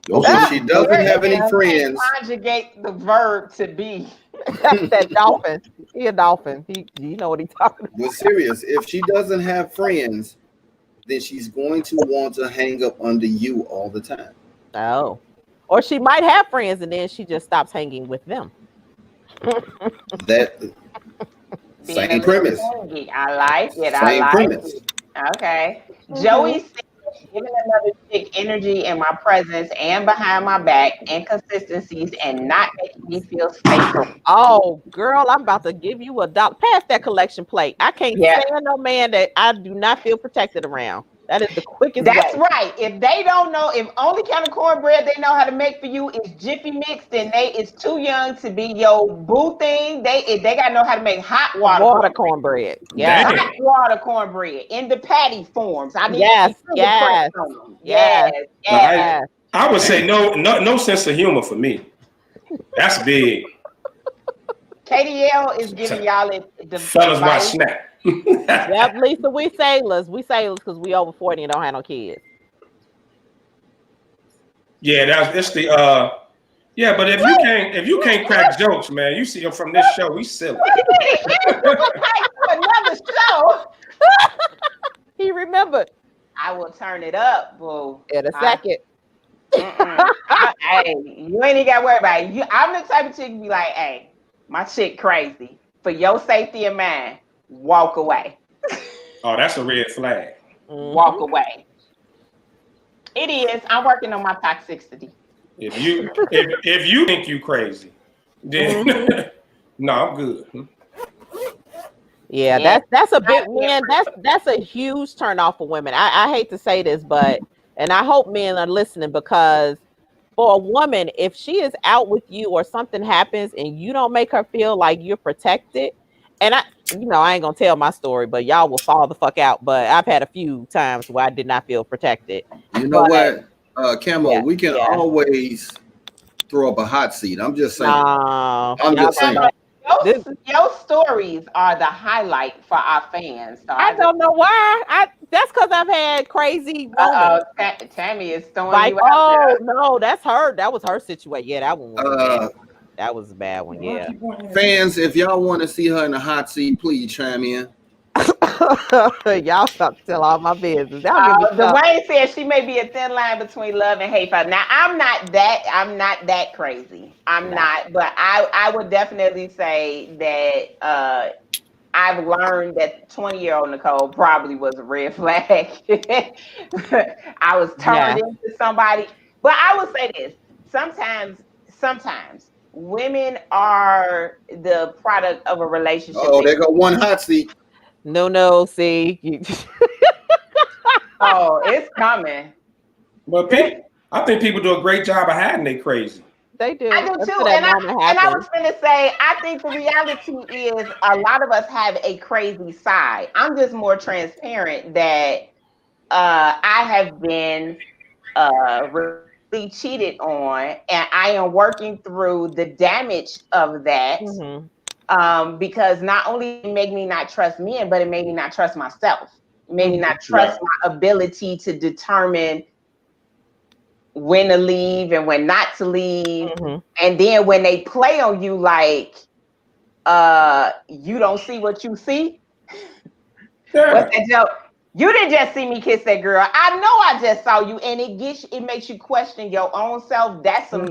Speaker 2: So she doesn't have any friends.
Speaker 1: Conjugate the verb to be.
Speaker 4: That dolphin. He a dolphin. You know what he's talking about.
Speaker 2: But serious, if she doesn't have friends, then she's going to want to hang up under you all the time.
Speaker 4: Oh. Or she might have friends and then she just stops hanging with them.
Speaker 2: That
Speaker 1: Being a
Speaker 2: same
Speaker 1: little
Speaker 2: premise.
Speaker 1: clingy. I like it. I
Speaker 2: Same
Speaker 1: like
Speaker 2: premise.
Speaker 1: it. Okay. Joey said, giving another chick energy in my presence and behind my back, inconsistencies, and not making me feel safer.
Speaker 4: Oh, girl, I'm about to give you $1. Pass that collection plate. I can't
Speaker 1: Yeah.
Speaker 4: stand no man that I do not feel protected around. That is the quickest
Speaker 1: That's
Speaker 4: way.
Speaker 1: right. If they don't know, if only kind of cornbread they know how to make for you is Jiffy Mix, then they is too young to be your boo thing. They gotta know how to make hot water
Speaker 4: Cornbread.
Speaker 3: Damn.
Speaker 4: Yeah.
Speaker 1: hot water cornbread in the patty forms. I need
Speaker 4: Yes,
Speaker 1: to see fingerprints on them. Yes,
Speaker 3: No,
Speaker 1: yes.
Speaker 3: I would say no sense of humor for me. That's big.
Speaker 1: KDL is giving y'all the
Speaker 3: Fellas watch
Speaker 1: advice.
Speaker 3: Snap.
Speaker 4: Yep, Lisa, we sailors. We sailors because we over 40 and don't have no kids.
Speaker 3: Yeah, it's the yeah, but if you can't crack jokes, man, you see them from this show, we silly.
Speaker 1: Another show.
Speaker 4: He remembered
Speaker 1: I will turn it up, boo.
Speaker 4: in a second.
Speaker 1: Hey, you ain't even got to worry about it. I'm the type of chick to be like, hey, my chick crazy. For your safety and mine, walk away.
Speaker 3: Oh, that's a red flag.
Speaker 1: Walk away. It is. I'm working on my toxicity.
Speaker 3: If you think you crazy, then no, I'm good.
Speaker 4: Yeah, that's a big man. That's a huge turn off for women. I hate to say this, but and I hope men are listening because for a woman, if she is out with you or something happens and you don't make her feel like you're protected, and I ain't gonna tell my story, but y'all will fall the fuck out. But I've had a few times where I did not feel protected.
Speaker 2: You know what, Camo, we can always throw up a hot seat. I'm just saying.
Speaker 4: No,
Speaker 2: I'm just saying.
Speaker 1: Your stories are the highlight for our fans. So
Speaker 4: I don't know why. That's because I've had crazy moments.
Speaker 1: Tammy is throwing
Speaker 4: Like,
Speaker 1: you out there.
Speaker 4: no, that's her. That was her situation. Yeah, that one was bad. That was a bad one. Yeah.
Speaker 2: Fans, if y'all want to see her in the hot seat, please chime in.
Speaker 4: Y'all stop to tell all my business.
Speaker 1: Dwayne said she may be a thin line between love and hate. Now, I'm not that crazy. I'm not, but I would definitely say that I've learned that 20-year-old Nicole probably was a red flag. I was turned into somebody. But I would say this. Sometimes women are the product of a relationship.
Speaker 2: Oh, they got one hot seat.
Speaker 4: No, see.
Speaker 1: Oh, it's coming.
Speaker 3: But I think people do a great job of hiding they crazy.
Speaker 4: They do.
Speaker 1: I do too. And I was going to say, I think the reality is a lot of us have a crazy side. I'm just more transparent that I have been really cheated on, and I am working through the damage of that. Because not only it made me not trust men, but it made me not trust myself. It made me not trust my ability to determine when to leave and when not to leave. And then when they play on you like you don't see what you see. What's that joke? You didn't just see me kiss that girl. I know I just saw you, and it makes you question your own self. That's some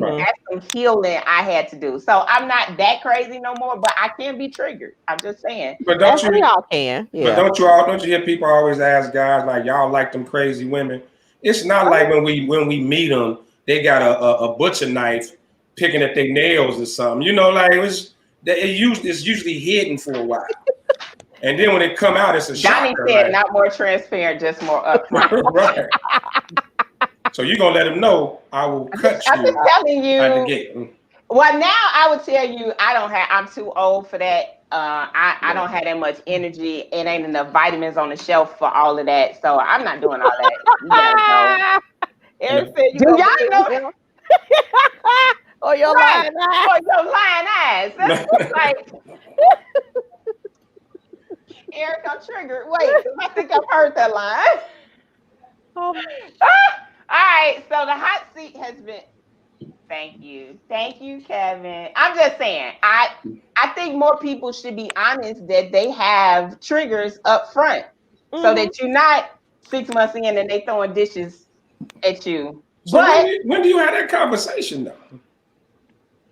Speaker 1: healing I had to do. So I'm not that crazy no more, but I can be triggered. I'm just saying.
Speaker 3: But don't you?
Speaker 4: We all can. Yeah.
Speaker 3: But don't you hear people always ask guys like y'all like them crazy women? It's not like when we meet them, they got a butcher knife picking at their nails or something. Like it's usually hidden for a while. And then when it come out, it's a
Speaker 1: Johnny
Speaker 3: shocker.
Speaker 1: said, not more transparent, just more upfront.
Speaker 3: Right. So you're going to let him know I will cut you.
Speaker 1: I'm just telling you.
Speaker 3: At the gate.
Speaker 1: Well, now I would tell you I'm too old for that. I don't have that much energy. It ain't enough vitamins on the shelf for all of that. So I'm not doing all that.
Speaker 4: Eric said you
Speaker 1: do y'all know?
Speaker 4: Or your lying eyes.
Speaker 1: Or your lying eyes. That's like Eric, I'm triggered. Wait, I think I've heard that line. All right, so the hot seat has been. Thank you, Kevin. I'm just saying, I think more people should be honest that they have triggers up front, so that you're not 6 months in and they throwing dishes at you.
Speaker 3: So
Speaker 1: But
Speaker 3: when do you have that conversation though?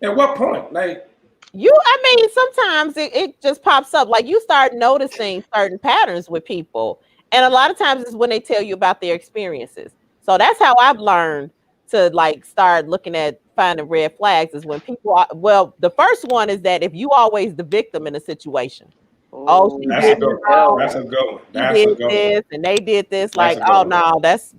Speaker 3: At what point? Like
Speaker 4: I mean, sometimes it just pops up. Like you start noticing certain patterns with people. And a lot of times it's when they tell you about their experiences. So that's how I've learned to like start looking at finding red flags is when people are, well, the first one is that if you always the victim in a situation. Oh, she
Speaker 3: that's a
Speaker 4: did
Speaker 3: go.
Speaker 4: wrong,
Speaker 3: That's a go.
Speaker 4: she
Speaker 3: That's a
Speaker 4: did
Speaker 3: go.
Speaker 4: this, and they did this.
Speaker 3: That's
Speaker 4: Like,
Speaker 3: a
Speaker 4: oh
Speaker 3: go.
Speaker 4: no, that's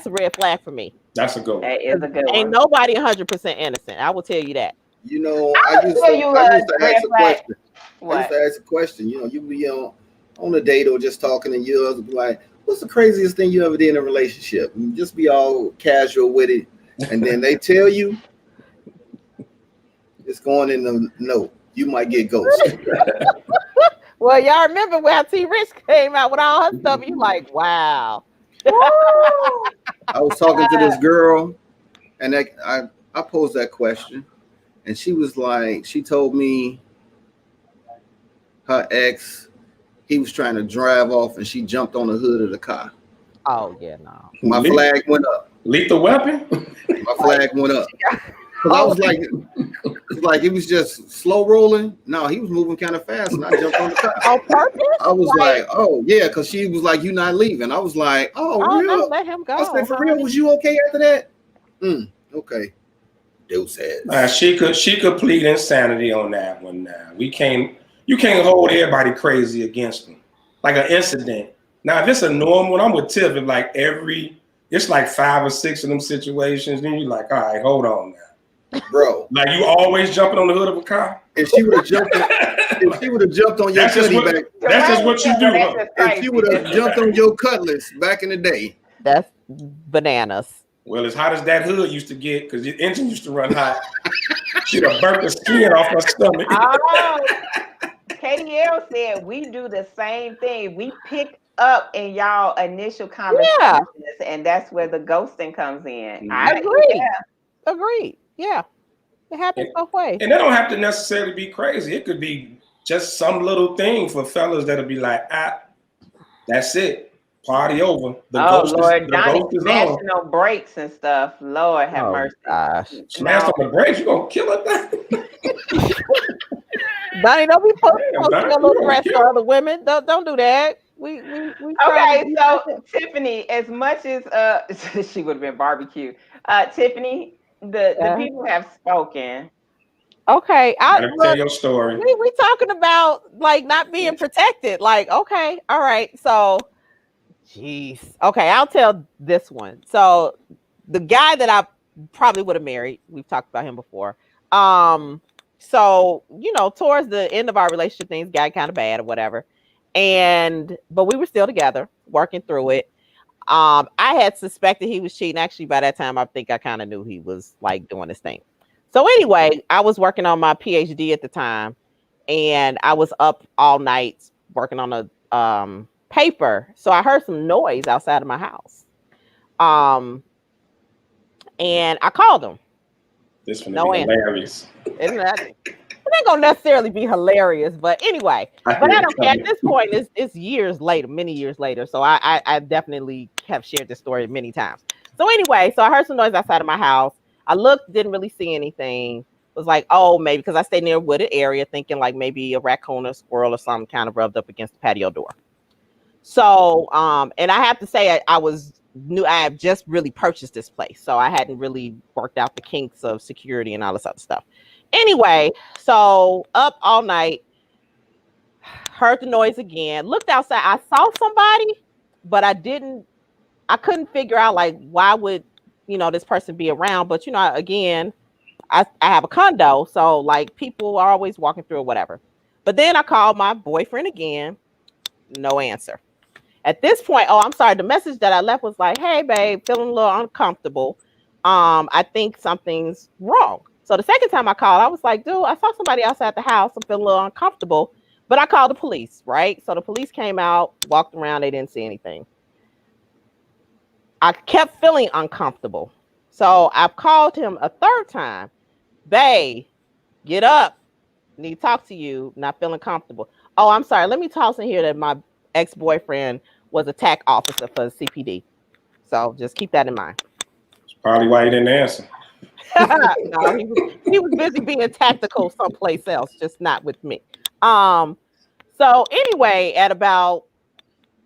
Speaker 4: a red flag for me.
Speaker 3: That's a go.
Speaker 1: that is a good
Speaker 4: Ain't
Speaker 1: one.
Speaker 4: nobody 100% innocent. I will tell you that.
Speaker 2: You know,
Speaker 1: I would tell you
Speaker 2: I
Speaker 1: a
Speaker 2: used to
Speaker 1: red
Speaker 2: ask a
Speaker 1: flag.
Speaker 2: question. I used
Speaker 1: What?
Speaker 2: to ask a question. You know, you be on a date or just talking, and you'll be like, "What's the craziest thing you ever did in a relationship?" And just be all casual with it, and then they tell you it's going in the no. You might get ghosted.
Speaker 4: Well, y'all remember when T Rich came out with all her stuff? You like, wow.
Speaker 2: I was talking to this girl, and I posed that question, and she was like, she told me her ex, he was trying to drive off, and she jumped on the hood of the car.
Speaker 4: Oh yeah, no.
Speaker 2: My flag went up.
Speaker 3: Lethal weapon?
Speaker 2: My flag went up. Because I was like, it was just slow rolling. No, he was moving kind of fast, and I jumped on the car.
Speaker 4: On purpose?
Speaker 2: I was like, oh yeah, because she was like, "You not leaving." I was like, oh
Speaker 4: Oh
Speaker 2: real?
Speaker 4: no, let him go.
Speaker 2: I said, for real, was you okay after that? Okay. Deuce heads.
Speaker 3: She could plead insanity on that one. Now you can't hold everybody crazy against them. Like an incident. Now if it's a normal, I'm with Tiff. If like it's like 5 or 6 of them situations, then you're like, all right, hold on now,
Speaker 2: bro.
Speaker 3: Like you always jumping on the hood of a car.
Speaker 2: If she would have jumped, on your cutty back,
Speaker 3: that's just what you do. Huh?
Speaker 2: If she would have jumped on your cutlass back in the day,
Speaker 4: that's bananas.
Speaker 3: Well, as hot as that hood used to get, because the engine used to run hot, she'd have burnt the skin off her stomach.
Speaker 1: Oh, KDL said we do the same thing. We pick up in y'all initial conversations, and that's where the ghosting comes in.
Speaker 4: Agreed. Yeah. It happens both ways.
Speaker 3: And that don't have to necessarily be crazy. It could be just some little thing for fellas that'll be like, that's it. Party over.
Speaker 1: Lord, Donnie smashing on brakes and stuff. Lord have mercy.
Speaker 4: Gosh.
Speaker 3: Smash on the brakes, you gonna kill it.
Speaker 4: Donnie, don't be posting a little threats for other women. Don't do that. We
Speaker 1: okay, so Tiffany, as much as she would have been barbecue. Tiffany, the people have spoken.
Speaker 4: Okay,
Speaker 3: tell your story.
Speaker 4: We talking about like not being protected. Like, okay, all right. So, jeez. Okay, I'll tell this one. So, the guy that I probably would have married, we've talked about him before. So towards the end of our relationship, things got kind of bad or whatever. But we were still together, working through it. I had suspected he was cheating. Actually, by that time, I think I kind of knew he was like doing this thing. So anyway, I was working on my PhD at the time, and I was up all night working on a paper. So I heard some noise outside of my house. And I called him.
Speaker 3: This one is hilarious.
Speaker 4: It ain't gonna necessarily be hilarious, but anyway. But I don't care. At this point, it's years later, many years later. So I definitely have shared this story many times. So anyway, so I heard some noise outside of my house. I looked, didn't really see anything. Was like, oh, maybe because I stayed near a wooded area, thinking like maybe a raccoon or squirrel or something kind of rubbed up against the patio door. So, and I have to say, I have just really purchased this place, so I hadn't really worked out the kinks of security and all this other stuff. Anyway, so up all night, heard the noise again, looked outside. I saw somebody, but I couldn't figure out like why would this person be around. But again, I have a condo, so like people are always walking through or whatever. But then I called my boyfriend again, no answer. At this point, I'm sorry, the message that I left was like, hey babe, feeling a little uncomfortable. I think something's wrong. So the second time I called, I was like, dude, I saw somebody outside the house. I'm feeling a little uncomfortable. But I called the police, right? So the police came out, walked around, they didn't see anything. I kept feeling uncomfortable. So I've called him a third time. Babe, get up. Need to talk to you. Not feeling comfortable. Oh, I'm sorry. Let me toss in here that my ex-boyfriend was a TAC officer for the CPD. So just keep that in mind.
Speaker 3: Probably why he didn't answer.
Speaker 4: No, he was busy being tactical someplace else, just not with me. So anyway, at about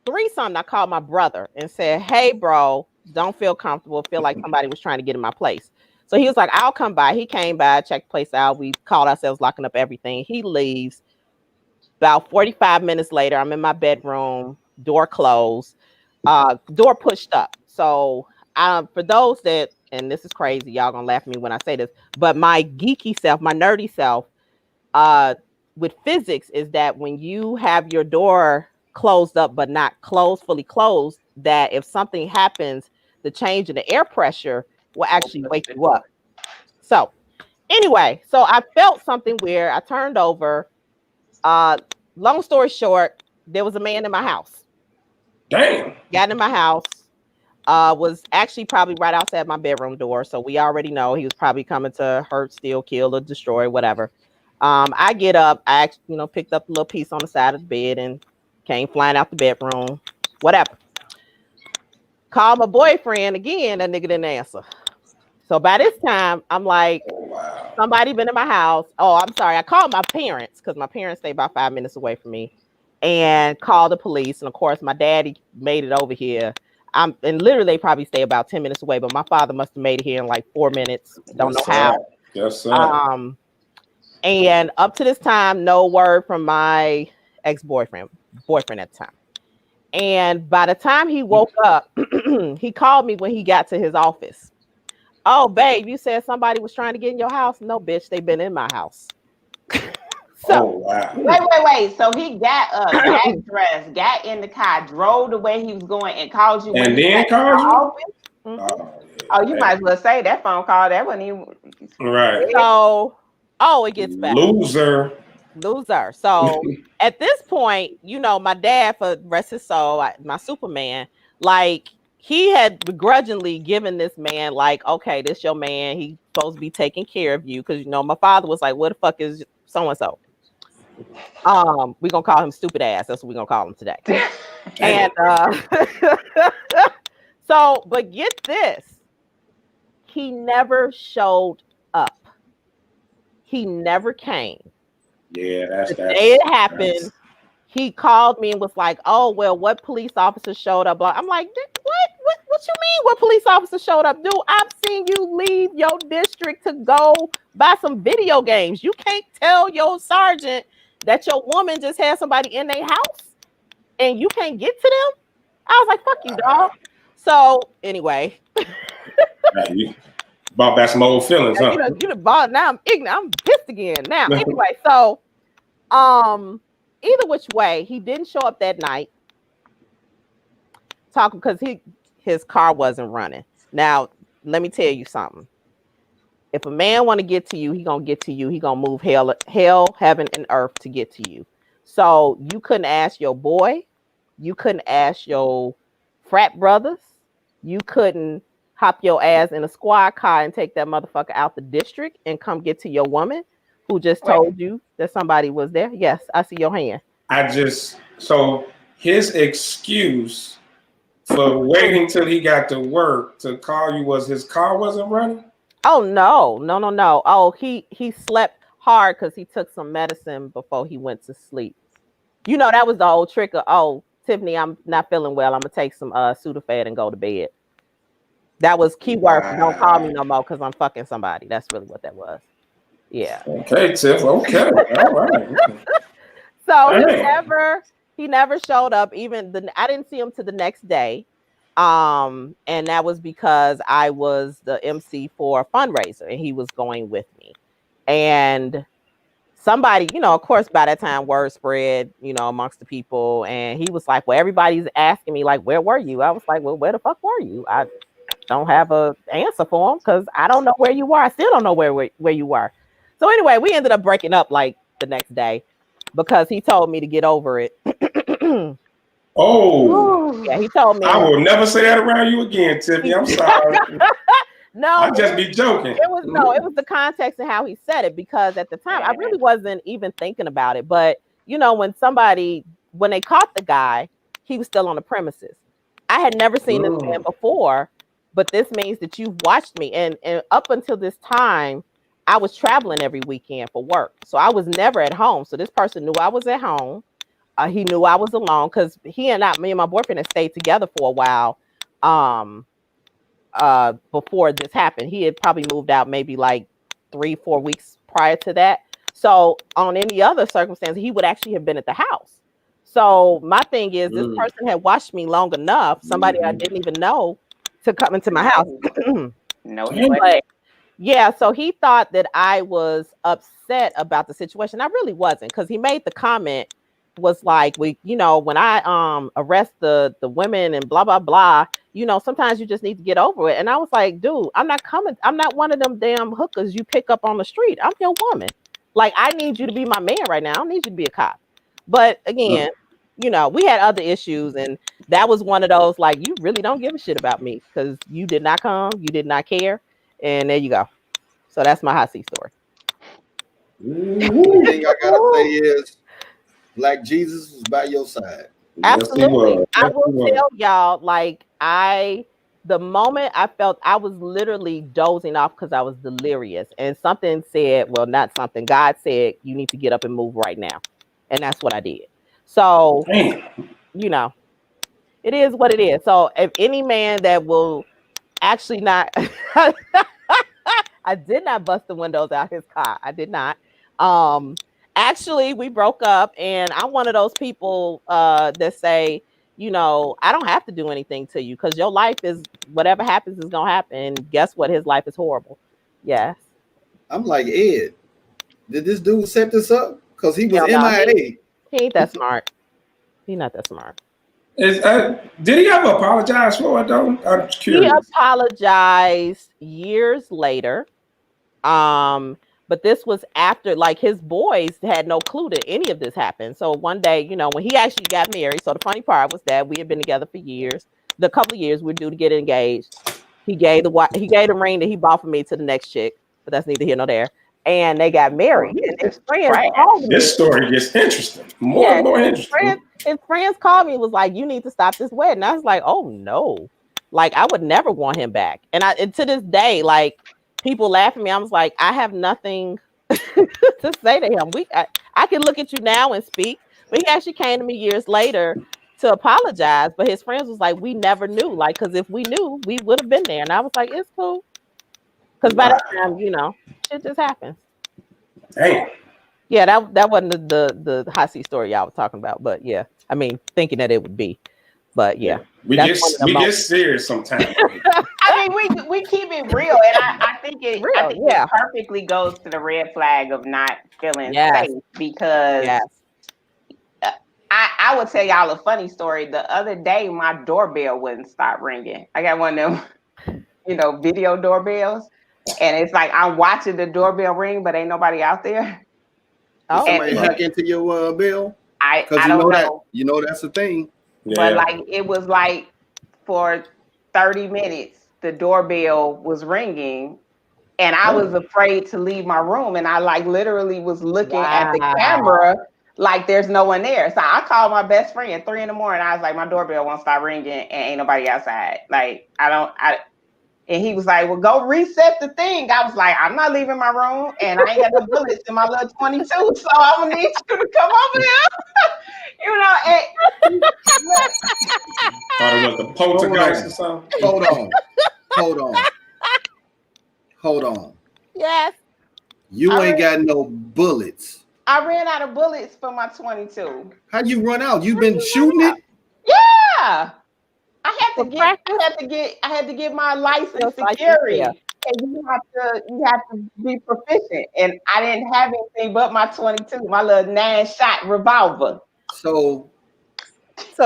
Speaker 4: 3 something, I called my brother and said, "Hey, bro, don't feel comfortable. Feel like somebody was trying to get in my place." So he was like, "I'll come by." He came by, checked the place out. We called ourselves locking up everything. He leaves. About 45 minutes later, I'm in my bedroom, door closed, door pushed up. So for those that, and this is crazy, y'all gonna laugh at me when I say this, but my geeky self, my nerdy self, with physics is that when you have your door closed up but not fully closed, that if something happens, the change in the air pressure will actually wake you up. So anyway, so I felt something weird. I turned over. Long story short, there was a man in my house.
Speaker 3: Damn.
Speaker 4: Got in my house. Was actually probably right outside my bedroom door. So we already know he was probably coming to hurt, steal, kill, or destroy, whatever. I get up, I actually, picked up a little piece on the side of the bed and came flying out the bedroom, whatever. Called my boyfriend again, that nigga didn't answer. So by this time, I'm like, somebody been in my house. Oh, I'm sorry. I called my parents because my parents stay about 5 minutes away from me, and called the police. And of course, my daddy made it over here. And literally they probably stay about 10 minutes away, but my father must have made it here in like 4 minutes. Don't know how.
Speaker 3: Yes, sir.
Speaker 4: And up to this time, no word from my boyfriend at the time. And by the time he woke up, he called me when he got to his office. "Oh, babe, you said somebody was trying to get in your house?" "No, bitch, they've been in my house."
Speaker 3: Wow.
Speaker 1: Wait. So he got up, got dressed, got in the car, drove the way he was going, and called you.
Speaker 3: And then called you?
Speaker 4: Mm-hmm.
Speaker 1: Oh, you might as well say that phone call. That wasn't even
Speaker 3: right.
Speaker 4: So, it gets better.
Speaker 3: Loser.
Speaker 4: So at this point, my dad, for rest his soul, my Superman, like he had begrudgingly given this man, like, okay, this your man. He's supposed to be taking care of you. Because, my father was like, "What the fuck is so-and-so?" We're going to call him stupid ass. That's what we're going to call him today. And so, but get this. He never showed up. He never came.
Speaker 3: Yeah, that's
Speaker 4: the day it happened. He called me and was like, "Oh, well, what police officer showed up?" I'm like, what you mean what police officer showed up? Dude, I've seen you leave your district to go buy some video games. You can't tell your sergeant that your woman just had somebody in their house and you can't get to them. I was like, "Fuck you, dog." So anyway.
Speaker 3: You bought back some old feelings, huh?
Speaker 4: You done bought. Now I'm ignorant. I'm pissed again. Now, anyway, so either which way, he didn't show up that night. Talking because his car wasn't running. Now, let me tell you something. If a man want to get to you, he gonna get to you. He gonna move hell, heaven, and earth to get to you. So you couldn't ask your boy. You couldn't ask your frat brothers. You couldn't hop your ass in a squad car and take that motherfucker out the district and come get to your woman who just told you that somebody was there. Yes, I see your hand.
Speaker 3: So his excuse for waiting till he got to work to call you was his car wasn't running?
Speaker 4: Oh, no. Oh, he slept hard because he took some medicine before he went to sleep. That was the old trick of, "Oh, Tiffany, I'm not feeling well. I'm going to take some Sudafed and go to bed." That was keyword for "don't call me no more because I'm fucking somebody." That's really what that was. Yeah.
Speaker 3: Okay, Tiff. Okay. All right.
Speaker 4: So he never showed up. I didn't see him to the next day. And that was because I was the MC for a fundraiser and he was going with me. And somebody, of course, by that time word spread, amongst the people. And he was like, "Well, everybody's asking me, like, where were you?" I was like, "Well, where the fuck were you?" I don't have an answer for him because I don't know where you were. I still don't know where you were. So anyway, we ended up breaking up like the next day because he told me to get over it.
Speaker 3: Oh,
Speaker 4: yeah, he told me.
Speaker 3: I will never say that around you again, Tiffany. I'm sorry.
Speaker 4: No,
Speaker 3: I'll just be joking.
Speaker 4: It was the context and how he said it, because at the time I really wasn't even thinking about it. But when they caught the guy, he was still on the premises. I had never seen this man before, but this means that you've watched me. And up until this time, I was traveling every weekend for work. So I was never at home. So this person knew I was at home. He knew I was alone because me and my boyfriend had stayed together for a while before this happened. He had probably moved out maybe like 3-4 weeks prior to that. So on any other circumstance, he would actually have been at the house. So my thing is, this person had watched me long enough, somebody I didn't even know, to come into my house.
Speaker 1: No,
Speaker 4: but yeah, so he thought that I was upset about the situation. I really wasn't, because he made the comment, was like, when I arrest the women and blah blah blah, sometimes you just need to get over it. And I was like, dude, I'm not one of them damn hookers you pick up on the street. I'm your woman. Like, I need you to be my man right now. I don't need you to be a cop. But again, we had other issues, and that was one of those, like, you really don't give a shit about me because you did not come, you did not care, and there you go. So that's my hot seat story.
Speaker 2: The thing I gotta say is, Black Jesus was by your side.
Speaker 4: Absolutely. Yes, I will tell y'all, like, the moment I felt, I was literally dozing off because I was delirious, and something said, well, not something, God said, you need to get up and move right now. And that's what I did. So, it is what it is. So if any man that will actually not, I did not bust the windows out his car. I did not. Actually, we broke up, and I'm one of those people that say, I don't have to do anything to you because your life is, whatever happens is going to happen. And guess what? His life is horrible. Yes.
Speaker 2: I'm like, Ed, did this dude set this up? Because he was MIA.
Speaker 4: He ain't that smart. He's not that smart.
Speaker 3: Did he ever apologize for it, though? I'm curious.
Speaker 4: He apologized years later. But this was after, like, his boys had no clue that any of this happened. So one day, when he actually got married, so the funny part was that we had been together for years. The couple of years we were due to get engaged. He gave the ring that he bought for me to the next chick, but that's neither here nor there. And they got married. And his friends called me.
Speaker 3: This story gets interesting. More and more interesting.
Speaker 4: His friends called me and was like, you need to stop this wedding. I was like, oh no. Like, I would never want him back. And to this day, like, people laugh at me. I was like, I have nothing to say to him. I can look at you now and speak, but he actually came to me years later to apologize. But his friends was like, we never knew. Like, because if we knew, we would have been there. And I was like, it's cool. Because by that time, shit just happens.
Speaker 3: Hey.
Speaker 4: Yeah, that wasn't the hot seat story y'all was talking about. But yeah, I mean, thinking that it would be. But yeah.
Speaker 3: We get serious sometimes.
Speaker 1: I mean, we keep it real, and I think it perfectly goes to the red flag of not feeling safe, because I will tell y'all a funny story. The other day, my doorbell wouldn't stop ringing. I got one of them, video doorbells, and it's like I'm watching the doorbell ring, but ain't nobody out there.
Speaker 2: Oh, somebody hack into your bell?
Speaker 1: I don't know.
Speaker 2: That's the thing.
Speaker 1: But like, it was like for 30 minutes, the doorbell was ringing, and I was afraid to leave my room. And I like literally was looking at the camera like there's no one there. So I called my best friend at 3 a.m. I was like, my doorbell won't stop ringing and ain't nobody outside. Like, and he was like, well, go reset the thing. I was like, I'm not leaving my room, and I ain't got no bullets in my little 22, so I'm gonna need you to come over here.
Speaker 3: Thought it was the poltergeist or something.
Speaker 2: Hold on.
Speaker 4: Yes.
Speaker 2: You ain't got no bullets.
Speaker 1: I ran out of bullets for my 22.
Speaker 2: How'd you run out? You've been shooting it?
Speaker 1: Yeah. I had to get my license to carry. And you have to be proficient. And I didn't have anything but my 22, my little 9-shot revolver.
Speaker 2: So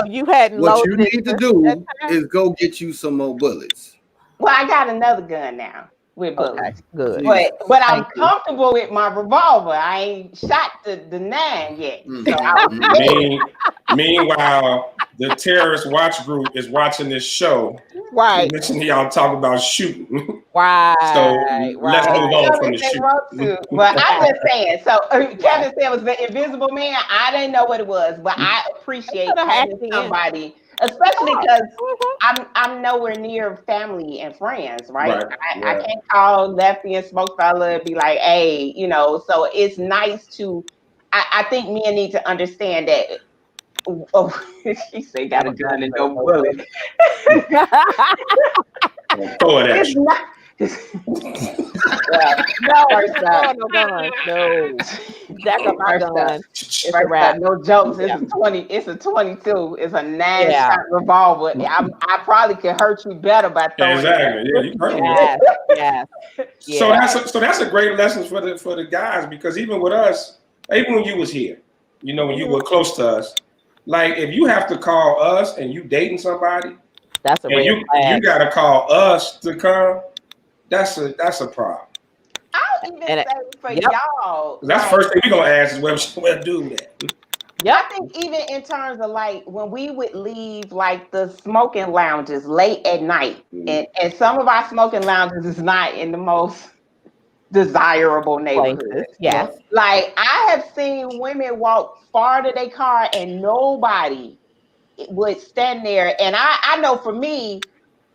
Speaker 4: you hadn't
Speaker 2: what
Speaker 4: loaded
Speaker 2: you need to do is go get you some more bullets.
Speaker 1: Well, I got another gun now with bullets.
Speaker 4: Okay, good.
Speaker 1: But I'm comfortable with my revolver. I ain't shot the 9 yet.
Speaker 3: So meanwhile, the terrorist watch group is watching this show.
Speaker 4: Right.
Speaker 3: Listening to y'all talk about shooting.
Speaker 4: Right.
Speaker 3: So let's move on from the
Speaker 1: They
Speaker 3: shoot.
Speaker 1: wrote to, but I'm just saying. So Kevin said it was the Invisible Man. I didn't know what it was, but I appreciate
Speaker 4: Could've
Speaker 1: having
Speaker 4: hacked in.
Speaker 1: somebody, especially because
Speaker 4: Mhm.
Speaker 1: I'm nowhere near family and friends, right?
Speaker 3: Right,
Speaker 1: I
Speaker 3: right.
Speaker 1: can't call Lefty and Smoke Fella and be like, hey, so it's nice to. I think men need to understand that. Oh, she said, got a gun and no bullet.
Speaker 3: Throw it at
Speaker 1: It's
Speaker 3: you.
Speaker 1: not.
Speaker 4: No,
Speaker 1: First up.
Speaker 4: no guns. No. Jack up my
Speaker 1: First up.
Speaker 4: gun. It's a
Speaker 1: First
Speaker 4: wrap.
Speaker 1: up, no jokes.
Speaker 4: Yeah.
Speaker 1: It's a 20. It's a 22. It's a 9
Speaker 4: Yeah.
Speaker 1: shot revolver. I probably could hurt you better by throwing
Speaker 3: Exactly. Yeah, you heard me.
Speaker 4: Yes.
Speaker 3: So that's a great lesson for the guys, because even with us, even when you was here, when you were close to us, like if you have to call us and you dating somebody,
Speaker 4: That's a
Speaker 3: and
Speaker 4: red
Speaker 3: you
Speaker 4: flag.
Speaker 3: gotta call us to come, that's a problem.
Speaker 1: I'll even
Speaker 4: And
Speaker 1: say for y'all.
Speaker 3: That's the first thing we gonna ask is where dude at?
Speaker 1: I think even in terms of like when we would leave like the smoking lounges late at night, and some of our smoking lounges is not in the most desirable neighborhoods.
Speaker 4: Places. Yes.
Speaker 1: Like I have seen women walk far to their car and nobody would stand there. And I know for me,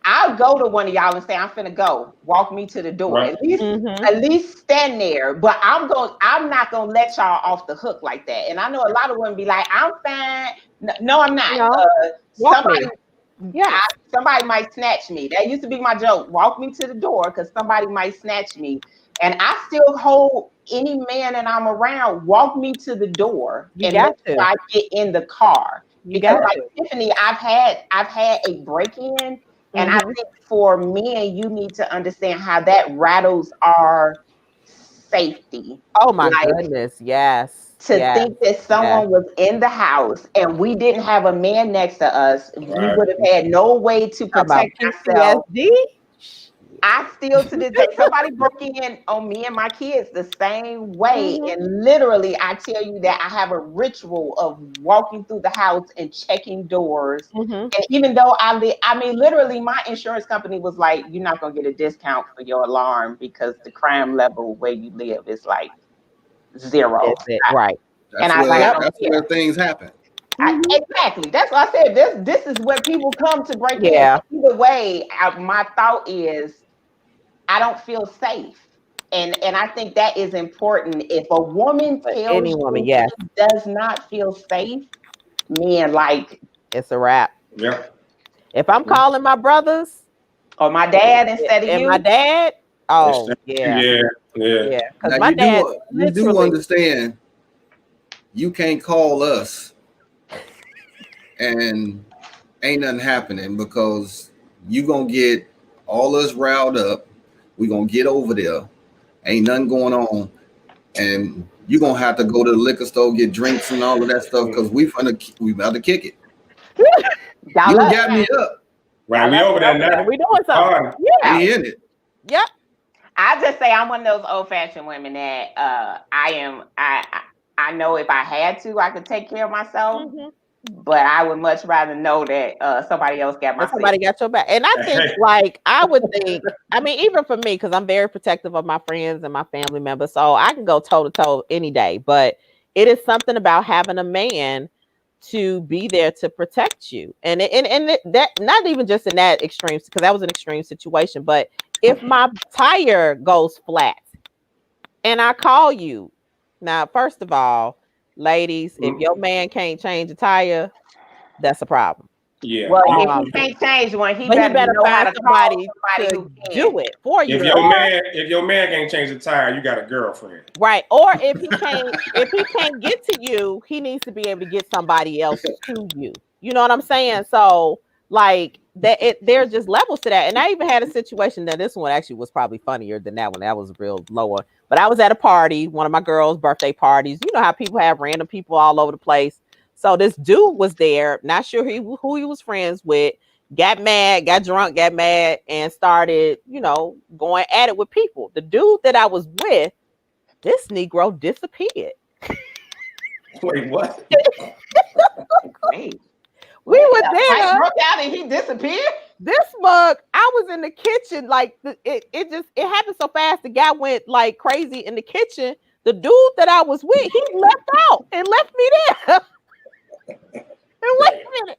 Speaker 1: I'll go to one of y'all and say, I'm finna go. Walk me to the door.
Speaker 3: Right.
Speaker 1: At least stand there. But I'm not gonna let y'all off the hook like that. And I know a lot of women be like, I'm fine. No, I'm not.
Speaker 4: No.
Speaker 1: Somebody might snatch me. That used to be my joke. Walk me to the door because somebody might snatch me. And I still hold any man that I'm around, walk me to the door and make sure I get in the car. Because like Tiffany, I've had a break-in. And I think for men, you need to understand how that rattles our safety.
Speaker 4: Oh my goodness, yes.
Speaker 1: To think that someone was in the house and we didn't have a man next to us, we would have had no way to protect ourselves. I still to this day, somebody broke in on me and my kids the same way. And literally, I tell you that I have a ritual of walking through the house and checking doors. And even though literally my insurance company was like, you're not going to get a discount for your alarm because the crime level where you live is like 0.
Speaker 4: Right.
Speaker 2: That's where things happen.
Speaker 1: Exactly. That's what I said. This is where people come to break in. Either way, my thought is I don't feel safe. And I think that is important. If a woman tells you she does not feel safe, men, like
Speaker 4: it's a wrap.
Speaker 3: Yeah.
Speaker 4: If I'm calling my brothers
Speaker 1: or my dad instead of you,
Speaker 4: my dad,
Speaker 3: yeah.
Speaker 4: Because my dad,
Speaker 2: you do understand. You can't call us and ain't nothing happening because you gonna get all us riled up. We gonna get over there. Ain't nothing going on, and you gonna have to go to the liquor store, get drinks and all of that stuff because we about to kick it. You got me up.
Speaker 3: Right, we over there now.
Speaker 4: We doing something.
Speaker 2: We in it.
Speaker 4: Yep.
Speaker 1: I just say I'm one of those old-fashioned women that I know if I had to, I could take care of myself. But I would much rather know that somebody else got my
Speaker 4: somebody got your back. And I think I would think, even for me, because I'm very protective of my friends and my family members, so I can go toe to toe any day. But it is something about having a man to be there to protect you. And that not even just in that extreme, because that was an extreme situation, but if my tire goes flat and I call you, now, first of all, ladies, if your man can't change a tire, that's a problem.
Speaker 3: Yeah.
Speaker 1: Well, if he can't change one, he better know how to somebody
Speaker 4: to do it for you.
Speaker 3: If your man can't change the tire, you got a girlfriend.
Speaker 4: Right. Or if he can't get to you, he needs to be able to get somebody else to you. You know what I'm saying? So like there's just levels to that. And I even had a situation that this one actually was probably funnier than that one. That was real lower. But I was at a party, one of my girls' birthday parties. You know how people have random people all over the place. So this dude was there, not sure who he was friends with, got mad, got drunk, got mad, and started, going at it with people. The dude that I was with, this Negro disappeared.
Speaker 3: Wait, what?
Speaker 1: Great.
Speaker 4: We were
Speaker 1: Fight
Speaker 4: there.
Speaker 1: broke out and he disappeared.
Speaker 4: This mug, I was in the kitchen, like it happened so fast. The guy went like crazy in the kitchen. The dude that I was with, he left out and left me there. And wait a minute.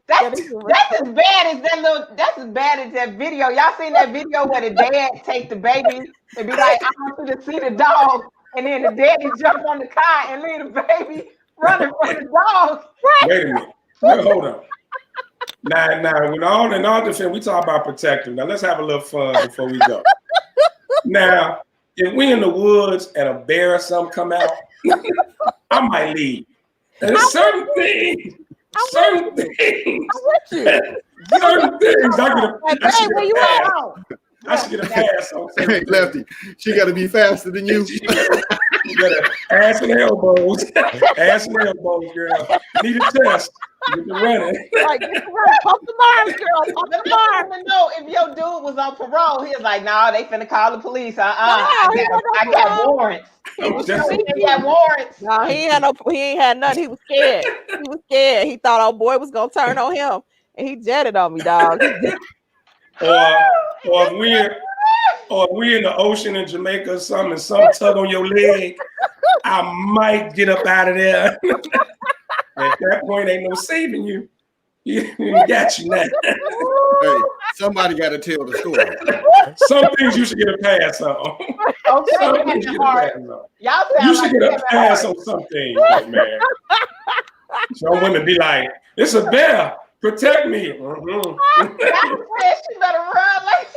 Speaker 1: That's as bad as that little. That's as bad as that video. Y'all seen that video where the dad take the baby and be like, "I want you to see the dog," and then the daddy jump on the car and leave the baby running from the dog.
Speaker 3: Wait a minute. Wait, hold on. Now, in all defense, we talk about protecting. Now, let's have a little fun before we go. Now, if we in the woods and a bear or something come out, I might leave. And there's certain things, I get I should get a pass on.
Speaker 2: Hey, Lefty, she got to be faster than you.
Speaker 3: You gotta ass and elbows, girl. Need a test. Get the running.
Speaker 1: Like, pump the arms, girl. Pump the arms. No, if your dude was on parole, he was like, "No, they finna call the police. I got warrants." He got warrants.
Speaker 4: No, he ain't had nothing. He was scared. He thought old boy was gonna turn on him, and he jetted on me, dog.
Speaker 3: Or if we in the ocean in Jamaica or something, and some tug on your leg, I might get up out of there. At that point, ain't no saving you. He got you now.
Speaker 2: Hey, somebody got to tell the story.
Speaker 3: Some things you should get a pass on.
Speaker 1: Okay,
Speaker 3: you should get a pass on some things, man. Some women be like, "It's a bear. Protect me."
Speaker 1: She better run like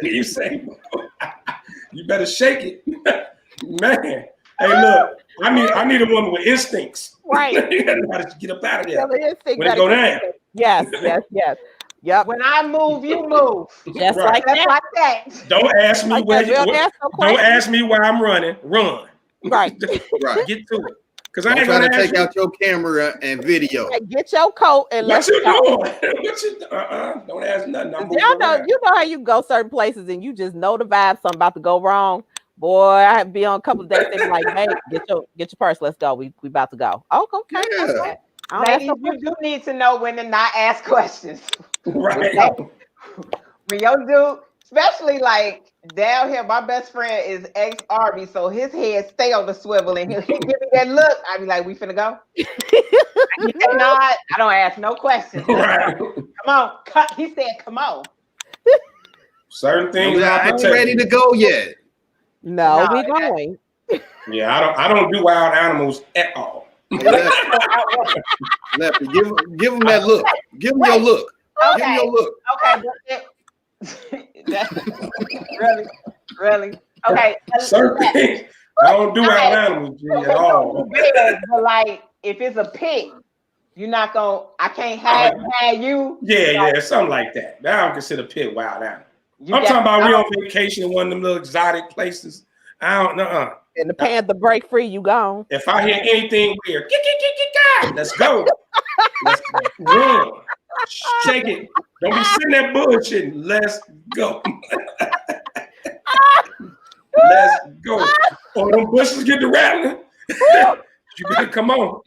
Speaker 3: You say, you better shake it, man. Hey, look, I need a woman with instincts.
Speaker 4: Right.
Speaker 3: You gotta get up out of there.
Speaker 4: When
Speaker 3: it go down.
Speaker 4: Yes. Yep.
Speaker 1: when I move, you move.
Speaker 4: Just
Speaker 3: Right.
Speaker 4: like that.
Speaker 3: Don't ask me don't ask me why I'm running. Run.
Speaker 4: Right.
Speaker 2: Right.
Speaker 3: Get to it. Because I
Speaker 2: I'm
Speaker 3: ain't
Speaker 2: trying
Speaker 3: gonna
Speaker 2: to take out your camera and video.
Speaker 4: Get your coat and
Speaker 3: what
Speaker 4: let's
Speaker 3: you
Speaker 4: go.
Speaker 3: doing? Don't ask nothing. I'm
Speaker 4: Y'all know, you know how you go certain places and you just know the vibe, something about to go wrong. Boy, I be on a couple of days thinking like, "Hey, get your purse. Let's go. We about to go." Oh, okay.
Speaker 2: Yeah.
Speaker 1: Ladies, you do need to know when to not ask questions.
Speaker 3: Right.
Speaker 1: When your dude, especially like down here, my best friend is ex-Army, so his head stay on the swivel and he give me that look. I be like, "We finna go?" I don't ask no questions.
Speaker 3: Right.
Speaker 1: Come on. He said, "Come on."
Speaker 3: Certain things
Speaker 2: I ain't ready to go yet.
Speaker 4: No, we going.
Speaker 3: Yeah, I don't do wild animals at all.
Speaker 2: Lefty, give him that look. Give him your look.
Speaker 1: Okay.
Speaker 2: Give him your look.
Speaker 1: Okay. Really? Okay.
Speaker 3: Certain things I don't do wild animals at all.
Speaker 1: But like, if it's a pig, you're not gonna. I can't have you.
Speaker 3: Yeah, something like that. That I don't consider pig wild animal. I'm talking about we on vacation in one of them little exotic places. I don't know.
Speaker 4: And the panther break free, you gone.
Speaker 3: If I hear anything weird, let's go. Let's run. Shake it. Don't be sitting there bullshitting. Let's go. Let's go. Or them bushes get to rattling. You better come on.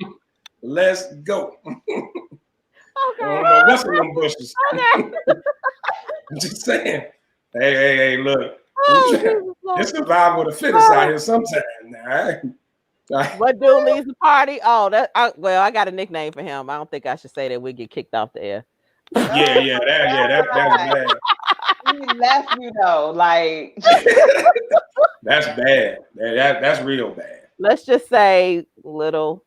Speaker 3: Let's go.
Speaker 4: Okay.
Speaker 3: I don't know what's in them bushes.
Speaker 4: Okay.
Speaker 3: I'm just saying. Hey, look.
Speaker 4: Oh,
Speaker 3: It's survival of the fittest out here sometimes. Now,
Speaker 4: what dude leaves the party? Oh, I got a nickname for him. I don't think I should say that we get kicked off the air.
Speaker 3: That's bad.
Speaker 1: He left you though, like
Speaker 3: That's bad. That's real bad.
Speaker 4: Let's just say little.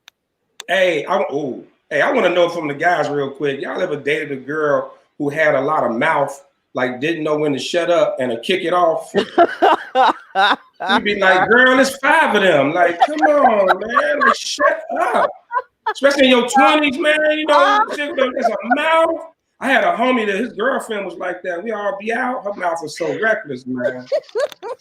Speaker 3: Hey, I want to know from the guys real quick. Y'all ever dated a girl who had a lot of mouth, like didn't know when to shut up and to kick it off? You'd be like, "Girl, there's 5 of them. Like, come on, man, like, shut up." Especially in your 20s, man. You know, there's a mouth. I had a homie that his girlfriend was like that. We all be out. Her mouth was so reckless, man.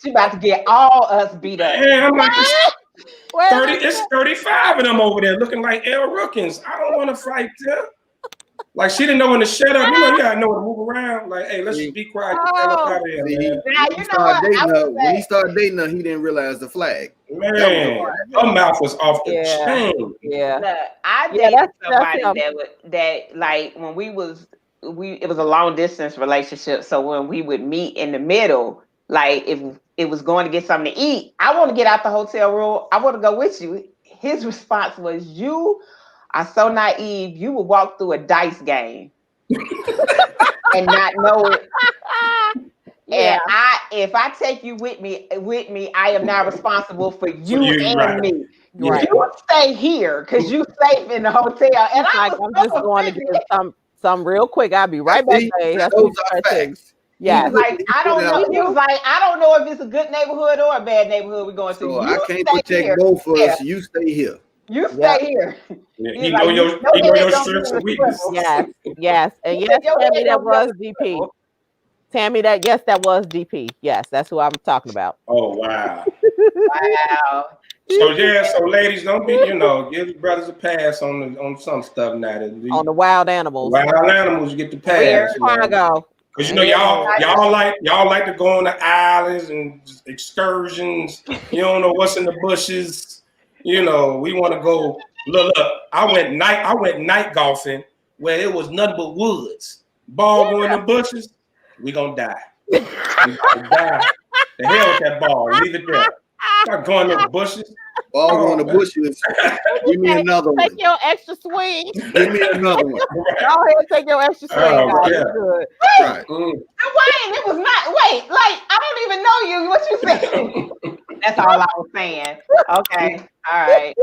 Speaker 1: she about to get all us beat up.
Speaker 3: And I'm like, it's 35 of them over there looking like L. Rookins. I don't want to fight them. Like, she didn't know when to shut up. You know, you gotta know when to move around. Like, hey, let's just be quiet. Get the hell up out of here, man.
Speaker 2: When he started dating her, he didn't realize the flag.
Speaker 3: Man, her mouth was off the chain.
Speaker 4: Yeah.
Speaker 1: Look, I
Speaker 4: Yeah,
Speaker 1: dated
Speaker 4: that's
Speaker 1: somebody that like when it was a long distance relationship. So when we would meet in the middle, like if it was going to get something to eat, I want to get out the hotel room. I want to go with you. His response was, "You are so naive. You would walk through a dice game and not know it."
Speaker 4: Yeah.
Speaker 1: And if I take you with me, I am now responsible for you and
Speaker 3: right.
Speaker 1: me.
Speaker 4: Right.
Speaker 1: You stay here because you safe in the hotel. And
Speaker 4: I'm just going to get some real quick. I'll be right back. That's
Speaker 2: those are facts.
Speaker 4: Yeah.
Speaker 1: He was like, I don't know. He was like, I don't know if it's a good neighborhood or a bad neighborhood we're going to.
Speaker 2: So
Speaker 1: You
Speaker 2: I can't
Speaker 1: stay
Speaker 2: protect
Speaker 1: here.
Speaker 2: both of us. You stay here.
Speaker 1: You stay here.
Speaker 3: Yeah,
Speaker 1: He's
Speaker 3: he
Speaker 1: like,
Speaker 3: know your strengths and weaknesses.
Speaker 4: Yes. And yes, Tammy, that was DP. Tammy, that was DP. Yes, that's who I'm talking about.
Speaker 3: Oh wow.
Speaker 1: Wow.
Speaker 3: So ladies, don't be, give brothers a pass on some stuff now.
Speaker 4: On the wild animals.
Speaker 3: Wild animals, you get the pass. Because y'all like to go on the islands and excursions. You don't know what's in the bushes. We want to go. Look, I went night golfing where it was nothing but woods. Ball going in the bushes, we gonna die. We gonna die. The hell with that ball. Leave it there. Not going in the bushes.
Speaker 2: Ball going in the bushes. Give me another one.
Speaker 4: Take your extra swing.
Speaker 2: Give me another one.
Speaker 4: Go ahead, take your extra swing.
Speaker 3: Yeah.
Speaker 4: Good.
Speaker 2: Right.
Speaker 1: Wayne, it was not. Wait, like I don't even know you. What you saying? That's all I was saying. Okay, all right.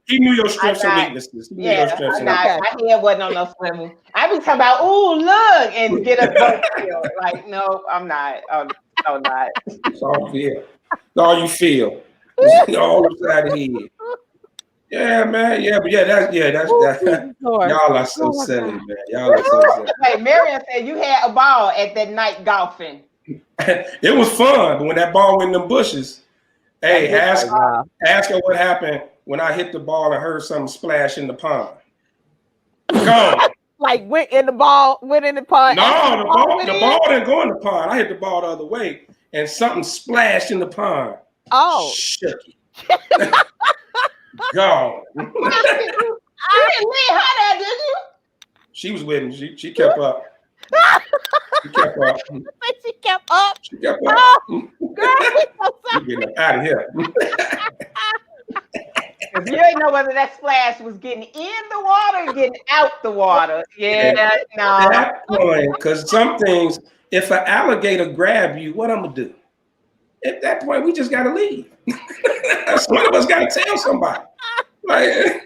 Speaker 3: He knew your strengths and weaknesses.
Speaker 1: My head wasn't on no swivel. I be talking about, ooh, look, and get us both killed. Like, no, I'm not. I'm not.
Speaker 3: It's all feel. It's all you feel. All inside the head. Yeah, man. Yeah, but that's y'all are so silly, man. Y'all are so silly.
Speaker 1: Hey, Marion said you had a ball at that night golfing.
Speaker 3: It was fun, but when that ball went in the bushes, hey, ask her what happened when I hit the ball and heard something splash in the pond. Go.
Speaker 4: Like went in the pond.
Speaker 3: No, the ball didn't go in the pond. I hit the ball the other way, and something splashed in the pond.
Speaker 4: Oh,
Speaker 3: shook it. Gone.
Speaker 1: You didn't leave her there, did you?
Speaker 3: She was with me. She kept up. She kept up.
Speaker 4: She kept up.
Speaker 3: She kept up.
Speaker 4: Oh, girl,
Speaker 3: you getting out of here.
Speaker 1: You didn't know whether that splash was getting in the water or getting out the water. Yeah, no.
Speaker 3: At that point, because some things, if an alligator grab you, what I'm gonna do? At that point, we just gotta leave. One of us gotta tell somebody. Like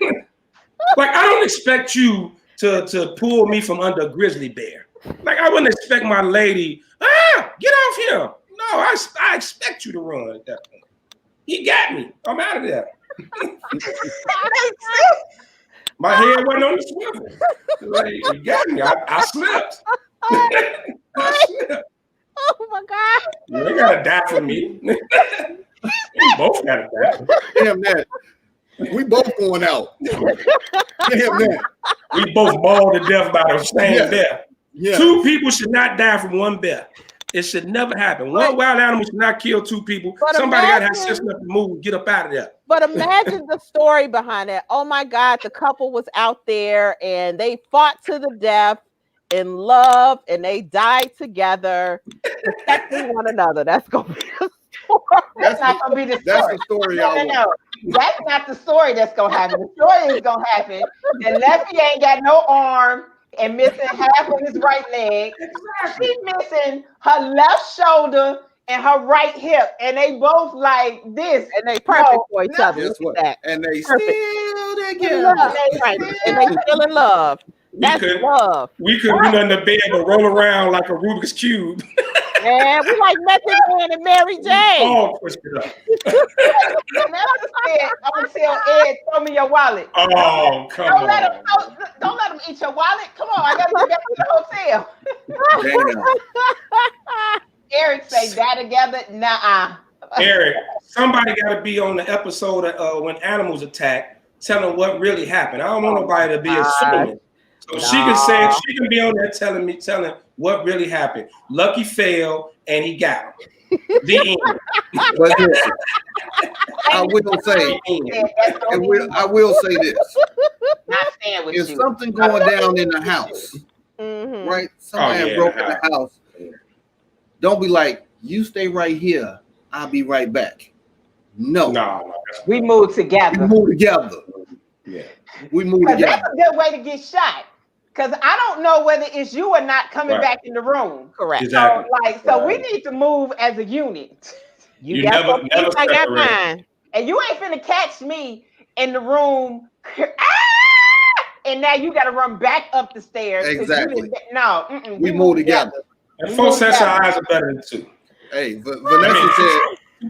Speaker 3: I don't expect you to pull me from under a grizzly bear. Like I wouldn't expect my lady, get off him. No, I expect you to run at that point. He got me. I'm out of there. My head wasn't on the swivel. Like, he got me. I slipped. I slipped.
Speaker 4: Oh my God.
Speaker 3: You ain't gotta die for me. We both gotta die.
Speaker 2: Damn that. We both going out. Damn that.
Speaker 3: We both mauled to death by the same bear.
Speaker 2: Yeah.
Speaker 3: Two people should not die from one bear. It should never happen. One wild animal should not kill two people. Somebody gotta have sense enough to move, get up out of there.
Speaker 4: But imagine the story behind it. Oh my God, the couple was out there and they fought to the death in love and they died together, protecting one another. That's gonna be the story.
Speaker 1: That's not gonna be the story.
Speaker 2: That's the story.
Speaker 1: No. That's not the story that's gonna happen. The story is gonna happen. And Lefty ain't got no arm and missing half of his right leg. She's missing her left shoulder and her right hip, and they both like this,
Speaker 4: and they perfect for each other.
Speaker 2: Guess what? And they
Speaker 4: perfect.
Speaker 2: Still together.
Speaker 4: And they still in love. That's love.
Speaker 3: We couldn't do nothing to bed but roll around like a Rubik's Cube.
Speaker 4: Yeah, we like Method Man and Mary Jane.
Speaker 3: Oh, push it up.
Speaker 1: I'm gonna tell Ed, throw me your wallet.
Speaker 3: Oh, come on.
Speaker 1: Don't let him eat your wallet. Come on, I gotta get back to the hotel. Eric say that together. Nah.
Speaker 3: Eric, somebody gotta be on the episode of when animals attack, telling what really happened. I don't want nobody to be assuming. So she can be on there telling what really happened. Lucky failed and he got him. The end.
Speaker 2: But listen, I will say, I will say this.
Speaker 1: Not staying with
Speaker 2: If
Speaker 1: you.
Speaker 2: something going down in the house, right? Somebody broke in the house. Don't be like, you stay right here. I'll be right back. No.
Speaker 1: We move together.
Speaker 2: Yeah. We move together.
Speaker 1: That's a good way to get shot. Because I don't know whether it's you or not coming back in the room.
Speaker 4: Correct.
Speaker 3: Exactly.
Speaker 1: So we need to move as a unit.
Speaker 3: You never
Speaker 4: I got mine.
Speaker 1: And you ain't finna catch me in the room. And now you got to run back up the stairs.
Speaker 2: Exactly.
Speaker 1: We
Speaker 2: move together.
Speaker 3: And 4 sets of eyes are better than 2.
Speaker 2: Hey,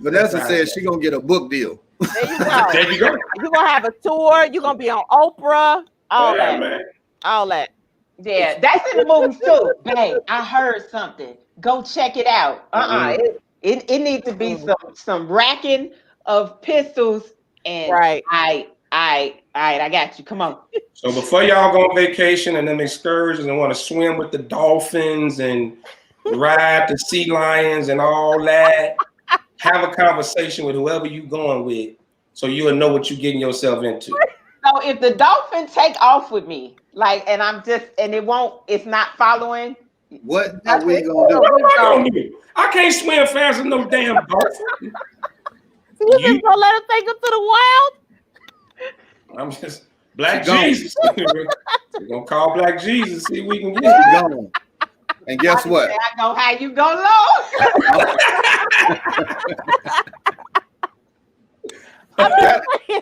Speaker 2: Vanessa said she gonna get a book deal.
Speaker 4: There you go.
Speaker 3: There you go.
Speaker 4: You're gonna have a tour. You're gonna be on Oprah. All that.
Speaker 3: Man.
Speaker 4: All that.
Speaker 1: Yeah, that's in the movies too. Babe, I heard something. Go check it out. It needs to be some racking of pistols and
Speaker 4: right.
Speaker 1: I got you. Come on.
Speaker 3: So before y'all go on vacation and them excursions and want to swim with the dolphins and ride the sea lions and all that, have a conversation with whoever you going with so you'll know what you're getting yourself into.
Speaker 1: So if the dolphin take off with me, it's not following.
Speaker 2: What are we gonna do?
Speaker 3: What am I gonna do? I can't swim fast as no damn dolphin.
Speaker 4: You just gonna let him take him to the wild?
Speaker 3: I'm just Black Jesus. We're gonna call Black Jesus, see if we can get it
Speaker 2: going. And guess what?
Speaker 1: I know how you go low.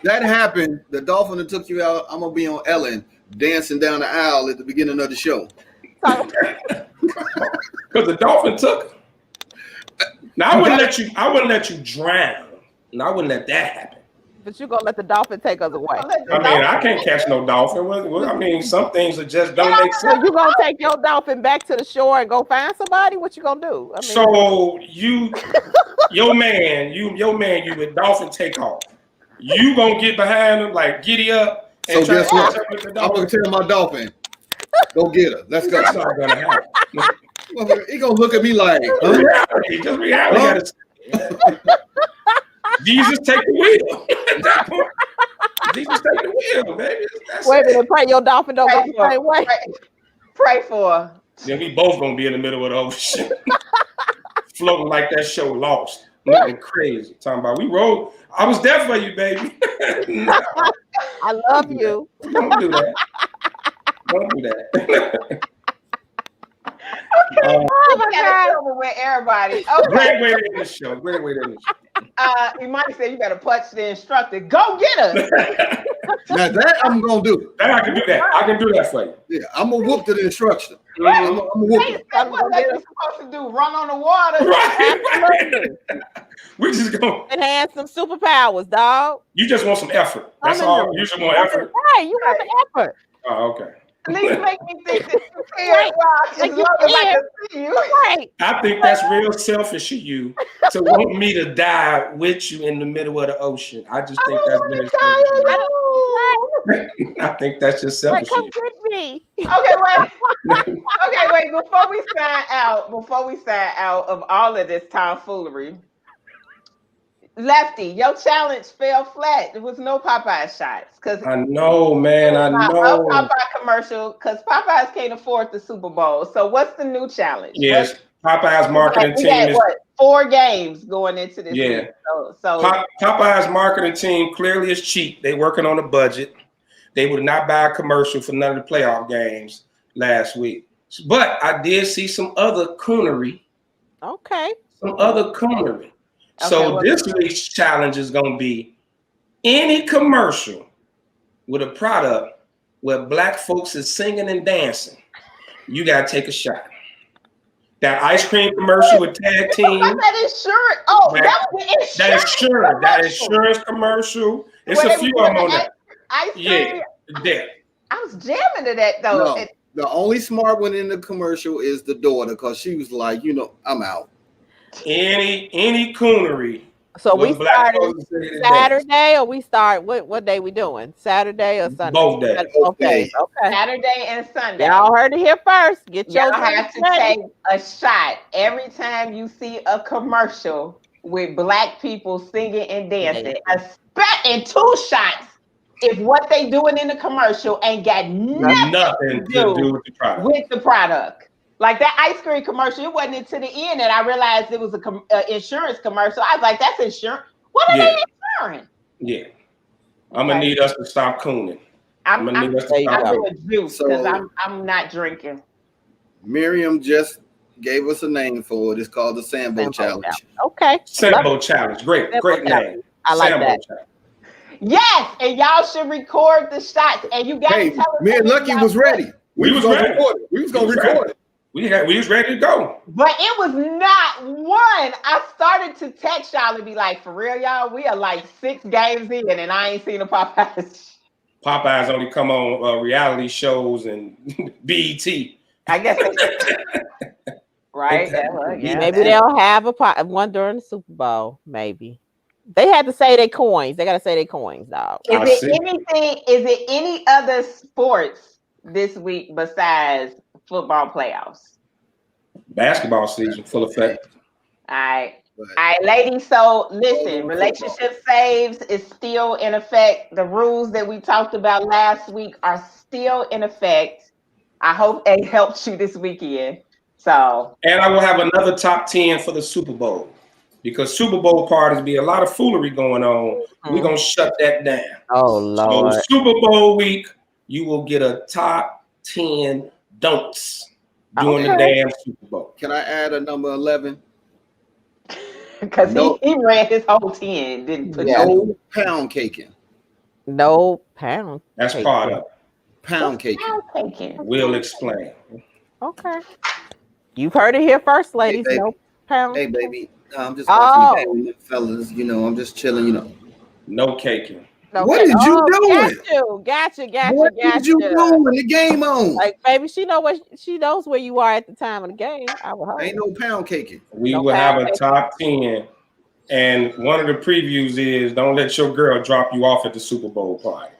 Speaker 2: that happened. The dolphin that took you out. I'm gonna be on Ellen dancing down the aisle at the beginning of the show.
Speaker 3: Because the dolphin took. Now I wouldn't let you drown. And I wouldn't let that happen.
Speaker 4: But you're gonna let the dolphin take us away.
Speaker 3: I can't catch no dolphin. Some things that just don't make sense.
Speaker 4: So you gonna take your dolphin back to the shore and go find somebody? What you gonna do?
Speaker 3: So your man, with dolphin take off. You gonna get behind him like giddy up.
Speaker 2: So guess what? I'm gonna tell my dolphin, go get her. Let's go.
Speaker 3: That's not gonna happen.
Speaker 2: He gonna look at me like,
Speaker 3: just reality. Jesus take the wheel. Jesus take the wheel, baby.
Speaker 4: Wait a minute, pray your dolphin don't go the same way.
Speaker 1: Pray for her.
Speaker 3: Then we both gonna be in the middle of the ocean, floating like that show Lost, looking crazy. Talking about we rode. I was there for you, baby.
Speaker 4: No. I love you.
Speaker 3: Don't do that. Don't do that.
Speaker 1: Oh my God! With everybody. Okay.
Speaker 3: Great way to end the show.
Speaker 1: You might say you better punch the instructor. Go get her.
Speaker 2: Now that I'm gonna do.
Speaker 3: That I can do that. I can do that for you.
Speaker 2: Yeah, I'm gonna whoop to the instruction.
Speaker 1: Right.
Speaker 2: I'm gonna whoop it.
Speaker 1: That's what you're supposed to do. Run on the water.
Speaker 3: Right. We just go
Speaker 4: enhance some superpowers, dog.
Speaker 3: You just want some effort. That's all. You just want effort.
Speaker 4: Right. You want the effort.
Speaker 3: Oh, okay.
Speaker 1: At least make me think that you care. As long as I can see you.
Speaker 4: Right.
Speaker 3: I think that's real selfish of you to want me to die with you in the middle of the ocean. I just think that's very selfish. I think that's just selfish.
Speaker 4: Come get me.
Speaker 1: Okay, wait. Before we sign out of all of this tomfoolery, Lefty, your challenge fell flat. There was no Popeye shots.
Speaker 3: I know, man. I know.
Speaker 1: Popeye commercial because Popeyes can't afford the Super Bowl. So what's the new challenge?
Speaker 3: Yes, Popeye's marketing team is
Speaker 1: 4 games going into this.
Speaker 3: Yeah.
Speaker 1: Week. So
Speaker 3: Popeye's marketing team clearly is cheap. They working on a budget. They would not buy a commercial for none of the playoff games last week. But I did see some other coonery.
Speaker 4: Okay.
Speaker 3: So this week's challenge is going to be any commercial with a product where black folks is singing and dancing. You got to take a shot. That ice cream commercial with tag team.
Speaker 1: That insurance. Oh, that was the insurance.
Speaker 3: That insurance commercial. It's a few of them on that. Yeah.
Speaker 1: I was jamming to that though.
Speaker 2: No, the only smart one in the commercial is the daughter because she was like, I'm out.
Speaker 3: Any coonery
Speaker 4: So
Speaker 3: What's
Speaker 4: we
Speaker 3: Black
Speaker 4: started
Speaker 3: folks say today?
Speaker 4: Saturday, or we start what day we doing? Saturday or Sunday?
Speaker 3: Both days.
Speaker 4: Okay, okay.
Speaker 1: Saturday and Sunday.
Speaker 4: Y'all heard it here first. Get your
Speaker 1: Y'all have to
Speaker 4: ready.
Speaker 1: take a shot every time you see a commercial with Black people singing and dancing. And 2 shots if what they doing in the commercial ain't got nothing to do
Speaker 3: with the product.
Speaker 1: with the product. Like that ice cream commercial, it wasn't until the end that I realized it was a insurance commercial. I was like, that's insurance. What are they insuring?
Speaker 3: Yeah. I'm gonna need us to stop cooning.
Speaker 1: I'm
Speaker 3: gonna need us to stop
Speaker 1: doing juice because
Speaker 2: So-
Speaker 1: I'm not drinking.
Speaker 2: Miriam just gave us a name for it. It's called the Sambo Challenge.
Speaker 4: Okay.
Speaker 3: Sambo Challenge. Great name.
Speaker 4: I like
Speaker 3: Sambo
Speaker 4: that.
Speaker 3: Challenge.
Speaker 1: Yes, and y'all should record the shots, and you got to tell us.
Speaker 2: Me and Lucky was ready.
Speaker 3: We was
Speaker 2: gonna
Speaker 3: ready.
Speaker 2: record it. We was gonna record it.
Speaker 3: We was ready to go.
Speaker 1: But it was not one. I started to text y'all and be like, for real, y'all, we are like 6 games in, and I ain't seen a Popeyes.
Speaker 3: Popeyes only come on reality shows and BET.
Speaker 1: I guess right? Yeah,
Speaker 4: Maybe they'll have one during the Super Bowl. Maybe they had to say their coins. They got to say their coins, dog.
Speaker 1: Is it any other sports this week besides football playoffs?
Speaker 3: Basketball season full effect.
Speaker 1: All right, ladies. So listen, relationship saves is still in effect. The rules that we talked about last week are still in effect. I hope it helped you this weekend. So,
Speaker 3: and I will have another top 10 for the Super Bowl because Super Bowl parties be a lot of foolery going on. We're gonna shut that down.
Speaker 4: Oh Lord!
Speaker 3: So Super Bowl week, you will get a top 10 don'ts during the damn Super Bowl.
Speaker 2: Can I add a number 11?
Speaker 1: Because he ran his whole 10, didn't put
Speaker 2: no pound caking.
Speaker 4: No pound.
Speaker 3: That's part of it.
Speaker 2: Pound caking.
Speaker 1: Pound caking.
Speaker 3: We'll explain.
Speaker 4: Okay. You've heard it here first, ladies.
Speaker 2: Hey,
Speaker 4: no pound.
Speaker 2: Hey, baby. I'm just watching the game, fellas. You know, I'm just chilling. You know.
Speaker 3: No caking.
Speaker 4: Okay.
Speaker 2: What did you doing?
Speaker 4: Gotcha.
Speaker 2: What did you doing? The game on.
Speaker 4: Like, baby, she knows where you are at the time of the game. I will hope.
Speaker 2: Ain't no pound caking.
Speaker 3: We will have a top 10. And one of the previews is don't let your girl drop you off at the Super Bowl party.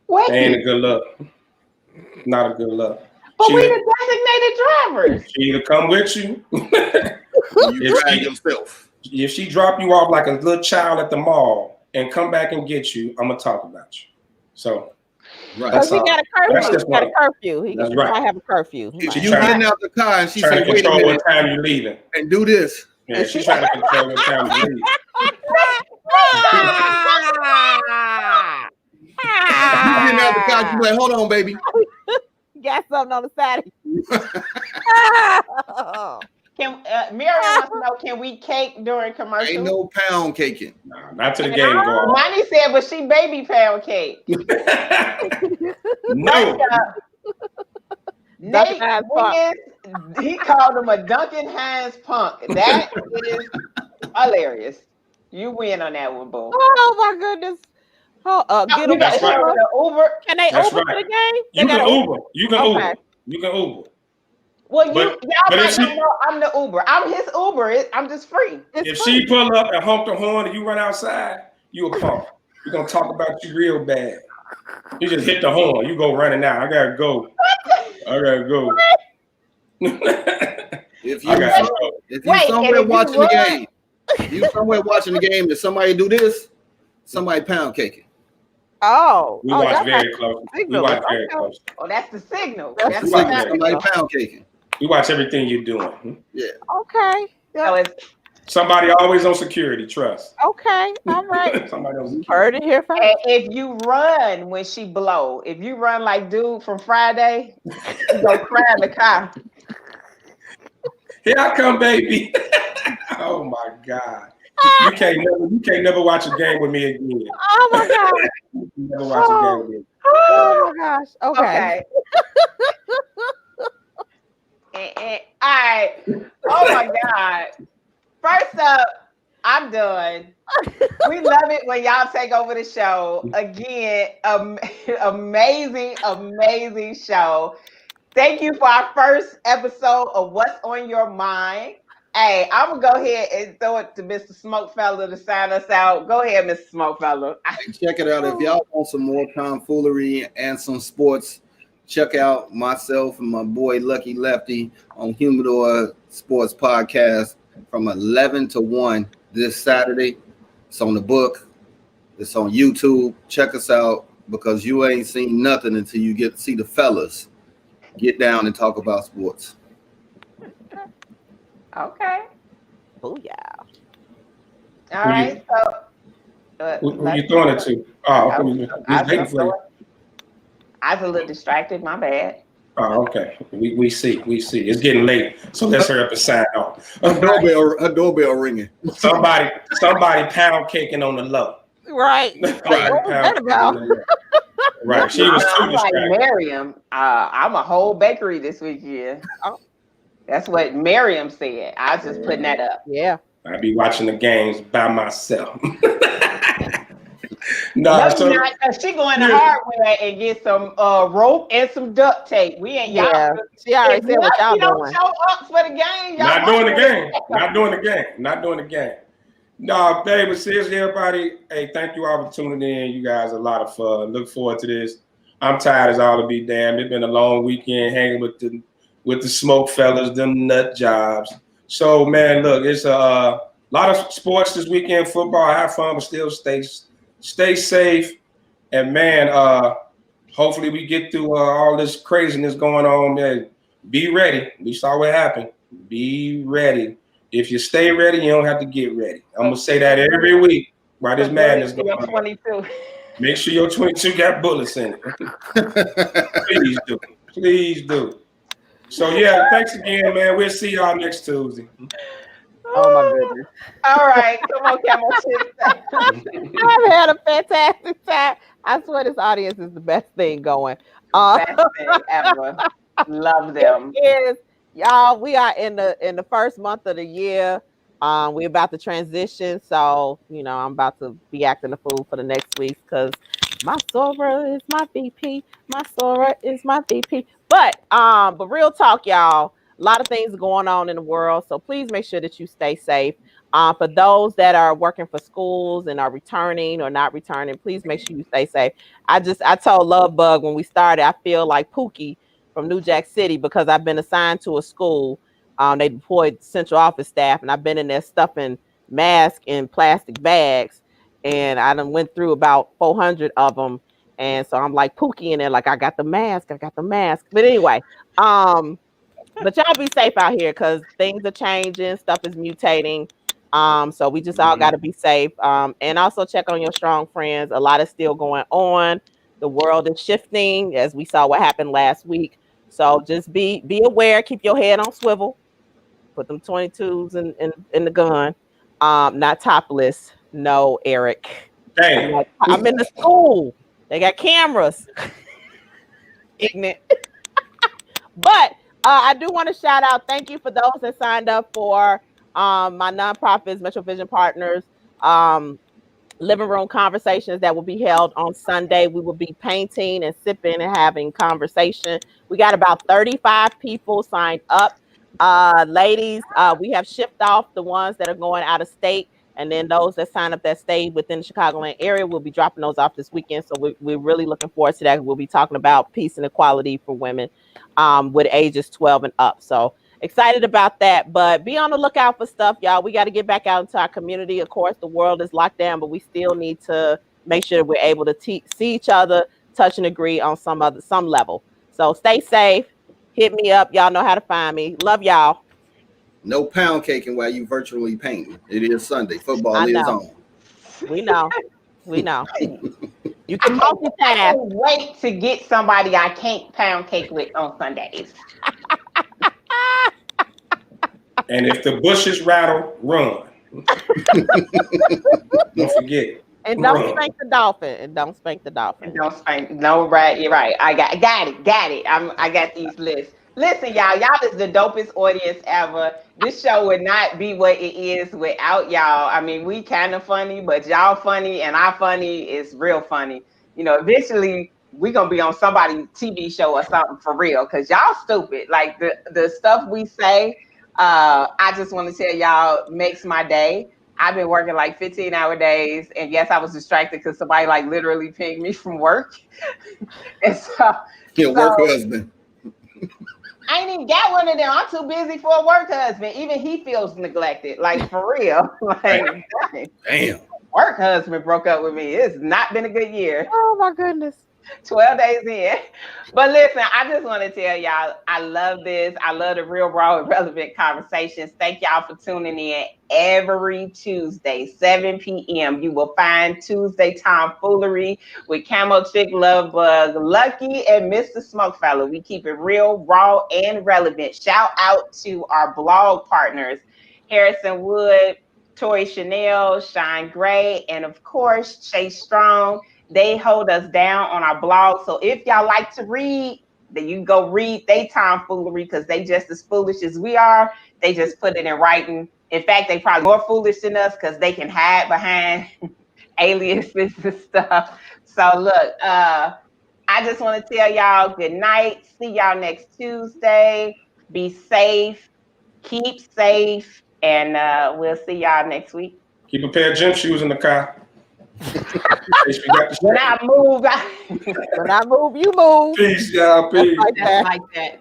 Speaker 1: What?
Speaker 3: Ain't a good look. Not a good look.
Speaker 1: But we the designated drivers.
Speaker 3: She either come with you.
Speaker 2: You drag yourself.
Speaker 3: If she drop you off like a little child at the mall and come back and get you, I'm gonna talk about you. So
Speaker 2: right.
Speaker 4: Because he got a curfew.
Speaker 3: He
Speaker 4: got a curfew. He
Speaker 3: That's
Speaker 4: might
Speaker 3: right.
Speaker 4: have a curfew.
Speaker 2: If you getting out the car and she
Speaker 3: trying
Speaker 2: said,
Speaker 3: to
Speaker 2: "Wait a
Speaker 3: control
Speaker 2: minute,"
Speaker 3: what time you're leaving,
Speaker 2: and do this.
Speaker 3: Yeah, she's trying to control what time you're leaving.
Speaker 2: You getting out the car, you like, "Hold on, baby."
Speaker 4: Got something on the side.
Speaker 1: Can Miriam wants to know, can we cake during commercials?
Speaker 2: Ain't no pound caking.
Speaker 3: Nah, not to the game go on.
Speaker 1: Monty said, but she baby pound cake.
Speaker 3: No.
Speaker 1: Nate Wiggins, he called him a Duncan Hines punk. That is hilarious. You win on that one, boo.
Speaker 4: Oh my goodness. Get them
Speaker 3: That's right.
Speaker 1: Uber.
Speaker 4: Can they
Speaker 3: That's
Speaker 4: Uber
Speaker 3: right.
Speaker 4: to the game?
Speaker 3: You can Uber. You can
Speaker 4: Okay.
Speaker 3: Uber. You can Uber.
Speaker 1: Well,
Speaker 3: But
Speaker 1: y'all
Speaker 3: if
Speaker 1: might
Speaker 3: she-
Speaker 1: not know I'm the Uber. I'm his Uber. I'm just free.
Speaker 3: If she pull up and honk the horn and you run outside, you a punk. We're gonna talk about you real bad. You just hit the horn. You go running out. I gotta go.
Speaker 2: If you
Speaker 3: I gotta go.
Speaker 2: if you somewhere watching the game, you somewhere watching the game, and somebody do this, somebody pound caking.
Speaker 4: Oh,
Speaker 3: We watch very
Speaker 4: close.
Speaker 3: close. We watch very close.
Speaker 1: Oh, that's the signal.
Speaker 2: That's
Speaker 1: That's
Speaker 2: the
Speaker 1: what
Speaker 2: signal.
Speaker 1: matters.
Speaker 2: Somebody pound caking.
Speaker 3: We watch everything you're doing.
Speaker 2: Yeah.
Speaker 4: Okay.
Speaker 1: So it's
Speaker 3: Somebody always on security. Trust.
Speaker 4: Okay. All right.
Speaker 3: Somebody on security.
Speaker 4: Heard it here first.
Speaker 1: and if you run when she blow, if you run like dude from Friday, you go cry in the car.
Speaker 3: Here I come, baby. Oh my God. You can't never watch a game with me again.
Speaker 4: Oh my God.
Speaker 3: You never watch a game with me.
Speaker 4: Oh my gosh. Okay.
Speaker 1: All right. Oh my God. First up, I'm done. We love it when y'all take over the show. Again, amazing show. Thank you for our first episode of What's on Your Mind. Hey, I'm gonna go ahead and throw it to Mr. Smokefella to sign us out. Go ahead, Mr. Smokefella.
Speaker 2: Hey, check it out. If y'all want some more tomfoolery and some sports, check out myself and my boy Lucky Lefty on Humidor Sports Podcast from 11 to 1 this Saturday. It's on the book. It's on YouTube. Check us out because you ain't seen nothing until you get to see the fellas get down and talk about sports.
Speaker 1: Okay.
Speaker 4: Oh yeah.
Speaker 1: All right.
Speaker 3: Who you throwing it to? Oh,
Speaker 1: I was a little distracted. My bad.
Speaker 3: Oh, okay. We see. It's getting late, so let's hurry up and sign off.
Speaker 2: Her doorbell ringing.
Speaker 3: Somebody pound caking on the low.
Speaker 4: Right.
Speaker 3: Right.
Speaker 4: What was that about?
Speaker 3: Right. She was too
Speaker 1: I'm like
Speaker 3: distracted.
Speaker 1: Miriam. I'm a whole bakery this weekend.
Speaker 4: Oh.
Speaker 1: That's what Miriam said. I was just putting that up.
Speaker 4: Yeah.
Speaker 3: I be watching the games by myself.
Speaker 1: No, she going to hardware and get some rope and some duct tape. We ain't
Speaker 4: Yeah.
Speaker 1: y'all.
Speaker 4: She already said what y'all
Speaker 1: don't
Speaker 4: doing.
Speaker 1: show up for the game.
Speaker 3: Not doing the game. No, baby, seriously, everybody. Hey, thank you all for tuning in. You guys are a lot of fun. Look forward to this. I'm tired as all to be damned. It's been a long weekend hanging with the smoke fellas, them nut jobs. So, man, look, it's a lot of sports this weekend. Football, have fun, but still stay safe. And, man, hopefully we get through all this craziness going on, man. Be ready. We saw what happened. Be ready. If you stay ready, you don't have to get ready. I'm going to say that every week while this madness going on.
Speaker 1: 22.
Speaker 3: Make sure your 22 got bullets in it. Please do. So, yeah, thanks again, man. We'll see y'all next Tuesday.
Speaker 4: Oh my goodness.
Speaker 1: All right. Come on, Camel.
Speaker 4: I've had a fantastic time. I swear this audience is the best thing going.
Speaker 1: Best thing ever. Love them.
Speaker 4: It is. Y'all, we are in the first month of the year. We're about to transition. So, I'm about to be acting a fool for the next week because my Sora is my VP. My Sora is my VP. But real talk, y'all. A lot of things going on in the world. So please make sure that you stay safe. For those that are working for schools and are returning or not returning, please make sure you stay safe. I told Love Bug when we started, I feel like Pookie from New Jack City because I've been assigned to a school. They deployed central office staff, and I've been in there stuffing masks in plastic bags, and I done went through about 400 of them. And so I'm like Pookie in there, like I got the mask. But anyway, but y'all be safe out here because things are changing, stuff is mutating. So we just all got to be safe. And also check on your strong friends. A lot is still going on. The world is shifting, as we saw what happened last week. So just be aware. Keep your head on swivel. Put them 22s in the gun. Not topless. No, Eric.
Speaker 3: Damn.
Speaker 4: I'm in the school. They got cameras. Ignorant. But I do want to shout out. Thank you for those that signed up for my nonprofits, Metro Vision Partners, living room conversations that will be held on Sunday. We will be painting and sipping and having conversation. We got about 35 people signed up. Ladies, we have shipped off the ones that are going out of state. And then those that sign up that stay within the Chicagoland area, we'll be dropping those off this weekend. So we're really looking forward to that. We'll be talking about peace and equality for women with ages 12 and up. So excited about that. But be on the lookout for stuff, y'all. We got to get back out into our community. Of course, the world is locked down, but we still need to make sure we're able to see each other, touch and agree on some level. So stay safe. Hit me up. Y'all know how to find me. Love y'all.
Speaker 2: No pound caking while you virtually painting. It is Sunday. Football is on.
Speaker 4: We know. You can multitask.
Speaker 1: I can't wait to get somebody I can't pound cake with on Sundays.
Speaker 3: And if the bushes rattle, run. Don't forget.
Speaker 4: And don't spank the dolphin. Don't spank.
Speaker 1: No, right. You're right. I got it. I got these lists. Listen, y'all is the dopest audience ever. This show would not be what it is without y'all. I mean, we kind of funny, but y'all funny and I funny is real funny. Eventually we gonna be on somebody's TV show or something for real, because y'all stupid. Like the stuff we say, I just want to tell y'all, makes my day. I've been working like 15-hour days, and yes, I was distracted because somebody like literally pinged me from work. And
Speaker 2: Your work husband.
Speaker 1: I ain't even got one of them. I'm too busy for a work husband. Even he feels neglected, like for real. Like,
Speaker 2: damn.
Speaker 1: Work husband broke up with me. It's not been a good year.
Speaker 4: Oh my goodness.
Speaker 1: 12 days in. But listen, I just want to tell y'all, I love this. I love the real, raw, and relevant conversations. Thank y'all for tuning in every Tuesday, 7 p.m. You will find Tuesday Tomfoolery with Camo Chick, Love Bug, Lucky, and Mr. Smokefellow. We keep it real, raw, and relevant. Shout out to our blog partners, Harrison Wood, Tori Chanel, Shine Gray, and of course, Chase Strong. They hold us down on our blog. So if y'all like to read, then you can go read they tomfoolery because they just as foolish as we are. They just put it in writing. In fact, they probably more foolish than us because they can hide behind aliases and stuff. So look, I just want to tell y'all good night. See y'all next Tuesday. Be safe. Keep safe. And we'll see y'all next week.
Speaker 3: Keep a pair of gym shoes in the car.
Speaker 1: When I move,
Speaker 4: when I move, you move.
Speaker 3: Peace, y'all. Peace.
Speaker 1: Just like that.